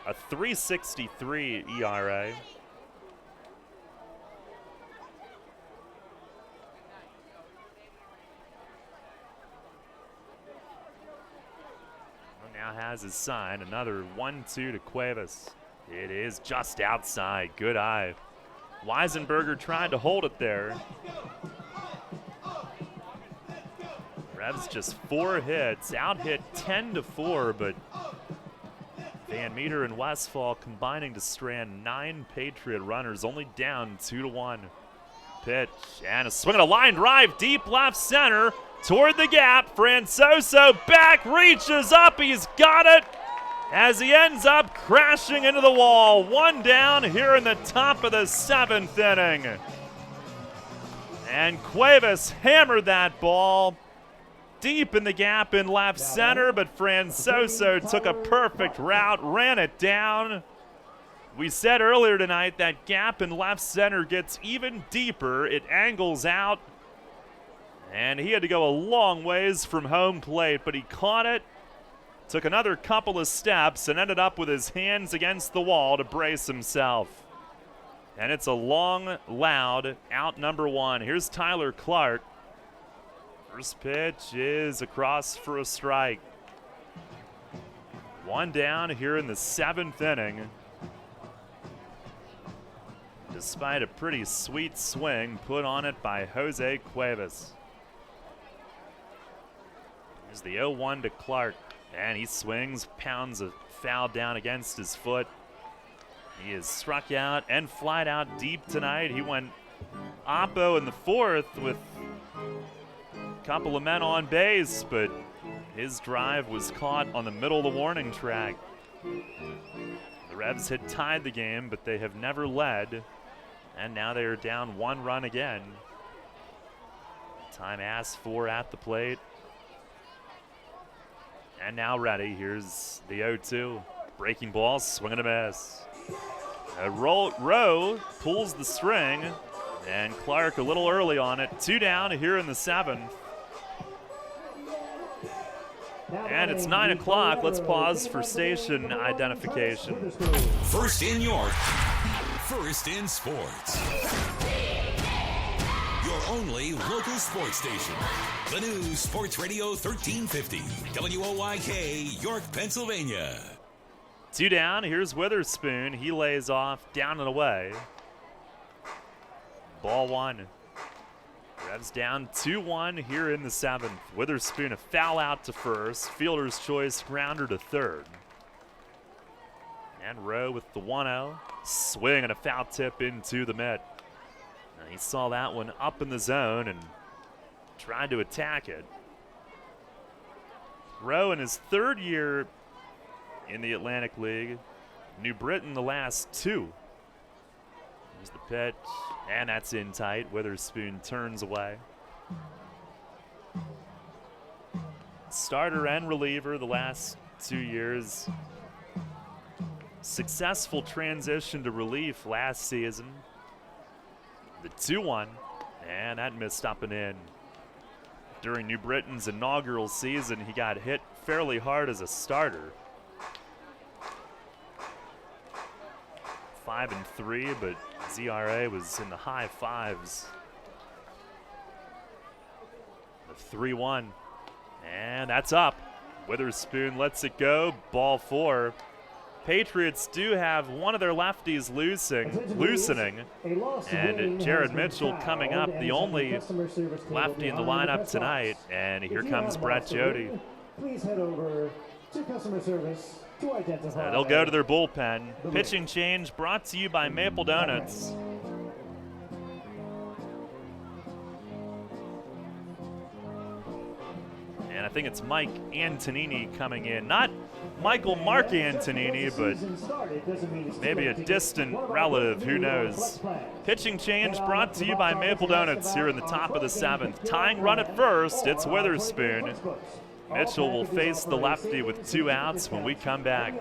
a 3.63 ERA. Well, now has his sign. Another 1-2 to Cuevas. It is just outside. Good eye. Weisenberger tried to hold it there. Revs just 4 hits, out hit 10-4, but Van Meter and Westfall combining to strand 9 Patriot runners, only down 2-1. Pitch and a swing and a line drive deep left center toward the gap. Francoso back, reaches up, he's got it as he ends up crashing into the wall. 1 down here in the top of the 7th inning. And Cuevas hammered that ball deep in the gap in left center, but Francoso took a perfect route, ran it down. We said earlier tonight that gap in left center gets even deeper. It angles out, and he had to go a long ways from home plate, but he caught it, took another couple of steps, and ended up with his hands against the wall to brace himself. And it's a long, loud out number 1. Here's Tyler Clark. First pitch is across for a strike. 1 down here in the 7th inning. Despite a pretty sweet swing put on it by Jose Cuevas. Here's the 0-1 to Clark, and he swings, pounds a foul down against his foot. He is struck out and flied out deep tonight. He went oppo in the 4th with couple of men on base, but his drive was caught on the middle of the warning track. The Revs had tied the game, but they have never led, and now they are down 1 run again. Time asked for at the plate. And now ready. Here's the 0-2. Breaking ball, swing and a miss. Rowe pulls the string, and Clark a little early on it. 2 down here in the 7th. And it's 9 o'clock. Let's pause for station identification. First in York, first in sports. Your only local sports station. The new Sports Radio 1350, WOYK, York, Pennsylvania. 2 down. Here's Witherspoon. He lays off, down and away. Ball 1. Revs down 2-1 here in the 7th. Witherspoon a foul out to first. Fielder's choice grounder to third. And Rowe with the 1-0. Swing and a foul tip into the mitt. He saw that one up in the zone and tried to attack it. Rowe in his 3rd year in the Atlantic League. New Britain the last 2. Here's the pitch, and that's in tight. Witherspoon turns away. Starter and reliever the last 2 years. Successful transition to relief last season. The 2-1, and that missed up and in. During New Britain's inaugural season, he got hit fairly hard as a starter. 5-3, but ZRA was in the high 5s. The 3-1, and that's up. Witherspoon lets it go, ball 4. Patriots do have one of their lefties loosening, and Jared Mitchell coming up, the only lefty in the lineup tonight, and here comes Brett Jody. Please head over to customer service to identify. They'll go to their bullpen. Pitching change brought to you by Maple Donuts. And I think it's Mike Antonini coming in. Not Michael Mark Antonini, but maybe a distant relative, who knows. Pitching change brought to you by Maple Donuts here in the top of the 7th. Tying run at first, it's Witherspoon. Mitchell will face the lefty with 2 outs when we come back.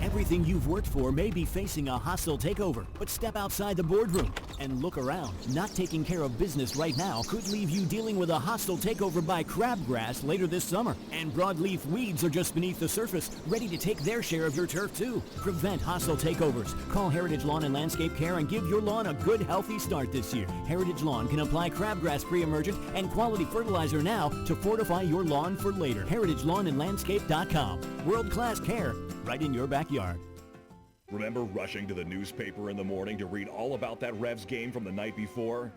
Everything you've worked for may be facing a hostile takeover, but step outside the boardroom and look around. Not taking care of business right now could leave you dealing with a hostile takeover by crabgrass later this summer. And broadleaf weeds are just beneath the surface, ready to take their share of your turf too. Prevent hostile takeovers. Call Heritage Lawn and Landscape Care and give your lawn a good, healthy start this year. Heritage Lawn can apply crabgrass pre-emergent and quality fertilizer now to fortify your lawn for later. HeritageLawnandLandscape.com. World-class care right in your backyard. Remember rushing to the newspaper in the morning to read all about that Revs game from the night before?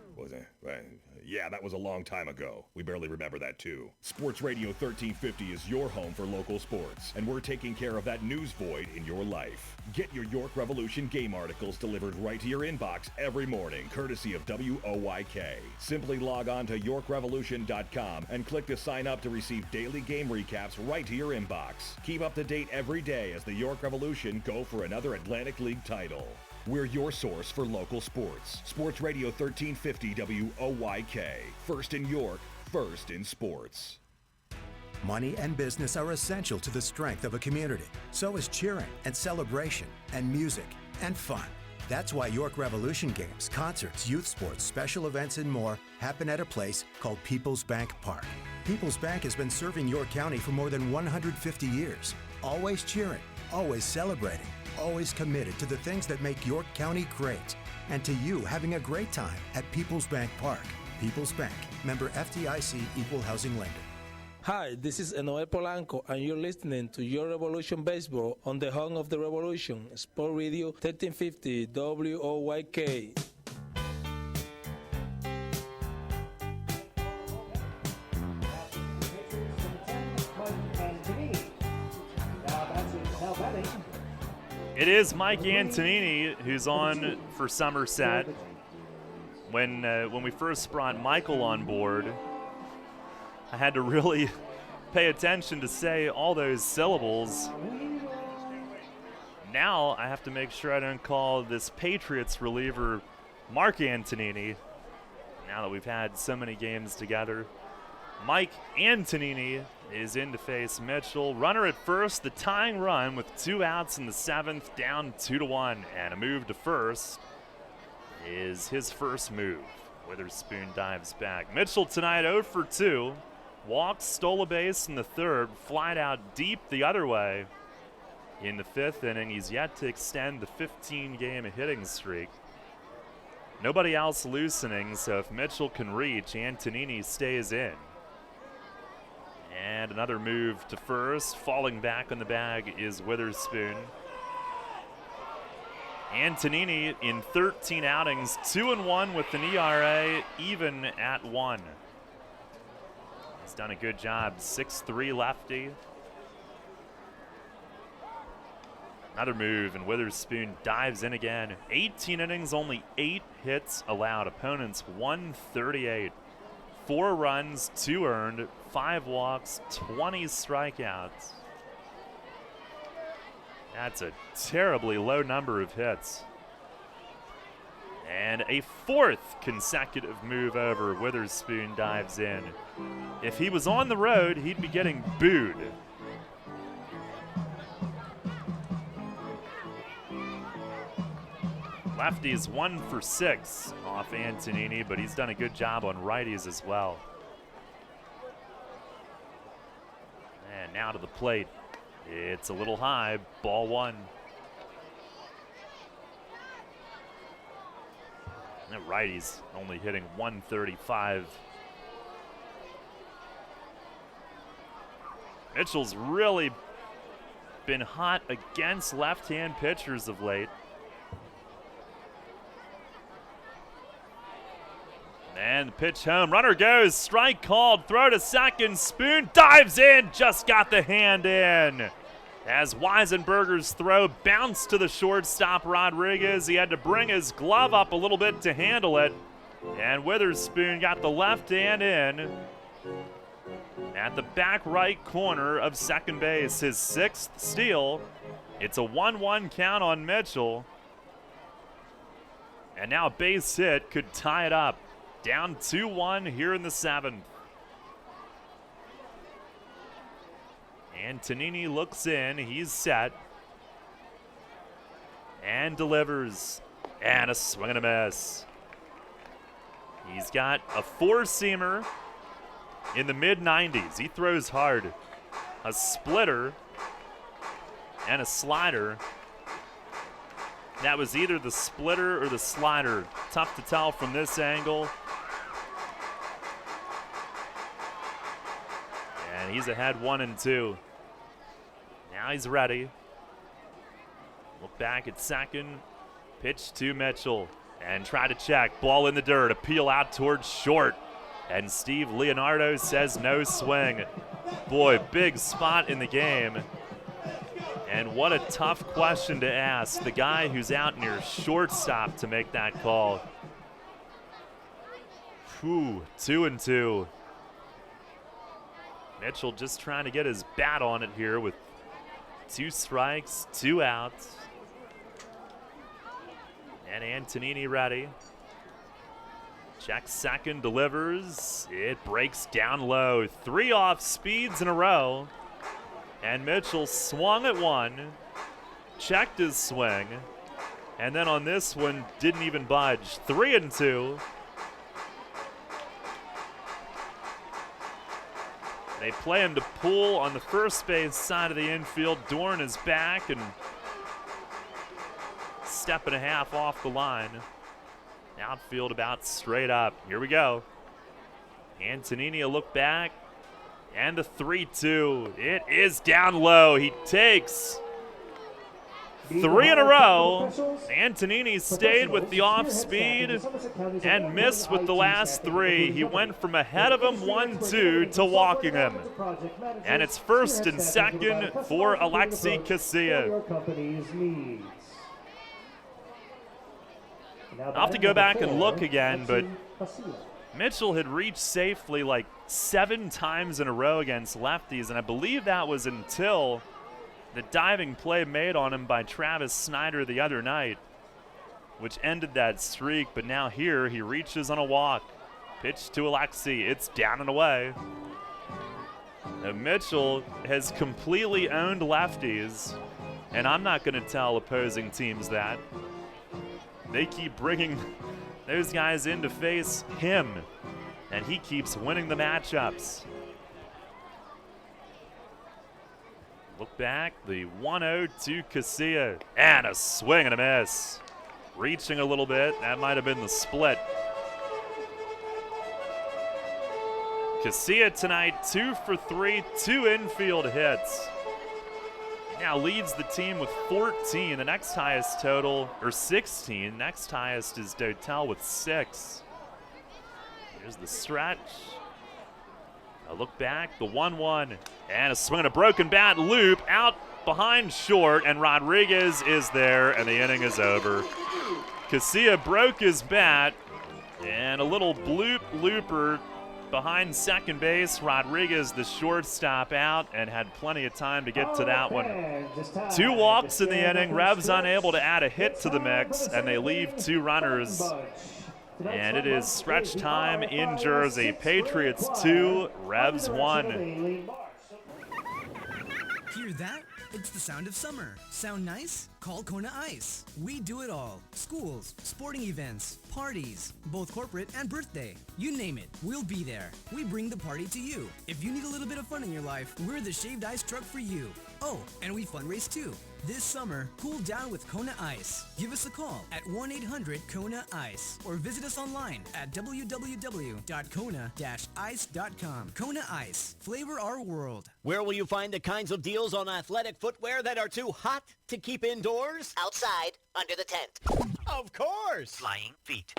Yeah, that was a long time ago. We barely remember that too. Sports Radio 1350 is your home for local sports, and we're taking care of that news void in your life. Get your York Revolution game articles delivered right to your inbox every morning, courtesy of WOYK. Simply log on to YorkRevolution.com and click to sign up to receive daily game recaps right to your inbox. Keep up to date every day as the York Revolution go for another Atlantic League title. We're your source for local sports. Sports Radio 1350 WOYK. First in York, first in sports. Money and business are essential to the strength of a community. So is cheering and celebration and music and fun. That's why York Revolution games, concerts, youth sports, special events, and more happen at a place called People's Bank Park. People's Bank has been serving York County for more than 150 years. Always cheering, always celebrating, always committed to the things that make York County great, and to you having a great time at People's Bank Park. People's Bank, member FDIC, equal housing lender. Hi, this is Enoel Polanco, and you're listening to Your Revolution Baseball on the home of the revolution, Sport Radio 1350 WOYK. It is Mike Antonini who's on for Somerset. When we first brought Michael on board, I had to really pay attention to say all those syllables. Now I have to make sure I don't call this Patriots reliever Mark Antonini, now that we've had so many games together. Mike Antonini is in to face Mitchell. Runner at first, the tying run with 2 outs in the 7th, down 2-1. And a move to first is his first move. Witherspoon dives back. Mitchell tonight 0 for 2. Walked, stole a base in the 3rd, flied out deep the other way in the 5th inning. He's yet to extend the 15-game hitting streak. Nobody else loosening, so if Mitchell can reach, Antonini stays in. And another move to first. Falling back on the bag is Witherspoon. Antonini in 13 outings, 2-1 with an ERA, even at 1. He's done a good job. 6'3" lefty. Another move, and Witherspoon dives in again. 18 innings, only 8 hits allowed. Opponents 138. 4 runs, 2 earned, 5 walks, 20 strikeouts. That's a terribly low number of hits. And a 4th consecutive move over. Witherspoon dives in. If he was on the road, he'd be getting booed. Lefty's 1 for 6 off Antonini, but he's done a good job on righties as well. And now to the plate. It's a little high, ball 1. And the righty's only hitting 135. Mitchell's really been hot against left-hand pitchers of late. And the pitch home. Runner goes. Strike called. Throw to second. Spoon dives in. Just got the hand in. As Weisenberger's throw bounced to the shortstop, Rodriguez. He had to bring his glove up a little bit to handle it. And Witherspoon got the left hand in at the back right corner of second base. His 6th steal. It's a 1-1 count on Mitchell. And now a base hit could tie it up. Down 2-1 here in the 7th. Antonini looks in. He's set. And delivers. And a swing and a miss. He's got a 4-seamer in the mid-90s. He throws hard. A splitter and a slider. That was either the splitter or the slider. Tough to tell from this angle. And he's ahead 1-2. Now he's ready. Look back at second. Pitch to Mitchell. And try to check. Ball in the dirt. Appeal out towards short. And Steve Leonardo says no swing. Boy, big spot in the game. And what a tough question to ask the guy who's out near shortstop to make that call. Whew, 2-2. Mitchell just trying to get his bat on it here with 2 strikes, 2 outs. And Antonini ready. Checks second, delivers. It breaks down low. 3 off speeds in a row. And Mitchell swung at one, checked his swing, and then on this one didn't even budge. 3-2. They play him to pull on the first base side of the infield. Dorn is back and step and a half off the line. Outfield about straight up. Here we go. Antonini a look back. And the 3-2. It is down low. He takes 3 in a row. Antonini stayed with the off speed and missed with the last 3. He went from ahead of him 1-2 to walking him. And it's first and second for Alexei Casilla. I'll have to go back and look again, but Mitchell had reached safely like 7 times in a row against lefties, and I believe that was until the diving play made on him by Travis Snyder the other night, which ended that streak. But now here he reaches on a walk. Pitch to Alexei. It's down and away. Now Mitchell has completely owned lefties, and I'm not going to tell opposing teams that. They keep bringing those guys in to face him, and he keeps winning the matchups. Look back, the 1-0 to Casilla, and a swing and a miss. Reaching a little bit, that might have been the split. Casilla tonight 2 for 3, 2 infield hits. He now leads the team with 14. The next highest total, or 16. Next highest is Dotel with 6. Here's the stretch. A look back, the 1-1, and a swing and a broken bat loop out behind short, and Rodriguez is there, and the inning is over. Casilla broke his bat, and a little looper behind second base. Rodriguez, the shortstop, out and had plenty of time to get to that one. 2 walks in the inning. Revs unable to add a hit to the mix, and they leave 2 runners. And it is stretch time in Jersey. Patriots 2, Revs 1. Hear that? It's the sound of summer. Sound nice? Call Kona Ice. We do it all. Schools, sporting events, parties, both corporate and birthday. You name it, we'll be there. We bring the party to you. If you need a little bit of fun in your life, we're the shaved ice truck for you. Oh, and we fundraise too. This summer, cool down with Kona Ice. Give us a call at 1-800-KONA-ICE or visit us online at www.kona-ice.com. Kona Ice. Flavor our world. Where will you find the kinds of deals on athletic footwear that are too hot to keep indoors? Outside, under the tent. Of course! Flying Feet.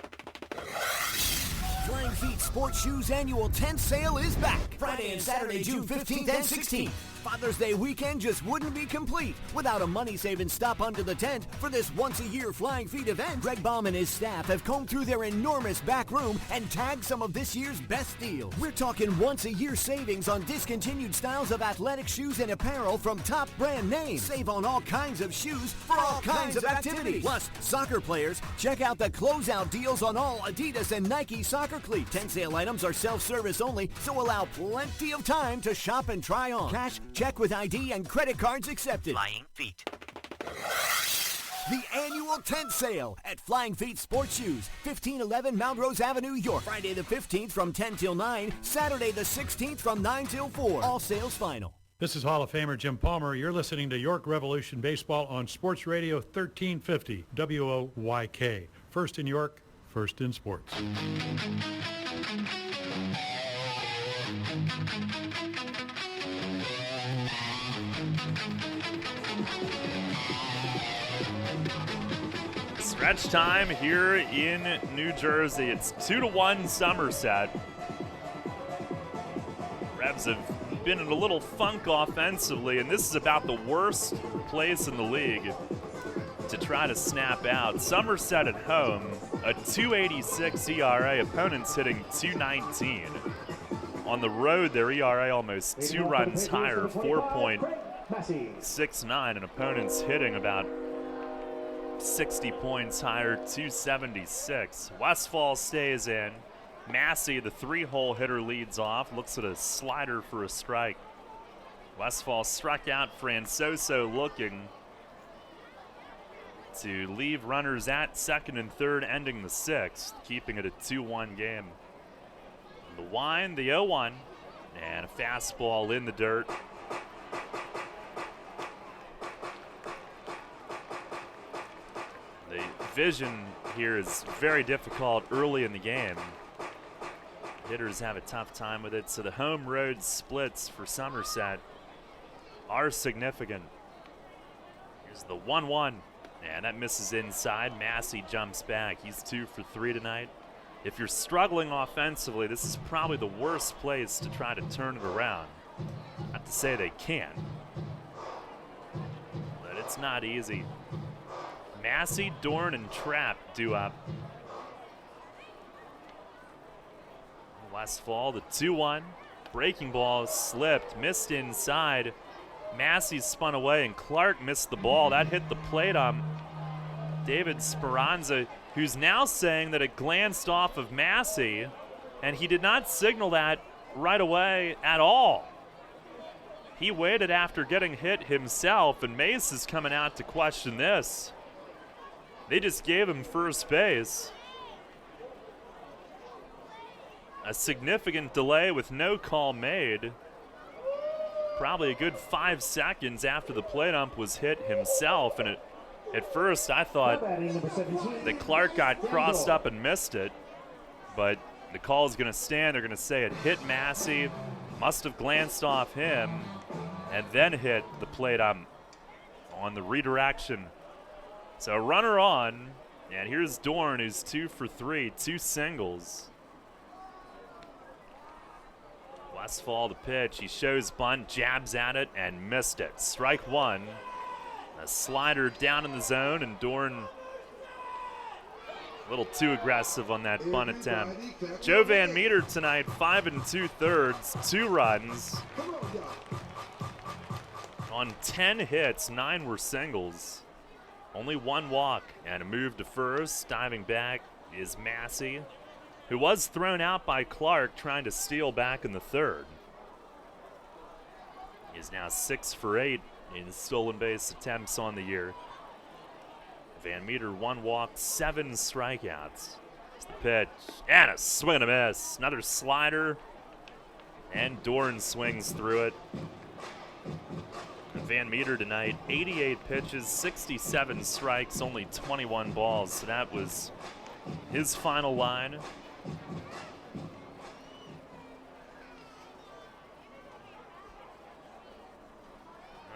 Flying Feet Sports Shoes Annual Tent Sale is back. Friday and Saturday, June 15th and 16th. Father's Day weekend just wouldn't be complete without a money-saving stop under the tent for this once-a-year Flying Feet event. Greg Baum and his staff have combed through their enormous back room and tagged some of this year's best deals. We're talking once-a-year savings on discontinued styles of athletic shoes and apparel from top brand names. Save on all kinds of shoes for all kinds of activities. Plus, soccer players, check out the closeout deals on all Adidas and Nike soccer cleats. Tent sale items are self-service only, so allow plenty of time to shop and try on. Cash, check with ID, and credit cards accepted. Flying Feet. The annual tent sale at Flying Feet Sports Shoes, 1511 Mount Rose Avenue, York. Friday the 15th from 10 till 9, Saturday the 16th from 9 till 4. All sales final. This is Hall of Famer Jim Palmer. You're listening to York Revolution Baseball on Sports Radio 1350 WOYK. First in York, first in sports. Stretch time here in New Jersey. It's 2-1 Somerset. Revs have been in a little funk offensively, and this is about the worst place in the league to try to snap out. Somerset at home, a 2.86 ERA, opponents hitting 2.19. On the road, their ERA almost 2 runs higher, 4.69, and opponents hitting about 60 points higher, 276. Westfall stays in. Massey, the 3-hole hitter, leads off, looks at a slider for a strike. Westfall struck out. Francoso looking to leave runners at second and third, ending the 6th, keeping it a 2-1 game. The wind, the 0-1, and a fastball in the dirt. The vision here is very difficult early in the game. Hitters have a tough time with it, so the home road splits for Somerset are significant. Here's the 1-1, and that misses inside. Massey jumps back. He's 2 for 3 tonight. If you're struggling offensively, this is probably the worst place to try to turn it around. Not to say they can't, but it's not easy. Massey, Dorn, and Trapp due up. Westfall, the 2-1. Breaking ball slipped, missed inside. Massey spun away, and Clark missed the ball. That hit the plate on David Speranza, who's now saying that it glanced off of Massey, and he did not signal that right away at all. He waited after getting hit himself, and Mace is coming out to question this. They just gave him first base. A significant delay with no call made. Probably a good 5 seconds after the plate ump was hit himself, and at first I thought that Clark got crossed up and missed it, but the call is going to stand. They're going to say it hit Massey, must have glanced off him, and then hit the plate ump on the redirection. So runner on, and here's Dorn, who's 2 for 3, 2 singles. Westfall the pitch. He shows bunt, jabs at it, and missed it. Strike 1. A slider down in the zone, and Dorn a little too aggressive on that bunt attempt. Joe Van Meter tonight, 5 2/3, 2 runs. On 10 hits, 9 were singles. Only 1 walk and a move to first. Diving back is Massey, who was thrown out by Clark trying to steal back in the 3rd. He is now 6 for 8 in stolen base attempts on the year. Van Meter 1 walk, 7 strikeouts. It's the pitch, and a swing and a miss. Another slider, and Dorn swings through it. Van Meter tonight, 88 pitches, 67 strikes, only 21 balls. So that was his final line.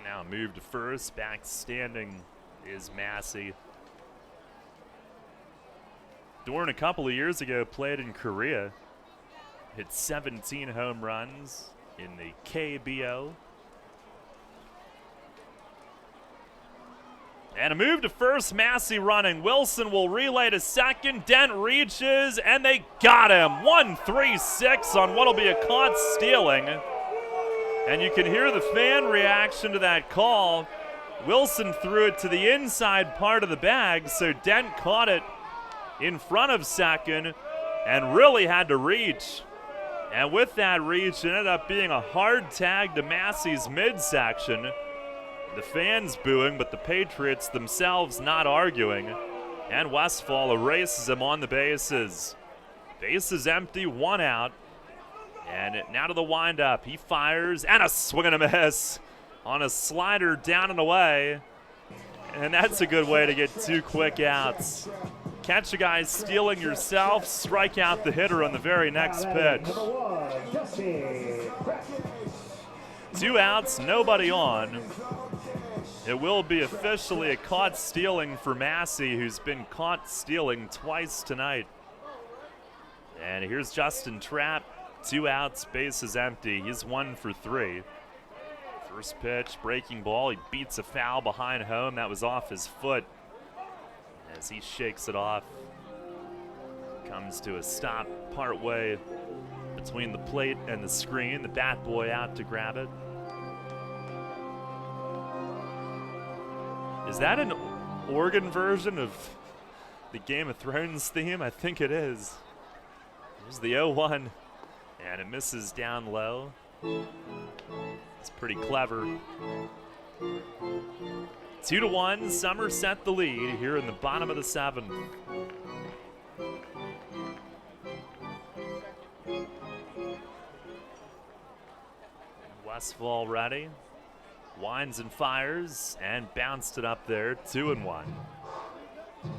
Now move to first. Back standing is Massey. Dorn a couple of years ago played in Korea. Hit 17 home runs in the KBO. And a move to first, Massey running. Wilson will relay to second. Dent reaches, and they got him. 1-3-6 on what'll be a caught stealing. And you can hear the fan reaction to that call. Wilson threw it to the inside part of the bag, so Dent caught it in front of second and really had to reach. And with that reach, it ended up being a hard tag to Massey's midsection. The fans booing, but the Patriots themselves not arguing. And Westfall erases him on the bases. Bases empty, 1 out. And now to the windup. He fires, and a swing and a miss on a slider down and away. And that's a good way to get 2 quick outs. Catch a guy stealing yourself, strike out the hitter on the very next pitch. 2 outs, nobody on. It will be officially a caught stealing for Massey, who's been caught stealing twice tonight. And here's Justin Trapp 2 outs, bases empty. He's 1 for 3. First pitch, breaking ball. He beats a foul behind home. That was off his foot. As he shakes it off, comes to a stop partway between the plate and the screen. The bat boy out to grab it. Is that an organ version of the Game of Thrones theme? I think it is. There's the 0-1, and it misses down low. It's pretty clever. 2-1, Somerset the lead here in the bottom of the 7th. Westfall ready. Winds and fires and bounced it up there, 2-1.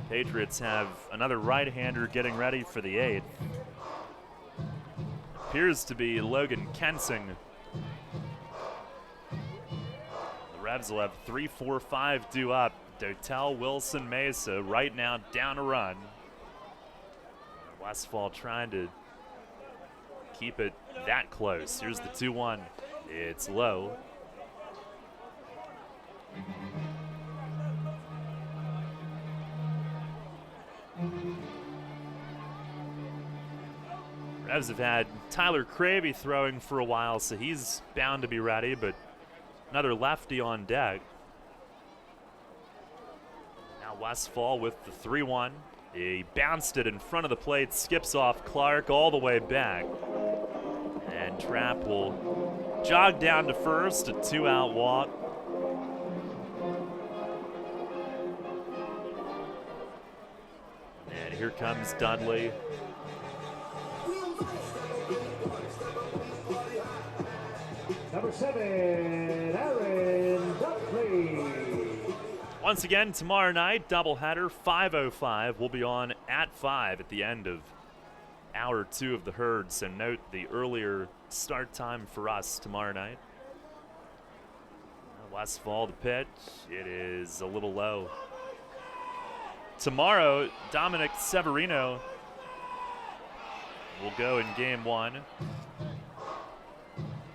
Patriots have another right-hander getting ready for the 8th. Appears to be Logan Kensing. The Revs will have 3, 4, 5 due up. Dotel, Wilson, Mesa right now down a run. Westfall trying to keep it that close. Here's the 2-1. It's low. Revs have had Tyler Cravey throwing for a while, so he's bound to be ready, but another lefty on deck. Now Westfall with the 3-1. He bounced it in front of the plate, skips off Clark all the way back. And Trapp will jog down to first, a 2-out walk. And here comes Dudley. Number 7, Aaron Dudley. Once again, tomorrow night, doubleheader, 5:05. We'll be on at 5 at the end of hour 2 of the herd. So note the earlier start time for us tomorrow night. Westfall the pitch. It is a little low. Tomorrow, Dominic Severino will go in game 1.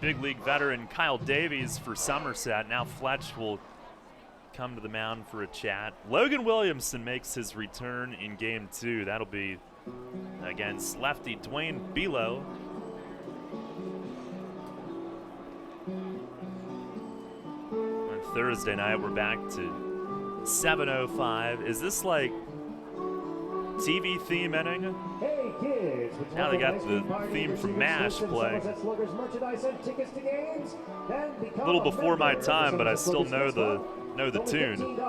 Big league veteran Kyle Davies for Somerset. Now Fletch will come to the mound for a chat. Logan Williamson makes his return in game 2. That'll be against lefty Dwayne Below. On Thursday night, we're back to 7:05. Is this like TV theme inning? Hey kids, now they got the theme from MASH playing. A little before my time, but I still know the tune.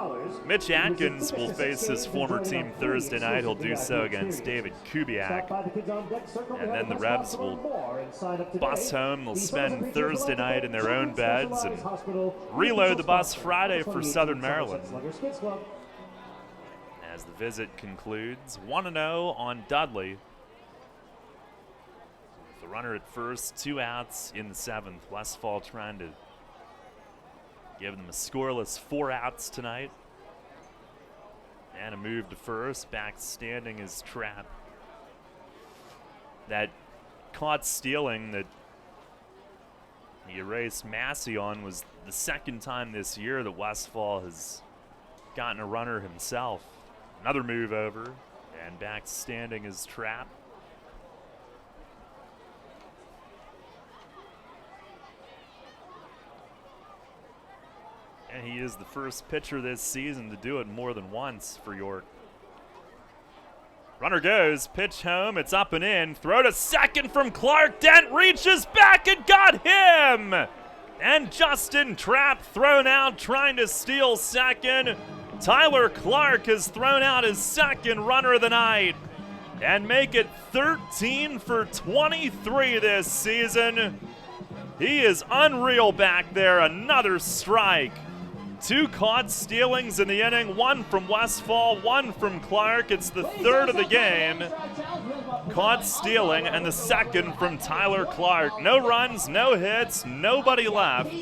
Mitch Atkins will face his former team Thursday night. He'll do so against David Kubiak. And then the Revs will bus home. They'll spend Thursday night in their own beds and reload the bus Friday for Southern Maryland. As the visit concludes, 1-0 on Dudley. With the runner at first, 2 outs in the 7th. Westfall trying to give them a scoreless 4 outs tonight. And a move to first. Back standing is Trapp. That caught stealing that he erased Massey on was the second time this year that Westfall has gotten a runner himself. Another move over, and back standing is Trapp. And he is the first pitcher this season to do it more than once for York. Runner goes, pitch home, it's up and in. Throw to second from Clark. Dent reaches back and got him! And Justin Trapp thrown out trying to steal second. Tyler Clark has thrown out his second runner of the night and make it 13 for 23 this season. He is unreal back there. Another strike. 2 caught stealings in the inning, 1 from Westfall, 1 from Clark. It's the 3rd of the game. Caught stealing and the 2nd from Tyler Clark. No runs, no hits, nobody left.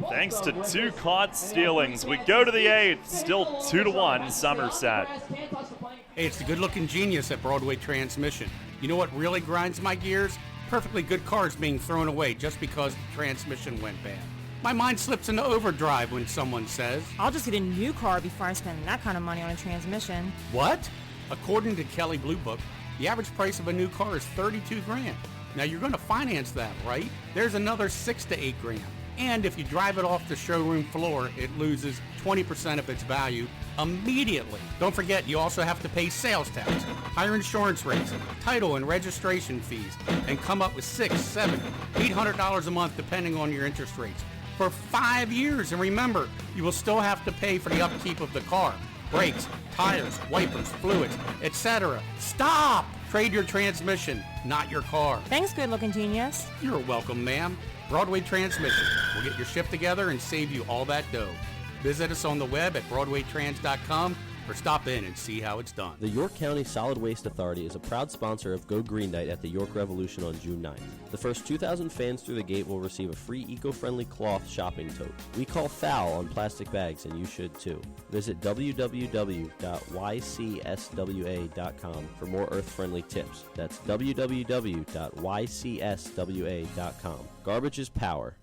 Thanks to 2 caught stealings. We go to the 8th, still 2-1 Somerset. Hey, it's the good-looking genius at Broadway Transmission. You know what really grinds my gears? Perfectly good cars being thrown away just because the transmission went bad. My mind slips into overdrive when someone says, I'll just get a new car before I spend that kind of money on a transmission. What? According to Kelley Blue Book, the average price of a new car is $32,000. Now you're going to finance that, right? There's another $6,000 to $8,000. And if you drive it off the showroom floor, it loses 20% of its value immediately. Don't forget, you also have to pay sales tax, higher insurance rates, title and registration fees, and come up with $600, $700, $800 a month depending on your interest rates for 5 years. And remember, you will still have to pay for the upkeep of the car, brakes, tires, wipers, fluids, etc. Stop! Trade your transmission, not your car. Thanks, good-looking genius. You're welcome, ma'am. Broadway Transmission. We'll get your shift together and save you all that dough. Visit us on the web at BroadwayTrans.com or stop in and see how it's done. The York County Solid Waste Authority is a proud sponsor of Go Green Night at the York Revolution on June 9th. The first 2,000 fans through the gate will receive a free eco-friendly cloth shopping tote. We call foul on plastic bags, and you should too. Visit www.ycswa.com for more earth-friendly tips. That's www.ycswa.com. Garbage is power.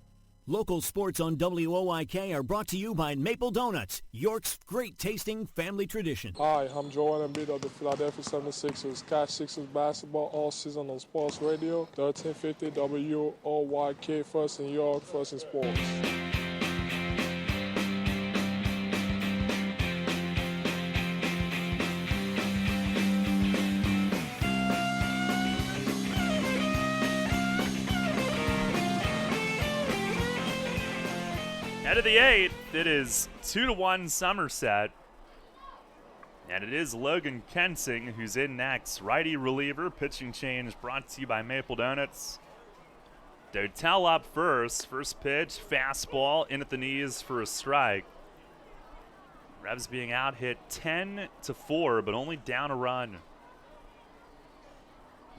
Local sports on WOYK are brought to you by Maple Donuts, York's great-tasting family tradition. Hi, I'm Joel Embiid of the Philadelphia 76ers. Catch Sixers basketball all season on Sports Radio, 1350 WOYK, first in York, first in sports. Head of the 8th, it is 2-1 Somerset. And it is Logan Kensing who's in next. Righty reliever, pitching change brought to you by Maple Donuts. Dotel up first. First pitch, fastball, in at the knees for a strike. Revs being out hit 10-4, but only down a run.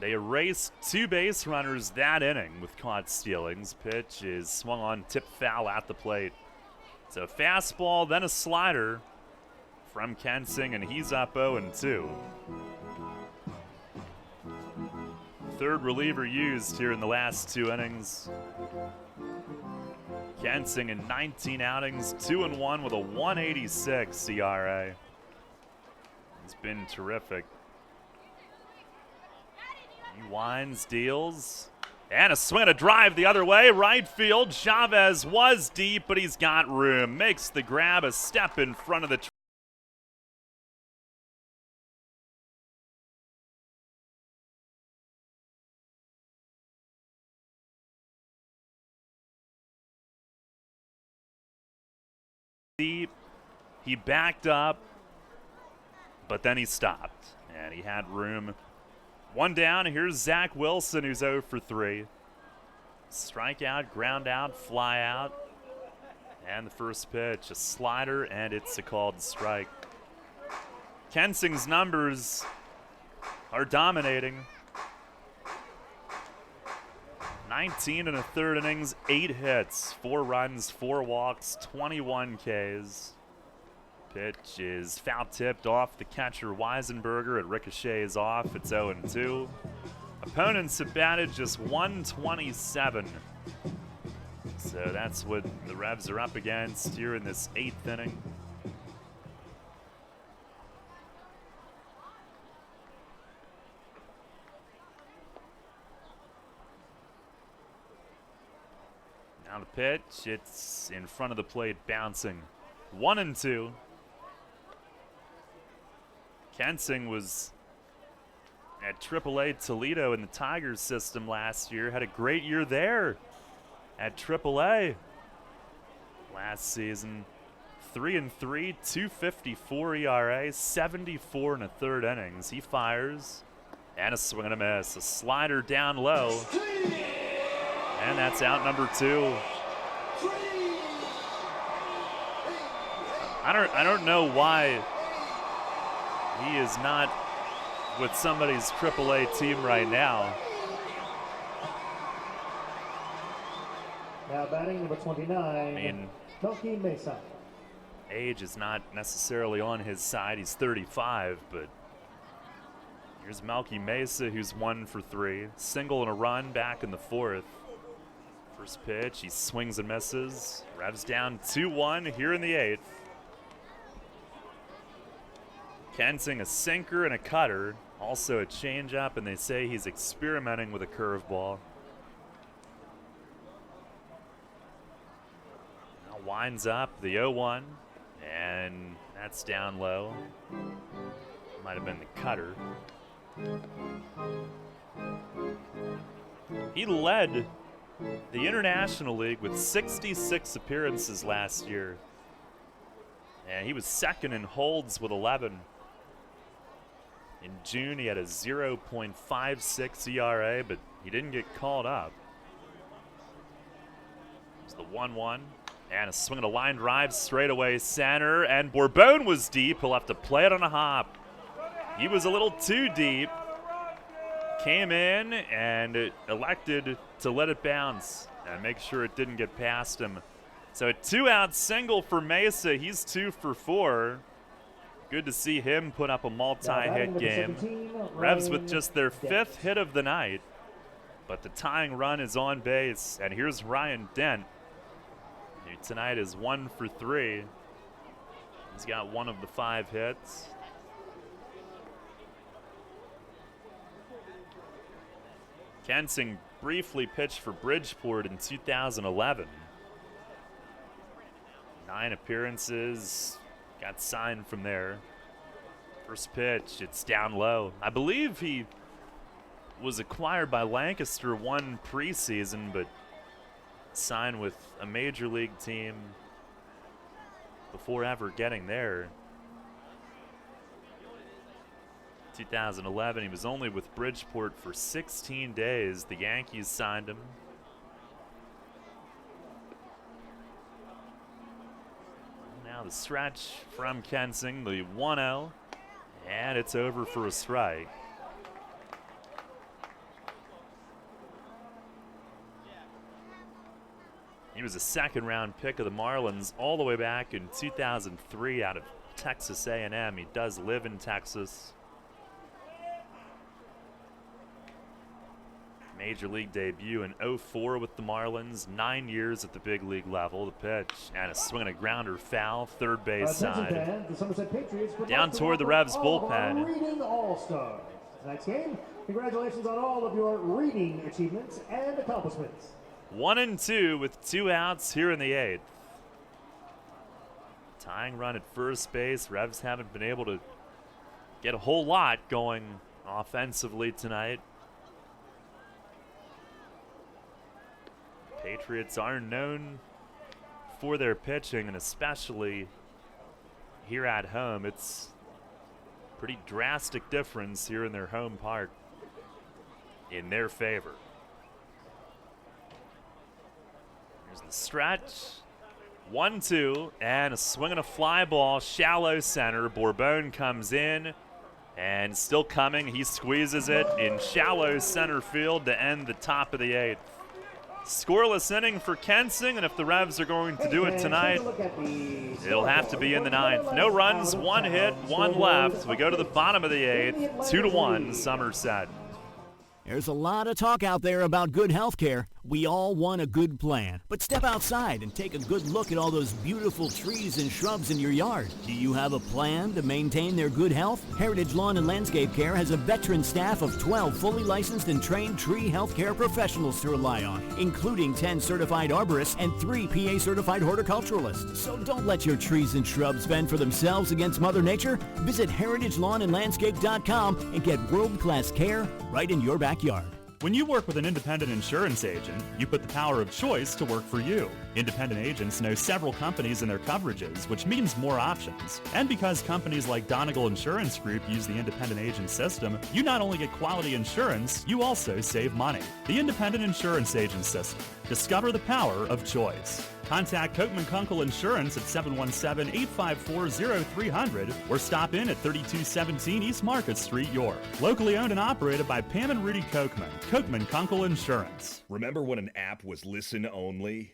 They erased 2 base runners that inning with caught stealings. Pitch is swung on, tip foul at the plate. So fastball, then a slider from Kensing, and he's up 0-2. Third reliever used here in the last 2 innings. Kensing in 19 outings, 2-1 with a 1.86 ERA. He's been terrific. He winds, deals, and a swing and a drive the other way. Right field, Chavez was deep, but he's got room. Makes the grab, a step in front of the deep. He backed up, but then he stopped, and he had room. One down, here's Zack Wilson, who's 0 for 3. Strikeout, ground out, fly out. And the first pitch, a slider, and it's a called strike. Kensing's numbers are dominating. 19 and a third innings, 8 hits, 4 runs, 4 walks, 21 Ks. Pitch is foul tipped off the catcher Weisenberger. It ricochets off. It's 0-2. Opponents have batted just 127. So that's what the Revs are up against here in this 8th inning. Now the pitch. It's in front of the plate, bouncing. 1-2. Kensing was at AAA Toledo in the Tigers system last year. Had a great year there at AAA last season. 3-3, 2.54 ERA, 74 and a third innings. He fires, and a swing and a miss. A slider down low, and that's out number 2. I don't know why he is not with somebody's AAA team right now. Now batting number 29, I mean, Melky Mesa. Age is not necessarily on his side. He's 35, but Here's Melky Mesa, who's 1 for 3. Single and a run back in the 4th. First pitch, he swings and misses. Revs down 2-1 here in the 8th. Kensing a sinker and a cutter. Also a changeup, and they say he's experimenting with a curveball. Now winds up the 0-1, and that's down low. Might have been the cutter. He led the International League with 66 appearances last year. And he was second in holds with 11. In June, he had a 0.56 ERA, but he didn't get called up. It's the 1-1. And a swing and a line drive straight away center. And Bourbon was deep. He'll have to play it on a hop. He was a little too deep. Came in and elected to let it bounce and make sure it didn't get past him. So a 2-out single for Mesa. He's 2 for 4. Good to see him put up a multi-hit game. Revs with just their 5th hit of the night. But the tying run is on base. And here's Ryan Dent, who tonight is 1 for 3. He's got 1 of the 5 hits. Kensing briefly pitched for Bridgeport in 2011. 9 appearances, got signed from there. First pitch, it's down low. I believe he was acquired by Lancaster one preseason, but signed with a major league team before ever getting there. 2011, he was only with Bridgeport for 16 days. The Yankees signed him. Now the stretch from Kensing, the 1-0, and it's over for a strike. He was a second-round pick of the Marlins all the way back in 2003 out of Texas A&M. He does live in Texas. Major league debut in 04 with the Marlins, 9 years at the big league level. The pitch and a swing and a grounder foul, third base side. The Somerset Patriots down toward the Revs bullpen. Reading All-Stars. Tonight's game, congratulations on all of your reading achievements and accomplishments. 1-2 with 2 outs here in the 8th. Tying run at first base. Revs haven't been able to get a whole lot going offensively tonight. Patriots are known for their pitching, and especially here at home. It's a pretty drastic difference here in their home park in their favor. Here's the stretch. 1-2, and a swing and a fly ball, shallow center. Bourbon comes in, and still coming. He squeezes it in shallow center field to end the top of the 8th. Scoreless inning for Kensing, and if the Revs are going to do it tonight, it'll have to be in the 9th. No runs, 1 hit, 1 left. We go to the bottom of the 8th, 2-1 Somerset. There's a lot of talk out there about good health care. We all want a good plan. But step outside and take a good look at all those beautiful trees and shrubs in your yard. Do you have a plan to maintain their good health? Heritage Lawn and Landscape Care has a veteran staff of 12 fully licensed and trained tree health care professionals to rely on, including 10 certified arborists and 3 PA certified horticulturalists. So don't let your trees and shrubs fend for themselves against Mother Nature. Visit heritagelawnandlandscape.com and get world-class care right in your backyard. When you work with an independent insurance agent, you put the power of choice to work for you. Independent agents know several companies and their coverages, which means more options. And because companies like Donegal Insurance Group use the independent agent system, you not only get quality insurance, you also save money. The independent insurance agent system. Discover the power of choice. Contact Kochman Kunkel Insurance at 717-854-0300 or stop in at 3217 East Market Street, York. Locally owned and operated by Pam and Rudy Kochman. Kochman Kunkel Insurance. Remember when an app was listen only?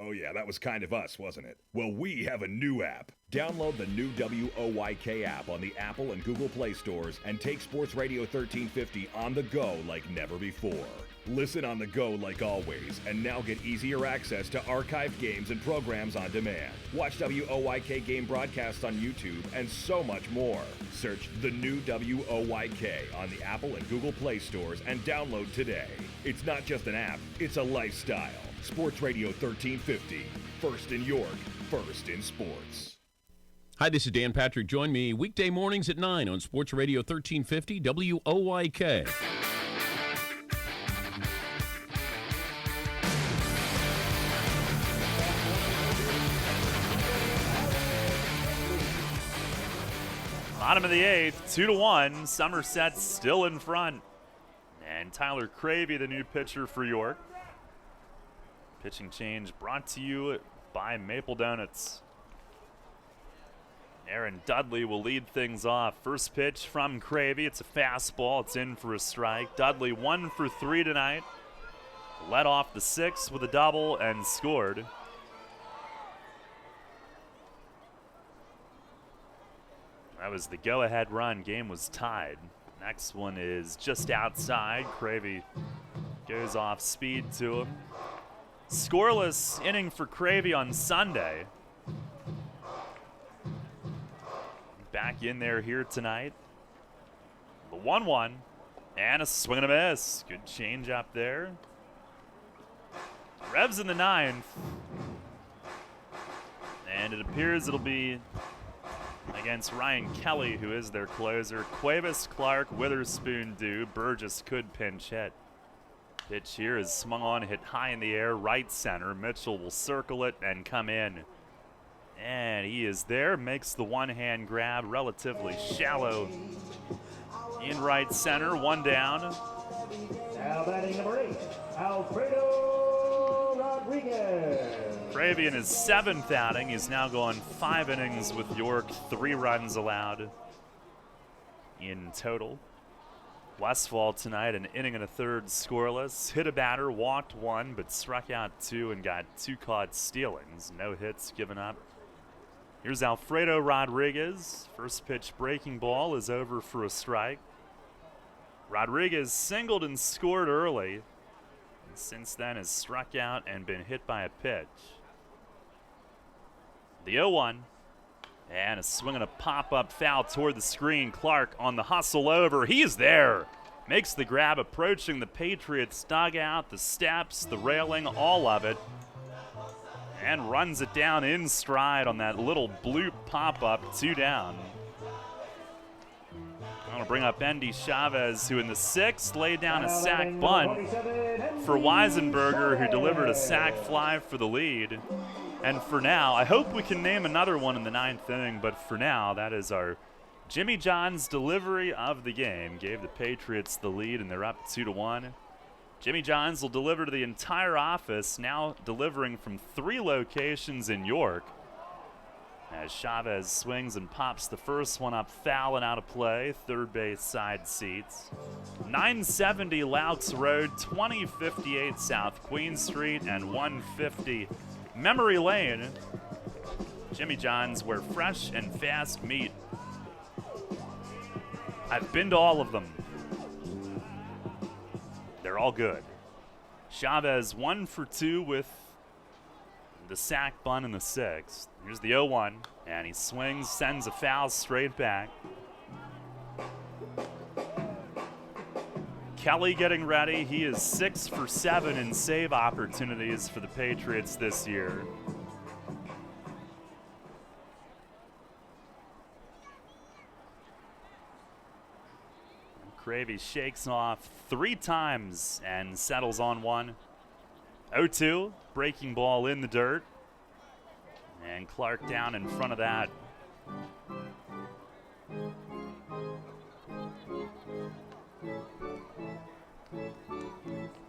Oh yeah, that was kind of us, wasn't it? Well, we have a new app. Download the new WOYK app on the Apple and Google Play stores and take Sports Radio 1350 on the go like never before. Listen on the go like always, and now get easier access to archived games and programs on demand. Watch WOYK game broadcasts on YouTube and so much more. Search the new WOYK on the Apple and Google Play stores and download today. It's not just an app, it's a lifestyle. Sports Radio 1350. First in York, first in sports. Hi, this is Dan Patrick. Join me weekday mornings at 9 on Sports Radio 1350 WOYK. Bottom of the 8th, 2-1. Somerset still in front. And Tyler Cravey, the new pitcher for York. Pitching change brought to you by Maple Donuts. Aaron Dudley will lead things off. First pitch from Cravey. It's a fastball. It's in for a strike. Dudley 1 for 3 tonight. Led off the 6th with a double and scored. That was the go-ahead run. Game was tied. Next one is just outside. Cravey goes off speed to him. Scoreless inning for Cravey on Sunday. Back in there here tonight. The 1-1 and a swing and a miss. Good change up there. Revs in the 9th. And it appears it'll be against Ryan Kelly, who is their closer. Cuevas, Clark, Witherspoon do. Burgess could pinch hit. Pitch here is swung on, hit high in the air, right center. Mitchell will circle it and come in. And he is there, makes the one-hand grab, relatively shallow in right center, one down. Now batting number 8, Alfredo Rodriguez. Cravey in his 7th outing. He's now gone 5 innings with York, 3 runs allowed in total. Westfall tonight, an inning and a third scoreless. Hit a batter, walked 1, but struck out 2 and got 2 caught stealings. No hits given up. Here's Alfredo Rodriguez. First pitch breaking ball is over for a strike. Rodriguez singled and scored early. And since then has struck out and been hit by a pitch. The 0-1. And a swing and a pop-up foul toward the screen. Clark on the hustle over. He's there. Makes the grab approaching the Patriots dugout, the steps, the railing, all of it. And runs it down in stride on that little bloop pop-up, 2 down. I'm going to bring up Andy Chavez, who in the 6th laid down a sac bunt for Weisenberger, who delivered a sac fly for the lead. And for now, I hope we can name another one in the 9th inning, but for now, that is our Jimmy John's delivery of the game. Gave the Patriots the lead, and they're up 2-1. Jimmy John's will deliver to the entire office, now delivering from 3 locations in York. As Chavez swings and pops the first one up foul and out of play, third base side seats. 970 Laux Road, 2058 South Queen Street, and 150 Memory Lane. Jimmy John's, where fresh and fast meet. I've been to all of them. They're all good. Chavez 1 for 2 with the sac bunt in the 6th. Here's the 0-1, and he swings, sends a foul straight back. Kelly getting ready. He is 6 for 7 in save opportunities for the Patriots this year. Cravey shakes off 3 times and settles on 1. 0-2, breaking ball in the dirt. And Clark down in front of that.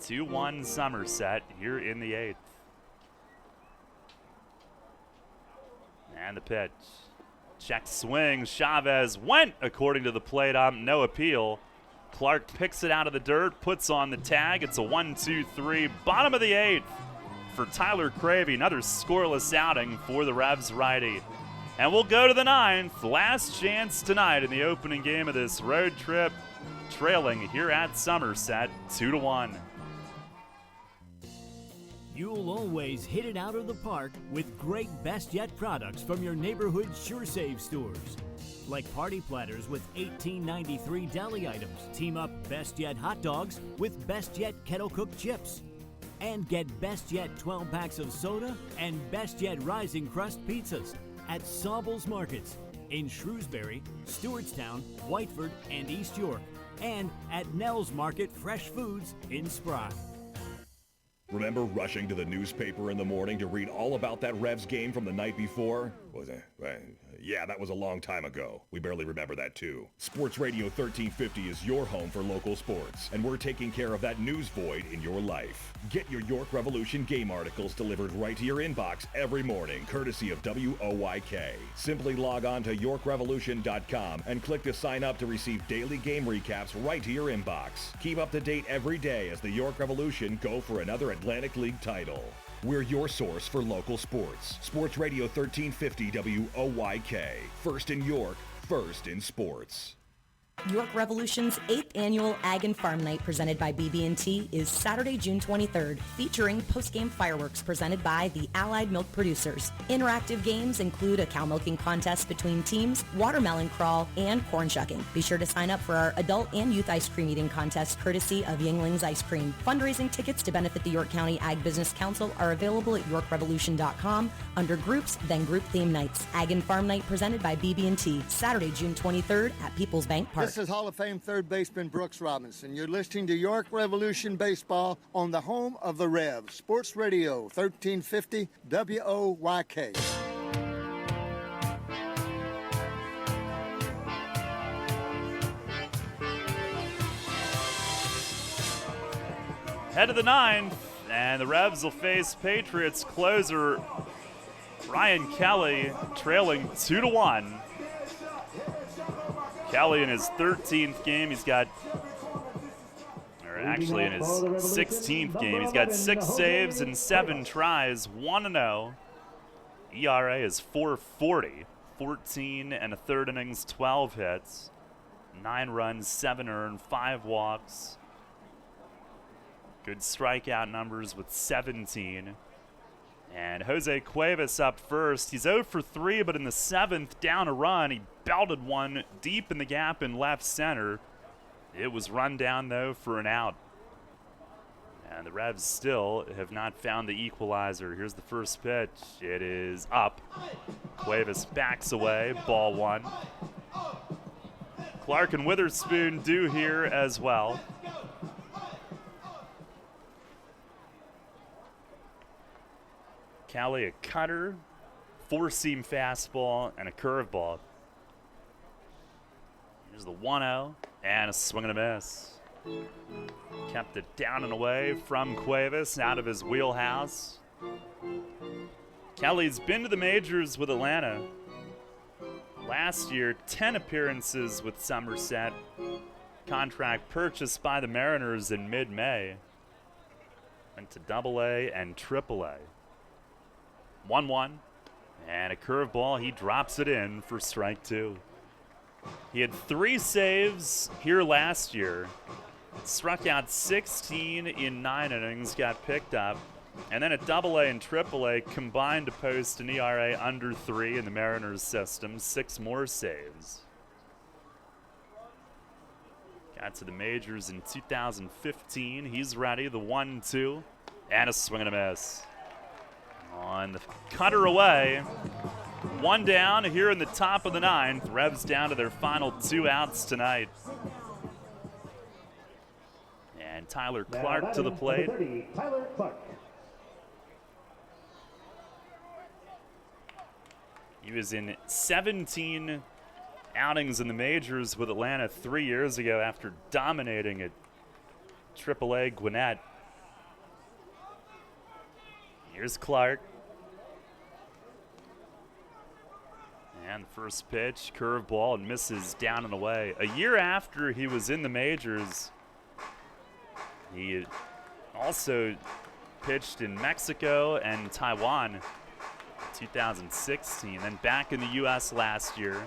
2-1 Somerset here in the 8th. And the pitch. Check swing. Chavez went according to the plate ump. No appeal. Clark picks it out of the dirt, puts on the tag. It's a 1-2-3. Bottom of the 8th. for Tyler Cravey. Another scoreless outing for the Revs righty. And we'll go to the 9th. Last chance tonight in the opening game of this road trip. Trailing here at Somerset 2-1. You'll always hit it out of the park with great Best Yet products from your neighborhood SureSave stores. Like party platters with $18.93 deli items. Team up Best Yet hot dogs with Best Yet kettle cooked chips. And get Best Yet 12 packs of soda and Best Yet Rising Crust pizzas at Sobel's Markets in Shrewsbury, Stewartstown, Whiteford, and East York. And at Nell's Market Fresh Foods in Spry. Remember rushing to the newspaper in the morning to read all about that Revs game from the night before? Was it? Yeah, that was a long time ago. We barely remember that too. Sports Radio 1350 is your home for local sports, and we're taking care of that news void in your life. Get your York Revolution game articles delivered right to your inbox every morning, courtesy of WOYK. Simply log on to YorkRevolution.com and click to sign up to receive daily game recaps right to your inbox. Keep up to date every day as the York Revolution go for another Atlantic League title. We're your source for local sports. Sports Radio 1350 WOYK. First in York, first in sports. York Revolution's 8th annual Ag and Farm Night presented by BB&T is Saturday, June 23rd, featuring post-game fireworks presented by the Allied Milk Producers. Interactive games include a cow milking contest between teams, watermelon crawl, and corn shucking. Be sure to sign up for our adult and youth ice cream eating contest courtesy of Yingling's Ice Cream. Fundraising tickets to benefit the York County Ag Business Council are available at YorkRevolution.com under groups, then group theme nights. Ag and Farm Night presented by BB&T, Saturday, June 23rd at People's Bank Park. This is Hall of Fame third baseman Brooks Robinson. You're listening to York Revolution Baseball on the home of the Revs. Sports Radio 1350 WOYK. Head of the 9th, and the Revs will face Patriots closer Ryan Kelly, trailing 2-1. Kelly in his 13th game, he's got, or actually in his 16th game, he's got 6 saves and 7 tries, 1-0. ERA is .440, 14 and a third innings, 12 hits, 9 runs, 7 earned, 5 walks. Good strikeout numbers with 17. And Jose Cuevas up first. He's 0 for 3, but in the 7th, down a run, he belted one deep in the gap in left center. It was run down, though, for an out. And the Revs still have not found the equalizer. Here's the first pitch. It is up. Cuevas backs away, ball 1. Clark and Witherspoon do here as well. Kelly, a cutter, 4-seam fastball, and a curveball. Here's the 1-0, and a swing and a miss. Kept it down and away from Cuevas, out of his wheelhouse. Kelly's been to the majors with Atlanta. Last year, 10 appearances with Somerset. Contract purchased by the Mariners in mid-May. Went to AA and AAA. 1-1, and a curveball. He drops it in for strike 2. He had 3 saves here last year. Struck out 16 in 9 innings, got picked up. And then at AA and AAA combined to post an ERA under 3 in the Mariners system. 6 more saves. Got to the majors in 2015. He's ready. The 1-2, and a swing and a miss. On the cutter away. 1 down here in the top of the 9th. Revs down to their final 2 outs tonight. And Tyler Clark to the plate. Tyler Clark. He was in 17 outings in the majors with Atlanta 3 years ago after dominating at AAA Gwinnett. Here's Clark. And the first pitch, curveball, and misses down and away. A year after he was in the majors, he also pitched in Mexico and Taiwan in 2016, then back in the U.S. last year.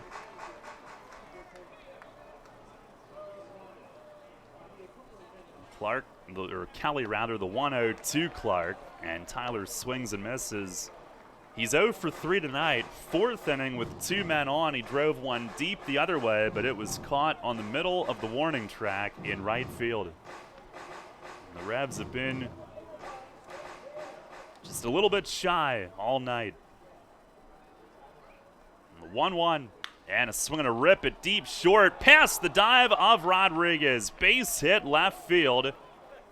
Kelly, the 1-0 Clark, and Tyler swings and misses. He's 0 for 3 tonight. Fourth inning with 2 men on. He drove one deep the other way, but it was caught on the middle of the warning track in right field. And the Revs have been just a little bit shy all night. 1-1, and a swing and a rip at deep short, past the dive of Rodriguez. Base hit left field.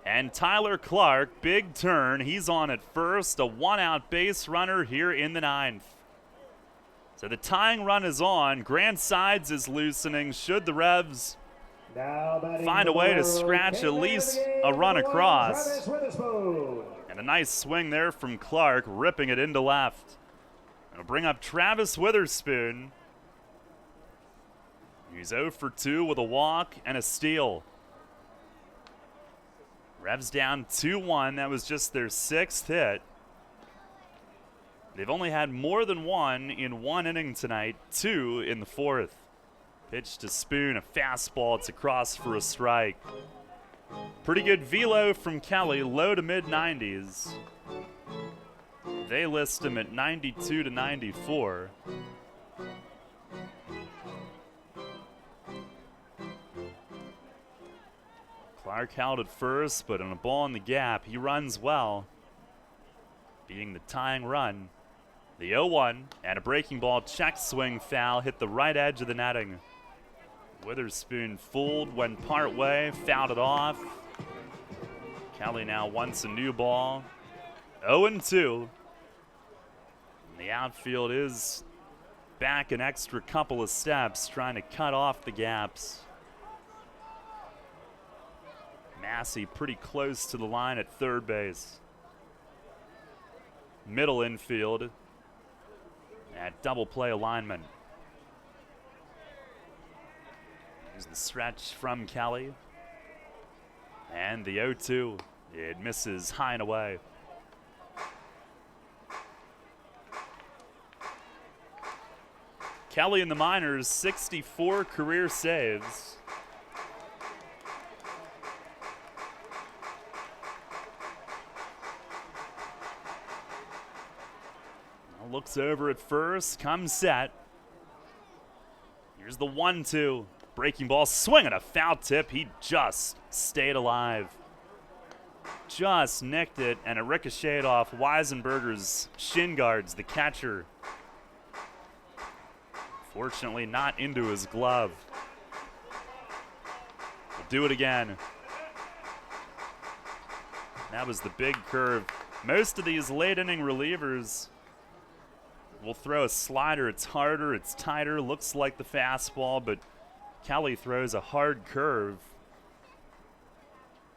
And Tyler Clark, big turn. He's on at first, a 1-out base runner here in the 9th. So the tying run is on. Grand Sides is loosening. Should the Revs find a way to scratch at least a run across. And a nice swing there from Clark, ripping it into left. It'll bring up Travis Witherspoon. He's 0 for 2 with a walk and a steal. Revs down 2-1. That was just their 6th hit. They've only had more than one in one inning tonight, 2 in the 4th. Pitch to Spoon, a fastball. It's across for a strike. Pretty good velo from Kelly, low to mid-90s. They list him at 92 to 94. Clark held at first, but on a ball in the gap, he runs well, being the tying run. The 0-1 and a breaking ball check swing foul hit the right edge of the netting. Witherspoon fooled, went part way, fouled it off. Kelly now wants a new ball. 0-2. The outfield is back an extra couple of steps, trying to cut off the gaps. Massey pretty close to the line at third base. Middle infield at double play alignment. Here's the stretch from Kelly. And the 0-2. It misses high and away. Kelly in the minors, 64 career saves. Looks over at first, comes set. Here's the 1-2. Breaking ball, swing and a foul tip. He just stayed alive. Just nicked it, and it ricocheted off Weisenberger's shin guards, the catcher. Fortunately, not into his glove. We'll do it again. That was the big curve. Most of these late inning relievers will throw a slider. It's harder, it's tighter, looks like the fastball, but Kelly throws a hard curve.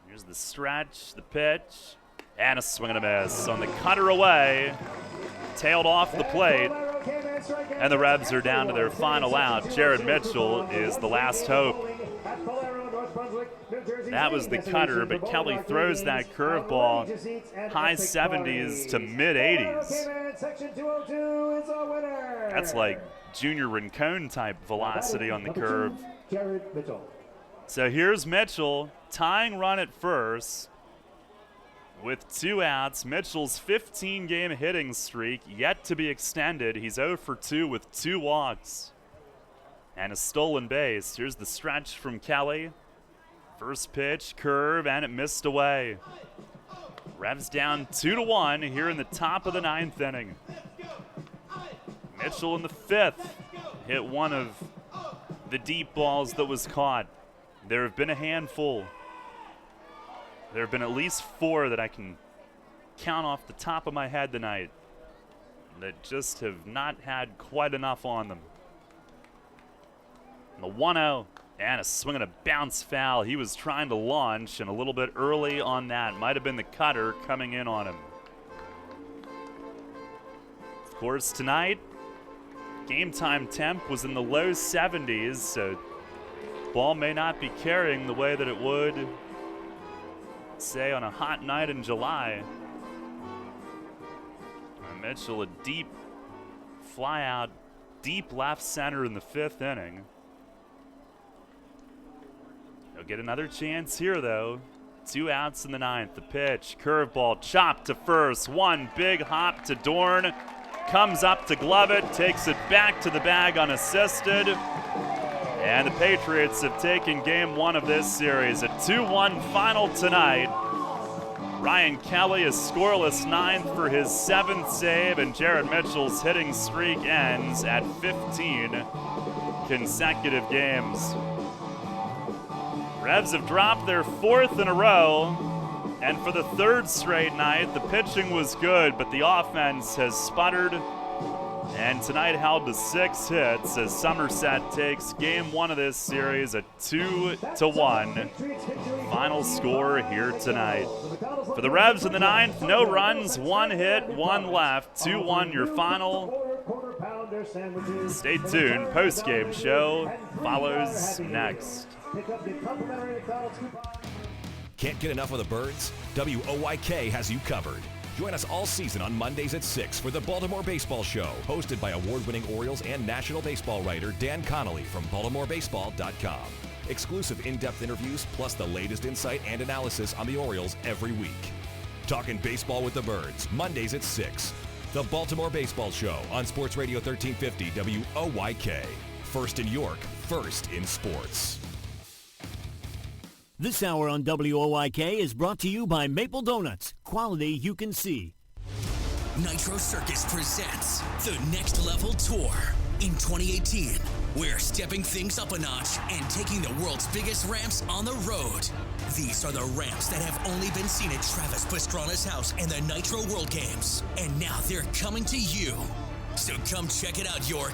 Here's the stretch, the pitch, and a swing and a miss on the cutter away. Tailed off the plate, and the Revs are down to their final out. Jared Mitchell is the last hope. That was the cutter, but Kelly throws that curveball high 70s to mid 80s. That's like Junior Rincon type velocity on the curve. So here's Mitchell, tying run at first with 2 outs. Mitchell's 15-game hitting streak yet to be extended. He's 0 for 2 with 2 walks and a stolen base. Here's the stretch from Kelly. First pitch, curve, and it missed away. Revs down 2-1 here in the top of the 9th inning. Mitchell in the 5th hit one of the deep balls that was caught. There have been a handful. There have been at least 4 that I can count off the top of my head tonight that just have not had quite enough on them. And the 1-0. And a swing and a bounce foul. He was trying to launch, and a little bit early on that. Might have been the cutter coming in on him. Of course, tonight, game time temp was in the low 70s, so ball may not be carrying the way that it would, say, on a hot night in July. Mitchell, a deep fly out, deep left center in the 5th inning. He'll get another chance here, though. 2 outs in the 9th. The pitch, curveball, chopped to first. One big hop to Dorn. Comes up to glove it, takes it back to the bag unassisted. And the Patriots have taken game 1 of this series. A 2-1 final tonight. Ryan Kelly a scoreless 9th for his 7th save, and Jared Mitchell's hitting streak ends at 15 consecutive games. Revs have dropped their 4th in a row, and for the 3rd straight night, the pitching was good, but the offense has sputtered, and tonight held to 6 hits as Somerset takes game 1 of this series, a 2-1 final score here tonight. For the Revs in the 9th, no runs, 1 hit, 1 left, 2-1 your final. Stay tuned, post-game show follows next. Can't get enough of the Birds? WOYK has you covered. Join us all season on Mondays at 6 for the Baltimore Baseball Show, hosted by award-winning Orioles and National Baseball writer Dan Connolly from BaltimoreBaseball.com. Exclusive in-depth interviews plus the latest insight and analysis on the Orioles every week. Talking baseball with the Birds, Mondays at 6. The Baltimore Baseball Show on Sports Radio 1350 WOYK. First in York, first in sports. This hour on WOYK is brought to you by Maple Donuts. Quality you can see. Nitro Circus presents the Next Level Tour. In 2018, we're stepping things up a notch and taking the world's biggest ramps on the road. These are the ramps that have only been seen at Travis Pastrana's house and the Nitro World Games. And now they're coming to you. So come check it out, York.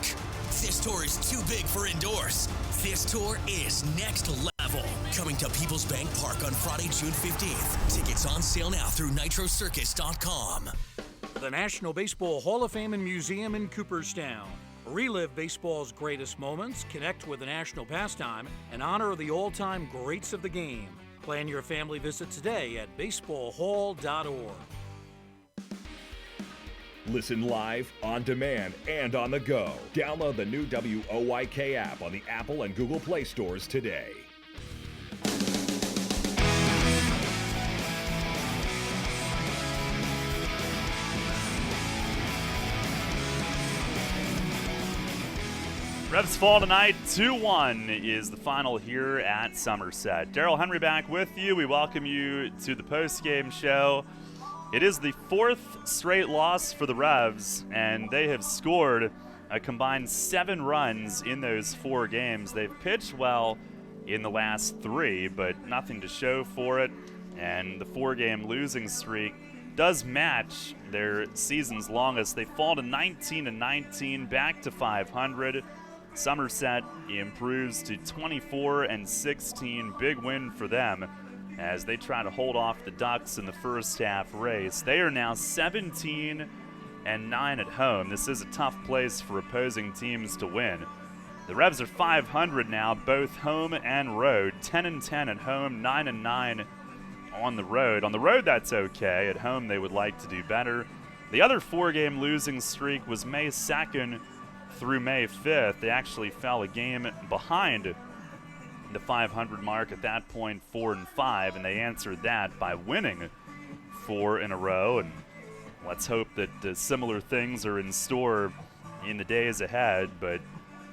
This tour is too big for indoors. This tour is Next Level. Coming to People's Bank Park on Friday, June 15th. Tickets on sale now through nitrocircus.com. The National Baseball Hall of Fame and Museum in Cooperstown. Relive baseball's greatest moments, connect with the national pastime, and honor the all-time greats of the game. Plan your family visit today at baseballhall.org. Listen live, on demand, and on the go. Download the new WOYK app on the Apple and Google Play stores today. Revs fall tonight, 2-1 is the final here at Somerset. Daryl Henry back with you. We welcome you to the post-game show. It is the 4th straight loss for the Revs, and they have scored a combined 7 runs in those 4 games. They've pitched well in the last 3, but nothing to show for it, and the 4-game losing streak does match their season's longest. They fall to 19-19, back to 500. Somerset improves to 24-16. Big win for them as they try to hold off the Ducks in the first half race. They are now 17-9 at home. This is a tough place for opposing teams to win. The Revs are 500 now, both home and road. 10-10 at home, 9-9 on the road. On the road, that's okay. At home, they would like to do better. The other 4-game losing streak was May 2nd through May 5th. They actually fell a game behind the 500 mark at that point, 4-5, and they answered that by winning 4 in a row. And let's hope that similar things are in store in the days ahead. But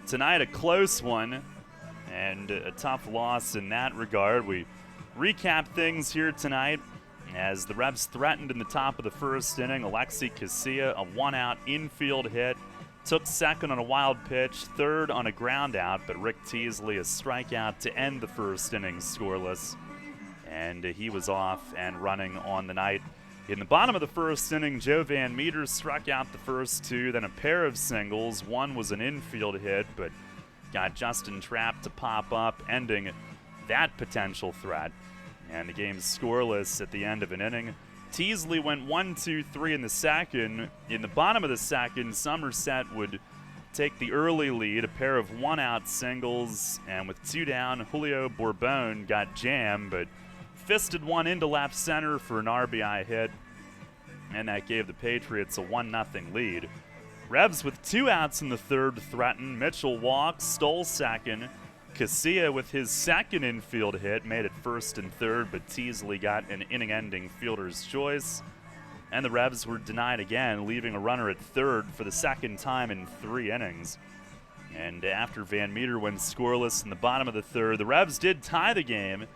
tonight, a close one and a tough loss in that regard. We recap things here tonight as the Revs threatened in the top of the first inning. Alexi Casilla, a 1-out infield hit. Took second on a wild pitch, third on a ground out, but Rick Teasley a strikeout to end the first inning scoreless. And he was off and running on the night. In the bottom of the first inning, Joe Van Meter struck out the first 2, then a pair of singles. One was an infield hit, but got Justin Trapp to pop up, ending that potential threat. And the game's scoreless at the end of an inning. Teasley went 1-2-3 in the second. In the bottom of the second, Somerset would take the early lead, a pair of 1-out singles, and with 2 down, Julio Bourbon got jammed, but fisted one into left center for an RBI hit. and that gave the Patriots a 1-0 lead. Revs with 2 outs in the third threatened. Mitchell walked, stole second. Casilla with his second infield hit made it first and third, but Teasley got an inning-ending fielder's choice. And the Revs were denied again, leaving a runner at third for the second time in 3 innings. And after Van Meter went scoreless in the bottom of the third, the Revs did tie the game.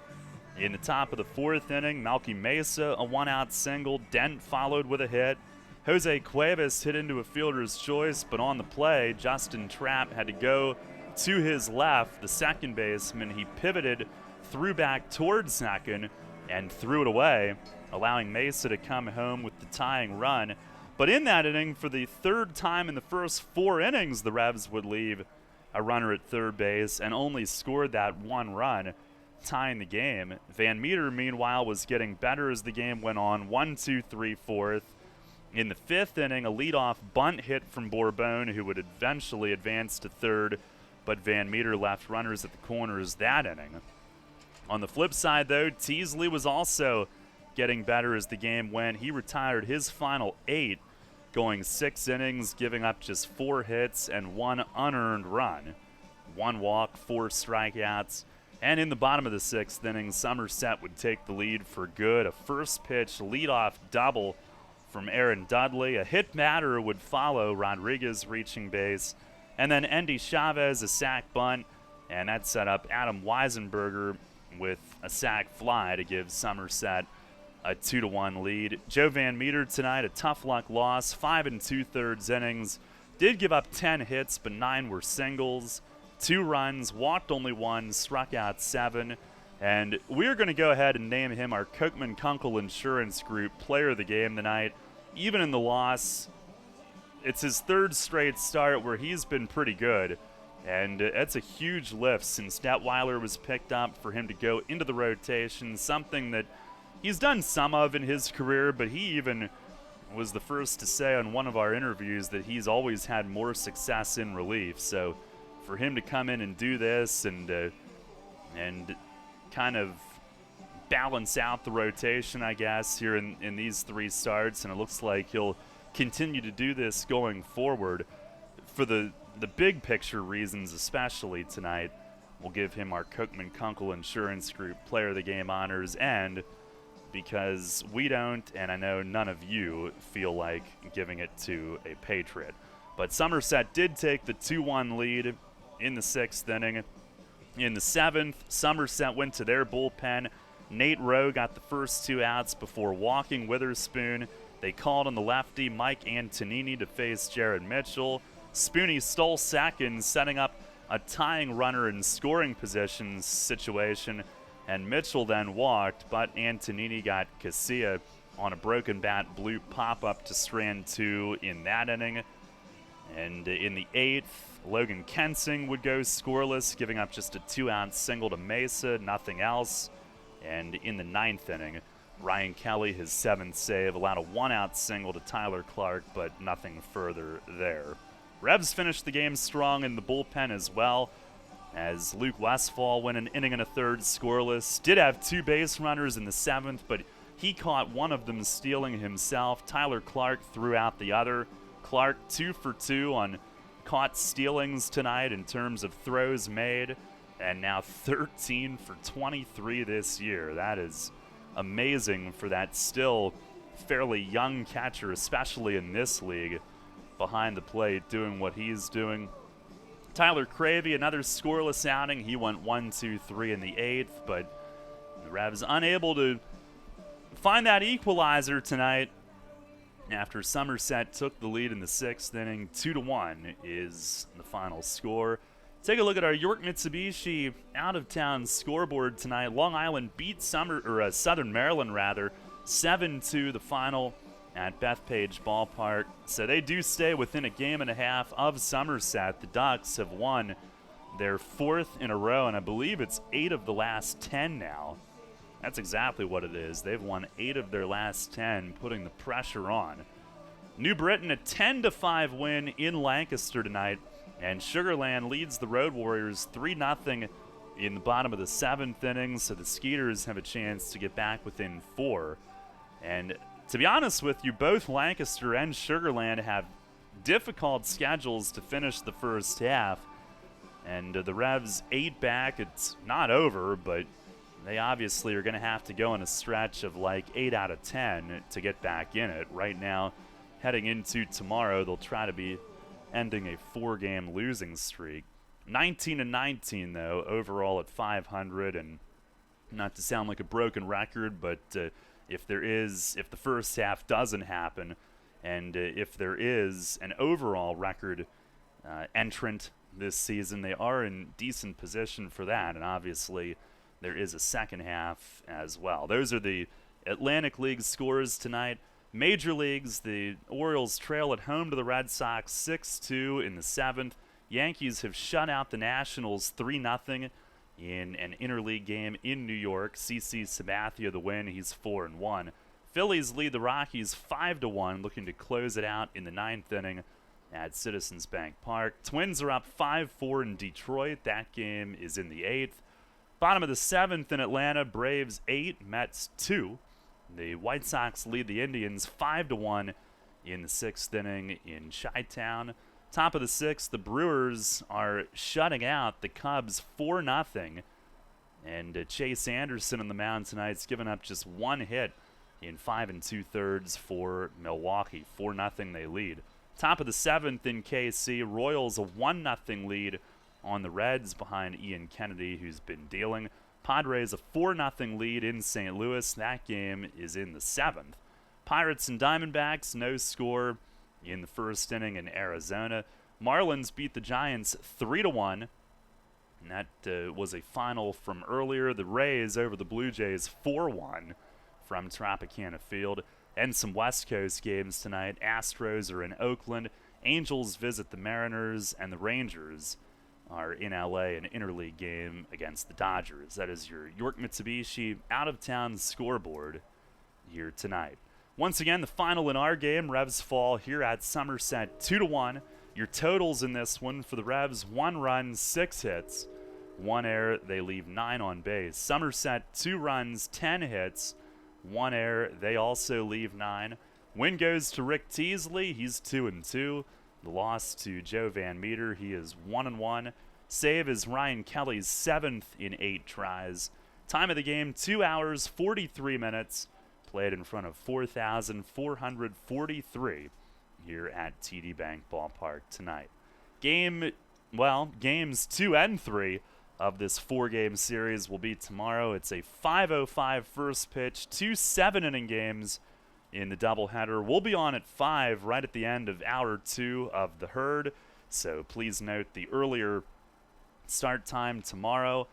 In the top of the 4th inning, Malky Mesa, a 1-out single. Dent followed with a hit. Jose Cuevas hit into a fielder's choice, but on the play, Justin Trapp had to go to his left, the second baseman. He pivoted, threw back towards second, and threw it away, allowing Mesa to come home with the tying run. But in that inning, for the 3rd time in the first 4 innings, the Revs would leave a runner at third base and only scored that 1 run, tying the game. Van Meter, meanwhile, was getting better as the game went on. 1-2-3 4th. In the 5th inning, a leadoff bunt hit from Bourbon, who would eventually advance to third, but Van Meter left runners at the corners that inning. On the flip side, though, Teasley was also getting better as the game went. He retired his final 8, going 6 innings, giving up just 4 hits and 1 unearned run. 1 walk, 4 strikeouts. And in the bottom of the 6th inning, Somerset would take the lead for good. A first pitch leadoff double from Aaron Dudley. A hit batter would follow, Rodriguez reaching base. And then Andy Chavez, a sac bunt. And that set up Adam Weisenberger with a sac fly to give Somerset a 2-1 lead. Joe Van Meter tonight, a tough luck loss, 5 2/3 innings. Did give up 10 hits, but 9 were singles. 2 runs, walked only 1, struck out 7. And we're going to go ahead and name him our Kochman Kunkel Insurance Group Player of the Game tonight. Even in the loss, it's his 3rd straight start where he's been pretty good. And it's a huge lift since Detweiler was picked up for him to go into the rotation, something that he's done some of in his career, but he even was the first to say on one of our interviews that he's always had more success in relief. So for him to come in and do this and kind of balance out the rotation, I guess, here in these 3 starts, and it looks like he'll continue to do this going forward. For the big picture reasons, especially tonight, we'll give him our Kochman Kunkel Insurance Group Player of the Game honors, and because we don't, and I know none of you feel like giving it to a Patriot. But Somerset did take the 2-1 lead in the 6th inning. In the 7th, Somerset went to their bullpen. Nate Rowe got the first 2 outs before walking Witherspoon. They called on the lefty Mike Antonini to face Jared Mitchell. Spooney stole second, setting up a tying runner in scoring position situation, and Mitchell then walked, but Antonini got Casilla on a broken bat blue pop-up to strand 2 in that inning. And in the 8th, Logan Kensing would go scoreless, giving up just a 2-out single to Mesa, nothing else. And in the 9th inning, Ryan Kelly, his 7th save, allowed a 1-out single to Tyler Clark, but nothing further there. Revs finished the game strong in the bullpen as well, as Luke Westfall went an inning and a third scoreless. Did have 2 base runners in the 7th, but he caught one of them stealing himself. Tyler Clark threw out the other. Clark 2 for 2 on caught stealings tonight in terms of throws made, and now 13 for 23 this year. That is amazing for that still fairly young catcher, especially in this league, behind the plate doing what he's doing. Tyler Cravey, another scoreless outing. He went 1-2-3 in the 8th, but the Revs unable to find that equalizer tonight after Somerset took the lead in the 6th inning. 2-1 is the final score. Take a look at our York Mitsubishi out-of-town scoreboard tonight. Long Island beat Southern Maryland, 7-2 the final at Bethpage Ballpark. So they do stay within a game and a half of Somerset. The Ducks have won their 4th in a row, and I believe it's 8 of the last 10 now. That's exactly what it is. They've won 8 of their last 10, putting the pressure on. New Britain, a 10-5 win in Lancaster tonight, and Sugar Land leads the Road Warriors 3-0 in the bottom of the 7th inning, so the Skeeters have a chance to get back within 4. And to be honest with you, both Lancaster and Sugar Land have difficult schedules to finish the first half. And the Revs 8 back, it's not over, but they obviously are going to have to go on a stretch of like 8 out of 10 to get back in it. Right now, heading into tomorrow, they'll try to be ending a 4-game losing streak. 19-19, though, overall at 500. And not to sound like a broken record, but if the first half doesn't happen, and if there is an overall record entrant this season, they are in decent position for that. And obviously, there is a second half as well. Those are the Atlantic League scores tonight. Major Leagues, the Orioles trail at home to the Red Sox 6-2 in the 7th. Yankees have shut out the Nationals 3-0 in an interleague game in New York. CC Sabathia the win. He's 4-1. Phillies lead the Rockies 5-1, looking to close it out in the 9th inning at Citizens Bank Park. Twins are up 5-4 in Detroit. That game is in the 8th. Bottom of the 7th in Atlanta, Braves 8, Mets 2. The White Sox lead the Indians 5-1 in the 6th inning in Chi-Town. Top of the 6th, the Brewers are shutting out the Cubs 4-0. And Chase Anderson on the mound tonight's given up just one hit in 5 2/3 for Milwaukee. 4-0 they lead. Top of the 7th in KC, Royals a 1-0 lead on the Reds behind Ian Kennedy, who's been dealing. Padres a 4-0 lead in St. Louis. That game is in the 7th. Pirates and Diamondbacks, no score in the first inning in Arizona. Marlins beat the Giants 3-1. And that was a final from earlier. The Rays over the Blue Jays 4-1 from Tropicana Field. And some West Coast games tonight. Astros are in Oakland. Angels visit the Mariners, and the Rangers are in LA, an interleague game against the Dodgers. That is your York Mitsubishi out-of-town scoreboard here tonight. Once again, the final in our game, Revs fall here at Somerset 2-1. Your totals in this one for the Revs: 1 run, 6 hits, 1 error. They leave 9 on base. Somerset 2 runs, 10 hits, 1 error. They also leave 9. Win goes to Rick Teasley. He's 2-2. The loss to Joe Van Meter. He is 1-1. Save is Ryan Kelly's 7th in 8 tries. Time of the game, 2 hours, 43 minutes. Played in front of 4,443 here at TD Bank Ballpark tonight. Games 2 and 3 of this 4-game series will be tomorrow. It's a 5:05 first pitch, 2 7-inning games in the doubleheader. We'll be on at 5 right at the end of hour 2 of the herd. So please note the earlier start time tomorrow.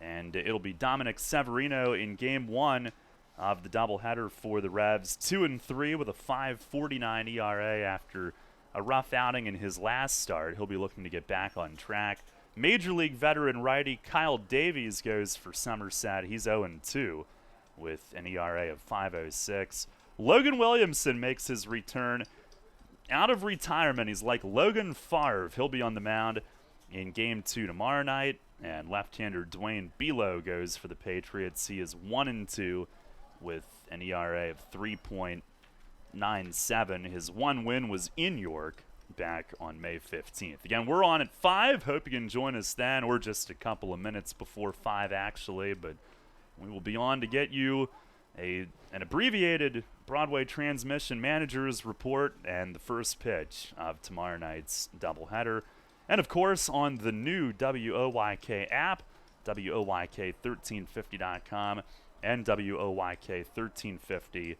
And it'll be Dominic Severino in game 1 of the doubleheader for the Revs. 2-3 with a 5.49 ERA after a rough outing in his last start. He'll be looking to get back on track. Major League veteran righty Kyle Davies goes for Somerset. He's 0-2 with an ERA of 5.06. Logan Williamson makes his return out of retirement. He's like Logan Favre. He'll be on the mound in Game 2 tomorrow night. And left-hander Dwayne Belo goes for the Patriots. He is 1-2 with an ERA of 3.97. His one win was in York back on May 15th. Again, we're on at 5. Hope you can join us then, or just a couple of minutes before 5 actually. But we will be on to get you an abbreviated Broadway transmission manager's report and the first pitch of tomorrow night's doubleheader. And, of course, on the new WOYK app, WOYK1350.com, and WOYK1350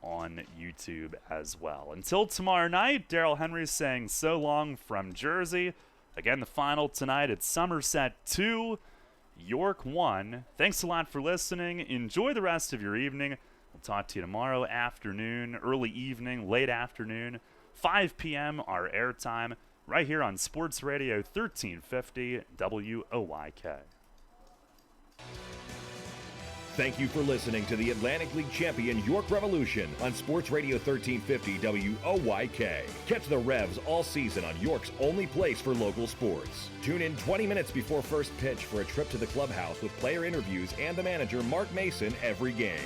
on YouTube as well. Until tomorrow night, Daryl Henry saying so long from Jersey. Again, the final tonight, it's Somerset 2, York 1. Thanks a lot for listening. Enjoy the rest of your evening. We'll talk to you tomorrow afternoon, early evening, late afternoon, 5 p.m. our airtime, right here on Sports Radio 1350 WOYK. Thank you for listening to the Atlantic League champion York Revolution on Sports Radio 1350 WOYK. Catch the Revs all season on York's only place for local sports. Tune in 20 minutes before first pitch for a trip to the clubhouse with player interviews and the manager Mark Mason every game.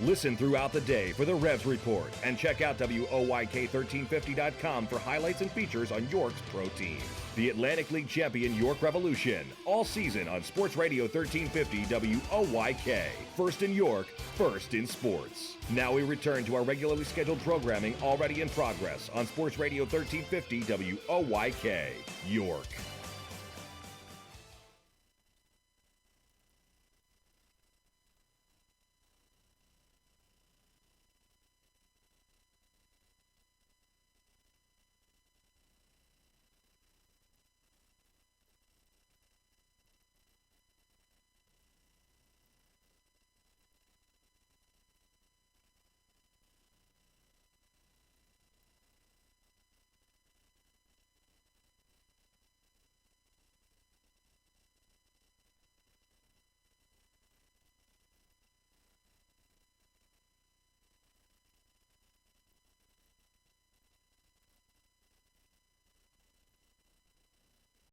Listen throughout the day for the Revs Report and check out WOYK1350.com for highlights and features on York's pro team. The Atlantic League champion York Revolution, all season on Sports Radio 1350 WOYK. First in York, first in sports. Now we return to our regularly scheduled programming already in progress on Sports Radio 1350 WOYK, York.